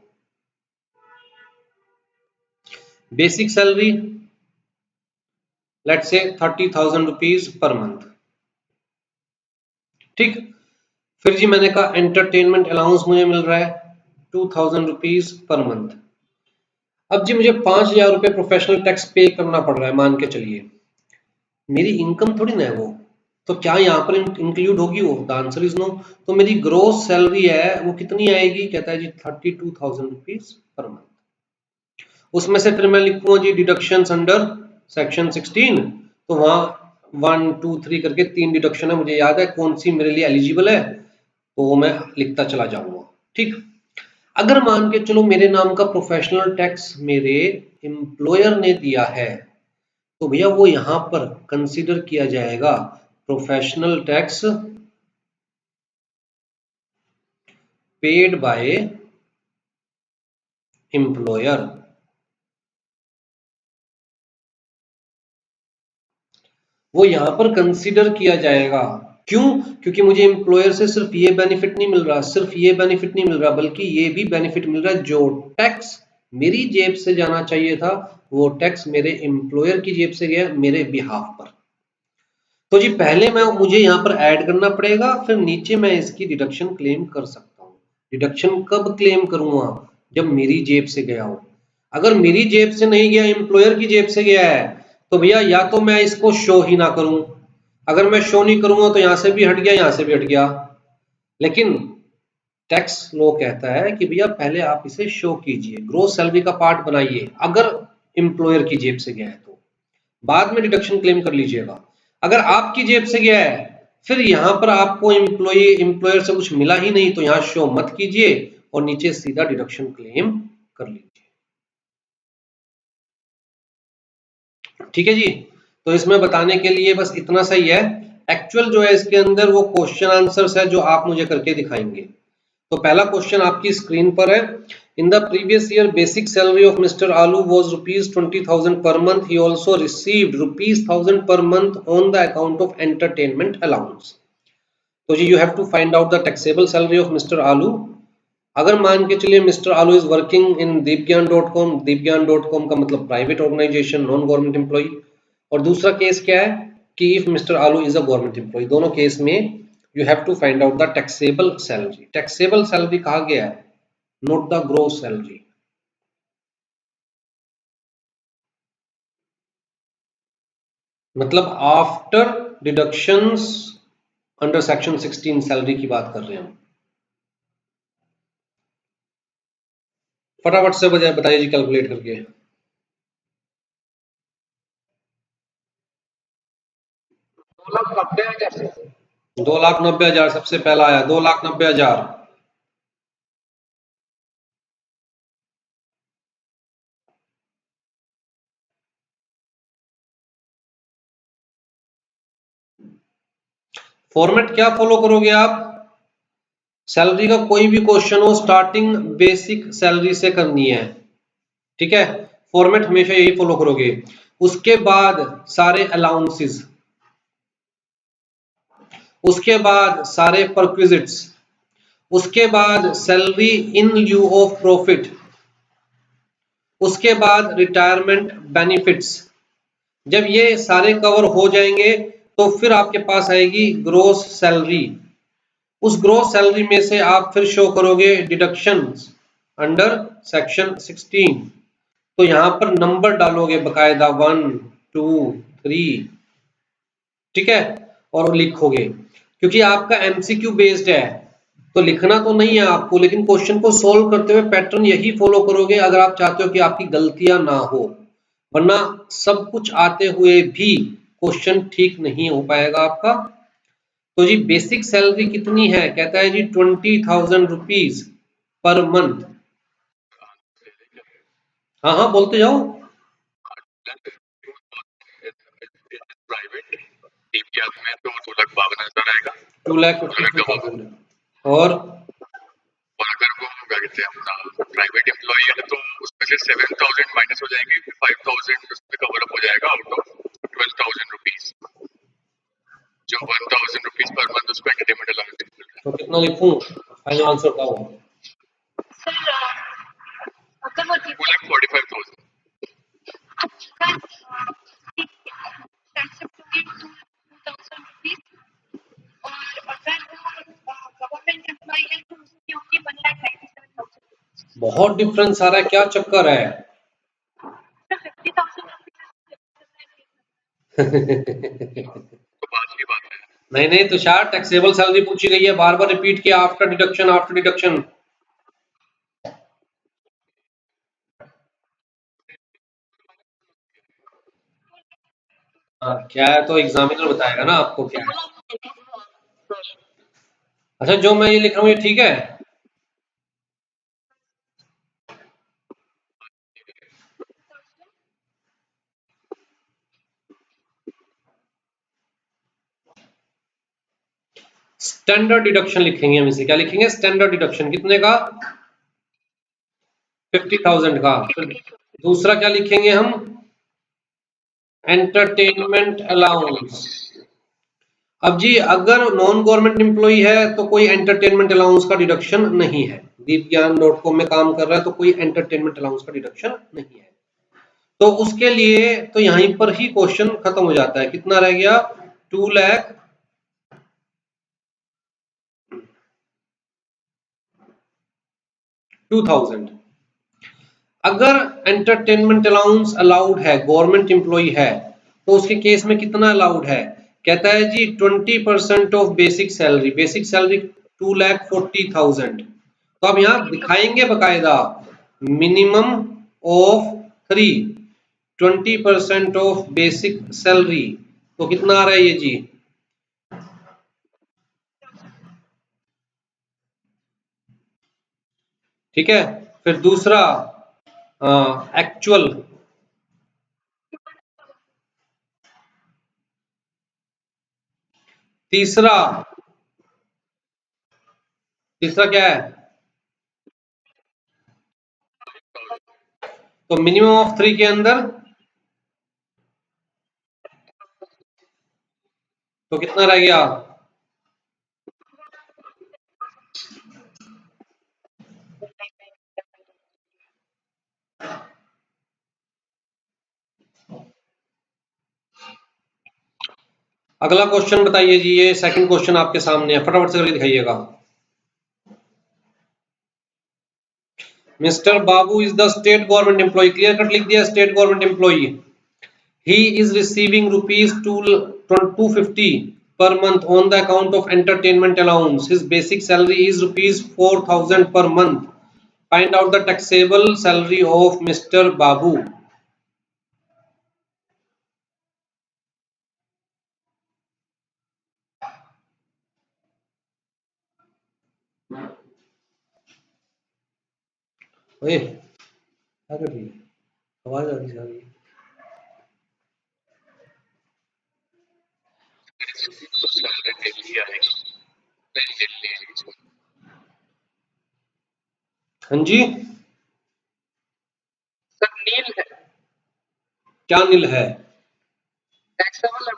basic salary let's say 30,000 rupees per month, ठीक। फिर जी मैंने कहा एंटरटेनमेंट अलाउंस मुझे मिल रहा है 2,000 रुपीज पर मंथ। अब जी मुझे 5,000 रुपये प्रोफेशनल टैक्स पे करना पड़ रहा है, मान के चलिए, मेरी इनकम थोड़ी ना है वो, तो क्या यहाँ पर इंक्लूड होगी वो? The answer is no. तो मेरी ग्रोस सैलरी है वो कितनी आएगी? कहता है जी 32,000 रुपीज पर मंथ। उसमें से फिर मैं लिखूंगा जी डिडक्शंस अंडर सेक्शन 16, तो वहां 1 2 3 करके 3 डिडक्शन है, मुझे याद है कौन सी मेरे लिए एलिजिबल है, तो वो मैं लिखता चला जाऊंगा। ठीक, अगर मान के चलो मेरे नाम का प्रोफेशनल टैक्स मेरे एम्प्लॉयर ने दिया है, तो भैया वो यहां पर कंसीडर किया जाएगा professional tax paid by employer. वो यहां पर कंसीडर किया जाएगा। क्यों? क्योंकि मुझे एम्प्लॉयर से सिर्फ ये बेनिफिट नहीं मिल रहा, सिर्फ ये बेनिफिट नहीं मिल रहा, बल्कि ये भी बेनिफिट मिल रहा है, जो टैक्स मेरी जेब से जाना चाहिए था वो टैक्स मेरे एम्प्लॉयर की जेब से गया मेरे बिहाफ पर। तो जी पहले मुझे यहाँ पर ऐड करना पड़ेगा, फिर नीचे मैं इसकी डिडक्शन क्लेम कर सकता हूँ। डिडक्शन कब क्लेम करूंगा? जब मेरी जेब से गया हो। अगर मेरी जेब से नहीं गया, एम्प्लॉयर की जेब से गया है, तो भैया या तो मैं इसको शो ही ना करूं, अगर मैं शो नहीं करूंगा तो यहां से भी हट गया, यहां से भी हट गया। लेकिन टैक्स लॉ कहता है कि भैया पहले आप इसे शो कीजिए, ग्रोस सैलरी का पार्ट बनाइए, अगर एम्प्लॉयर की जेब से गया है तो बाद में डिडक्शन क्लेम कर लीजिएगा। अगर आपकी जेब से गया है, फिर यहां पर आपको एम्प्लॉयर से कुछ मिला ही नहीं, तो यहां शो मत कीजिए और नीचे सीधा डिडक्शन क्लेम कर लीजिए। ठीक है जी, तो इसमें बताने के लिए बस इतना सही है। एक्चुअल जो है इसके अंदर वो क्वेश्चन आंसर्स है जो आप मुझे करके दिखाएंगे। तो पहला क्वेश्चन आपकी स्क्रीन पर है। इन the previous year basic salary of mister आलू was ₹20,000 per month. He also received ₹1,000 per month on the account of entertainment allowance. तो जी you have to find out the taxable salary of mister Aloo. अगर मान के चलिए mister Aloo is working in दीपज्ञान.com, दीपज्ञान.com का मतलब private organisation, non government employee. और दूसरा केस क्या है कि if mister Aloo is a government employee. दोनों केस में you have to find out the taxable salary. Taxable salary कहा गया है, नॉट द ग्रोस सैलरी। मतलब after deductions under section 16 salary की बात कर रहे हैं हम। फटाफट से बताइए जी कैलकुलेट करके। 2,90,000 सबसे पहला आया, 2,90,000। फॉर्मेट क्या फॉलो करोगे आप? सैलरी का कोई भी क्वेश्चन हो, स्टार्टिंग बेसिक सैलरी से करनी है। ठीक है, फॉर्मेट हमेशा यही फॉलो करोगे। उसके बाद सारे अलाउंसेस, उसके बाद सारे परक्विजिट्स, उसके बाद salary in lieu of profit, उसके बाद रिटायरमेंट बेनिफिट्स। जब ये सारे कवर हो जाएंगे तो फिर आपके पास आएगी ग्रोस सैलरी। उस ग्रोस सैलरी में से आप फिर शो करोगे डिडक्शंस अंडर सेक्शन 16। तो यहां पर नंबर डालोगे बकायदा 1 2 3, ठीक है, और लिखोगे। क्योंकि आपका एमसीक्यू बेस्ड है तो लिखना तो नहीं है आपको, लेकिन क्वेश्चन को सोल्व करते हुए पैटर्न यही फॉलो करोगे अगर आप चाहते हो कि आपकी गलतियां ना हो, वरना सब कुछ आते हुए भी क्वेश्चन ठीक नहीं हो पाएगा आपका। तो जी बेसिक सैलरी कितनी है? कहता है जी 20,000 रुपीज पर मंथ। हाँ हाँ बोलते जाओ। प्राइवेट टीम के हाथ में तो 2,52,000 आएगा, 2,50,000। और अगर वो क्या कहते हैं अपना प्राइवेट एम्प्लॉई है तो उसमें से 7,000 माइनस हो जाएंगे, 5,000 उसमें कवर अप हो जाएगा आउट ऑफ 12,000 रुपीज, जो 1,000 रुपीज पर मंथ उसको एंटरटेनमेंट अलाउंस मिल रहा है। तो कितना लिखूं? फाइनल आंसर क्या होगा? सर 2,45,000। और अगर वो गवर्नमेंट एम्प्लॉई है तो उसकी होगी 1,97,000। बहुत डिफरेंस आ रहा है, क्या चक्कर है? 50,000 नहीं नहीं तुषार, टैक्सेबल सैलरी पूछी गई है, बार बार रिपीट किया, आफ्टर डिडक्शन आफ्टर डिडक्शन। क्या है तो एग्जामिनर बताएगा ना आपको क्या है। अच्छा जो मैं ये लिख रहा हूँ ये ठीक है? स्टैंडर्ड डिडक्शन लिखेंगे हम इसे, क्या लिखेंगे? Standard deduction. कितने का? 50,000 का। फिर दूसरा क्या लिखेंगे हम? Entertainment allowance. अब जी अगर नॉन गवर्नमेंट एम्प्लॉई है तो कोई एंटरटेनमेंट अलाउंस का डिडक्शन नहीं है। दीपज्ञान.com में काम कर रहा है तो कोई एंटरटेनमेंट अलाउंस का डिडक्शन नहीं है। तो उसके लिए तो यहीं पर ही क्वेश्चन खत्म हो जाता है। कितना रह गया? 2,00,000। अगर एंटरटेनमेंट अलाउंस अलाउड है, गवर्नमेंट एम्प्लॉई है, तो उसके केस में कितना अलाउड है? कहता है जी 20% of basic salary. Basic salary 2,40,000। तो अब यहां दिखाएंगे बकायदा minimum of 20% of basic salary. तो कितना आ रहा है ये जी? ठीक है। फिर दूसरा एक्चुअल। तीसरा तीसरा क्या है? तो मिनिमम ऑफ 3 के अंदर तो कितना रह गया? अगला क्वेश्चन बताइए जी। ये सेकंड क्वेश्चन आपके सामने है, फटाफट से करके दिखाइएगा। Mister Babu is the state government employee. Clear cut लिख दिया, state government employee. He is receiving rupees 250 per month on the account of entertainment allowance. His basic salary is rupees 4,000 per month. Find out the taxable salary of Mr. Babu. ओए क्या कर रही है? आवाज आ रही है। हाँ जी। सर नील है। क्या नील है? टैक्सेबल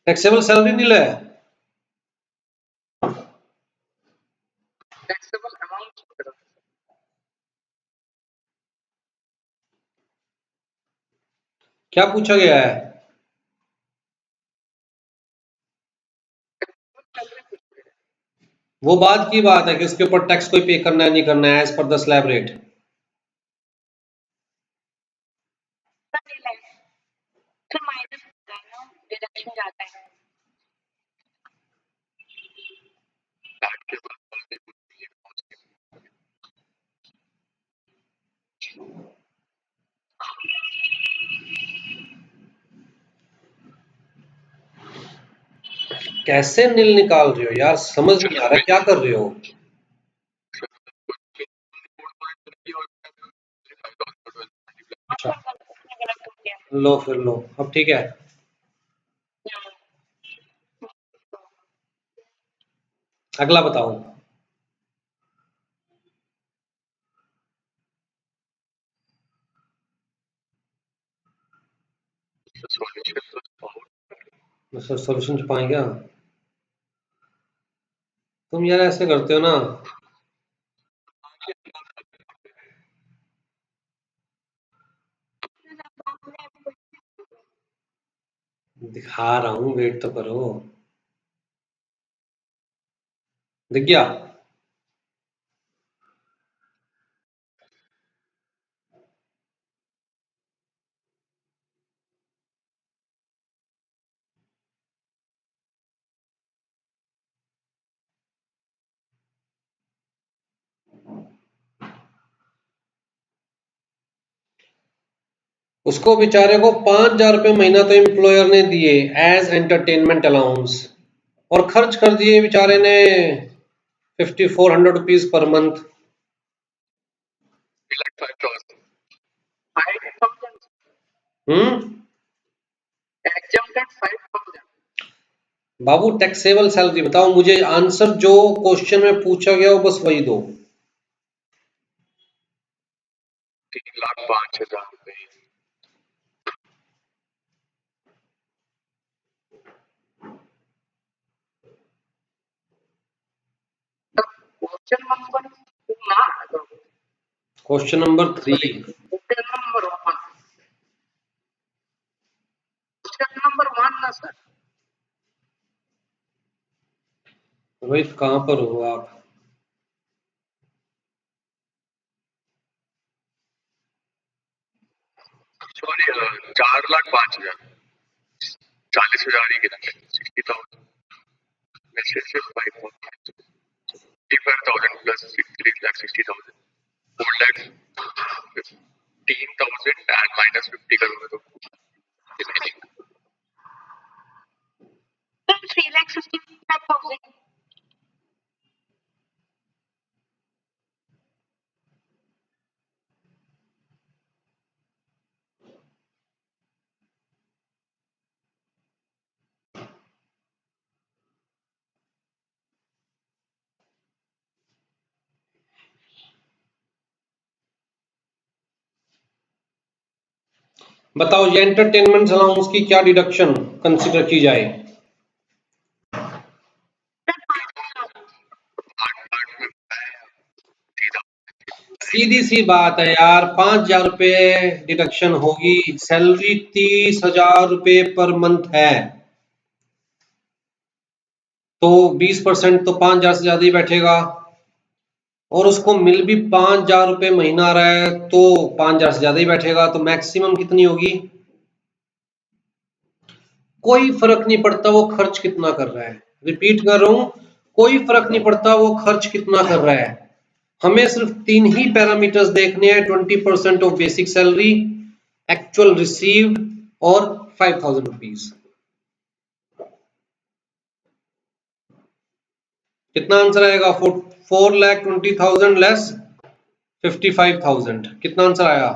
टैक्सेबल सैलरी नील है? Taxable amount. क्या पूछा गया है? वो बात की बात है कि उसके ऊपर टैक्स कोई पे करना है नहीं करना है, as per the slab rate. फिर माइनस होता है ना, डिडक्शन जाता है। कैसे नील निकाल रहे हो यार, समझ नहीं आ रहा क्या कर रहे हो? अच्छा लो, फिर लो, अब ठीक है। अगला बताओ। सर सॉल्यूशन छुपाएं क्या? तुम यार ऐसे करते हो ना। दिखा रहा हूँ, वेट तो करो। दिख गया? उसको बेचारे को 5,000 रुपये महीना तो एम्प्लॉयर ने दिए एज एंटरटेनमेंट अलाउंस, और खर्च कर दिए बेचारे ने 5,400 रुपीज पर मंथ। 5,000 exempted 5,000 बाबू टैक्सेबल सैलरी बताओ मुझे, आंसर जो क्वेश्चन में पूछा गया हो बस वही दो। 3,05,000 रुपए। क्वेश्चन नंबर ना question number 3। Question number 1, question number 1 ना सर। रोहित कहाँ पर हो आप? सॉरी 4,05,000, 40,000 ही गिना 60,000 में से 55,000 प्लस 3,60,000 4,15,000 एंड माइनस 50 करोगे तो रिमेनिंग 3,65,000। बताओ ये एंटरटेनमेंट अलाउंस की क्या डिडक्शन कंसिडर की जाए? सीधी सी बात है यार, 5,000 रुपये डिडक्शन होगी, सैलरी 30,000 रुपये पर मंथ है, तो 20% तो 5,000 से ज्यादा ही बैठेगा, और उसको मिल भी 5,000 रुपये महीना आ रहा है तो 5,000 से ज्यादा ही बैठेगा, तो मैक्सिमम कितनी होगी? कोई फर्क नहीं पड़ता वो खर्च कितना कर रहा है, रिपीट कर रहा हूं, कोई फर्क नहीं पड़ता वो खर्च कितना कर रहा है, हमें सिर्फ 3 ही पैरामीटर्स देखने हैं, 20% of basic salary, actual received और 5,000 रुपीज। कितना आंसर आएगा? 4,20,000 लेस 55,000, कितना आंसर आया?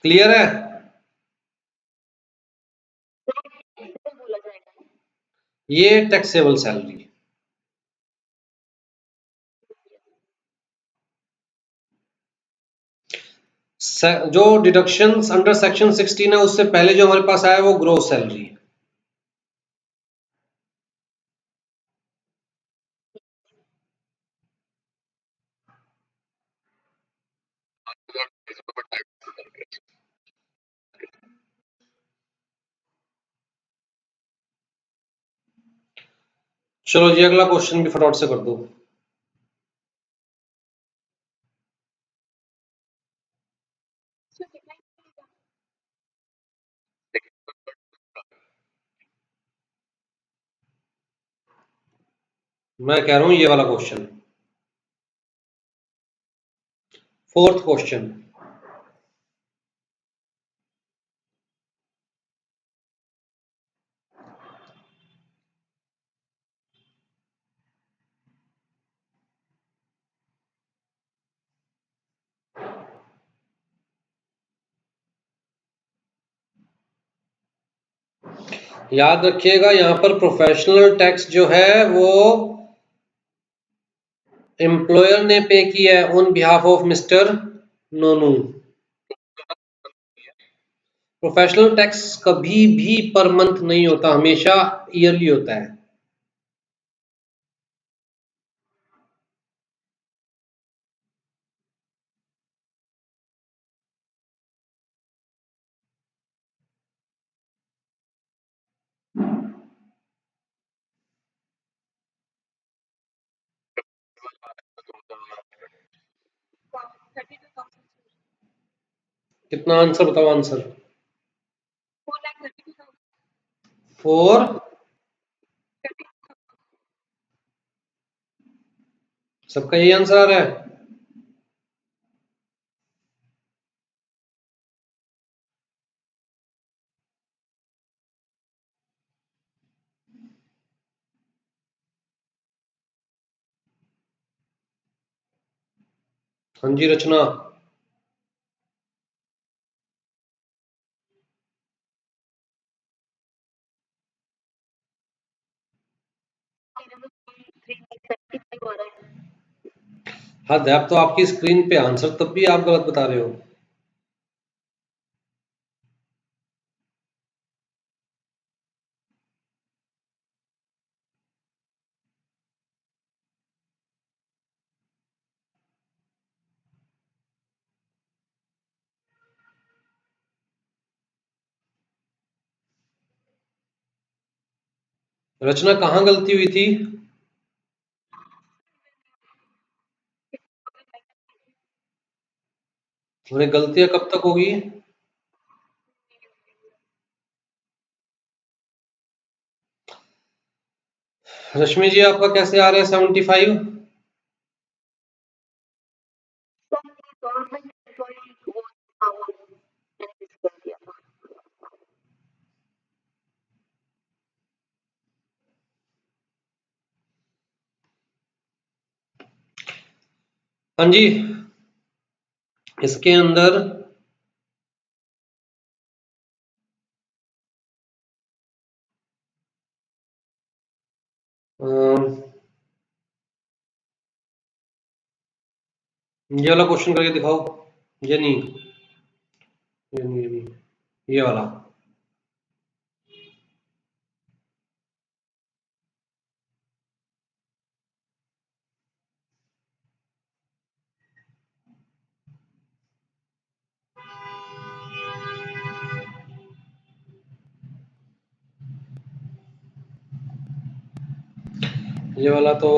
क्लियर है? ये टैक्सेबल सैलरी, जो डिडक्शंस अंडर सेक्शन 16 है उससे पहले जो हमारे पास आया है वो ग्रोस सैलरी है। चलो जी अगला क्वेश्चन भी फटाफट से कर दो। मैं कह रहा हूं ये वाला क्वेश्चन, 4th क्वेश्चन। याद रखिएगा यहां पर प्रोफेशनल टैक्स जो है वो एम्प्लॉयर ने पे किया है on behalf of mister Nonu. Professional tax कभी भी पर मंथ नहीं होता, हमेशा ईयरली होता है। कितना आंसर बताओ, आंसर 4 सबका यही आंसर आ रहा है। हाँ जी रचना, हद है, अब तो आपकी स्क्रीन पे आंसर तब भी आप गलत बता रहे हो। रचना कहाँ गलती हुई थी? उन्हें गलतियां कब तक होगी? रश्मि जी आपका कैसे आ रहा है 75? हाँ जी, इसके अंदर ये वाला क्वेश्चन करके दिखाओ। ये नहीं, ये नहीं, ये नहीं, ये वाला। ये वाला तो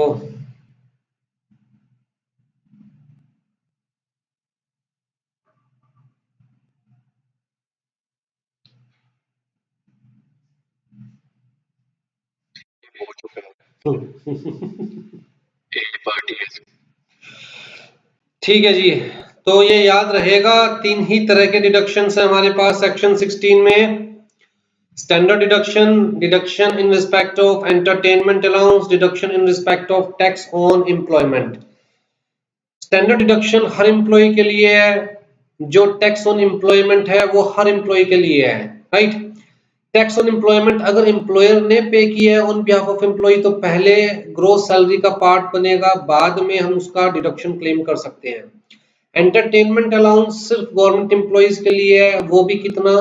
ठीक है जी। तो ये याद रहेगा, 3 ही तरह के डिडक्शंस है हमारे पास सेक्शन 16 में। Standard deduction, deduction in respect of entertainment allowance, deduction in respect of tax on employment. Standard deduction हर एम्प्लॉय के लिए है, जो टैक्स ऑन एम्प्लॉयमेंट है वो हर एम्प्लॉय के लिए है, राइट। टैक्स ऑन एम्प्लॉयमेंट अगर एम्प्लॉयर ने पे किया है ऑन बिहाफ ऑफ एम्प्लॉय तो पहले ग्रोस सैलरी का पार्ट बनेगा, बाद में हम उसका डिडक्शन क्लेम कर सकते हैं। एंटरटेनमेंट अलाउंस सिर्फ गवर्नमेंट एम्प्लॉइज के लिए है, वो भी कितना,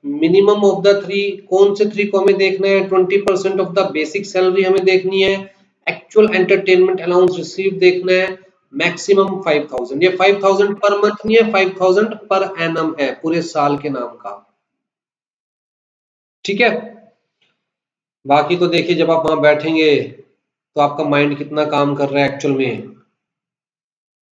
मिनिमम ऑफ द 3। कौन से 3 को हमें देखना है? 20% ऑफ द बेसिक सैलरी हमें देखनी है, एक्चुअल एंटरटेनमेंट अलाउंस रिसीव देखना है, मैक्सिमम 5000। ये 5000 पर मंथ नहीं है, 5000 पर एनम है, पूरे साल के नाम का, ठीक है। बाकी तो देखिए जब आप वहां बैठेंगे तो आपका माइंड कितना काम कर रहा है एक्चुअल में।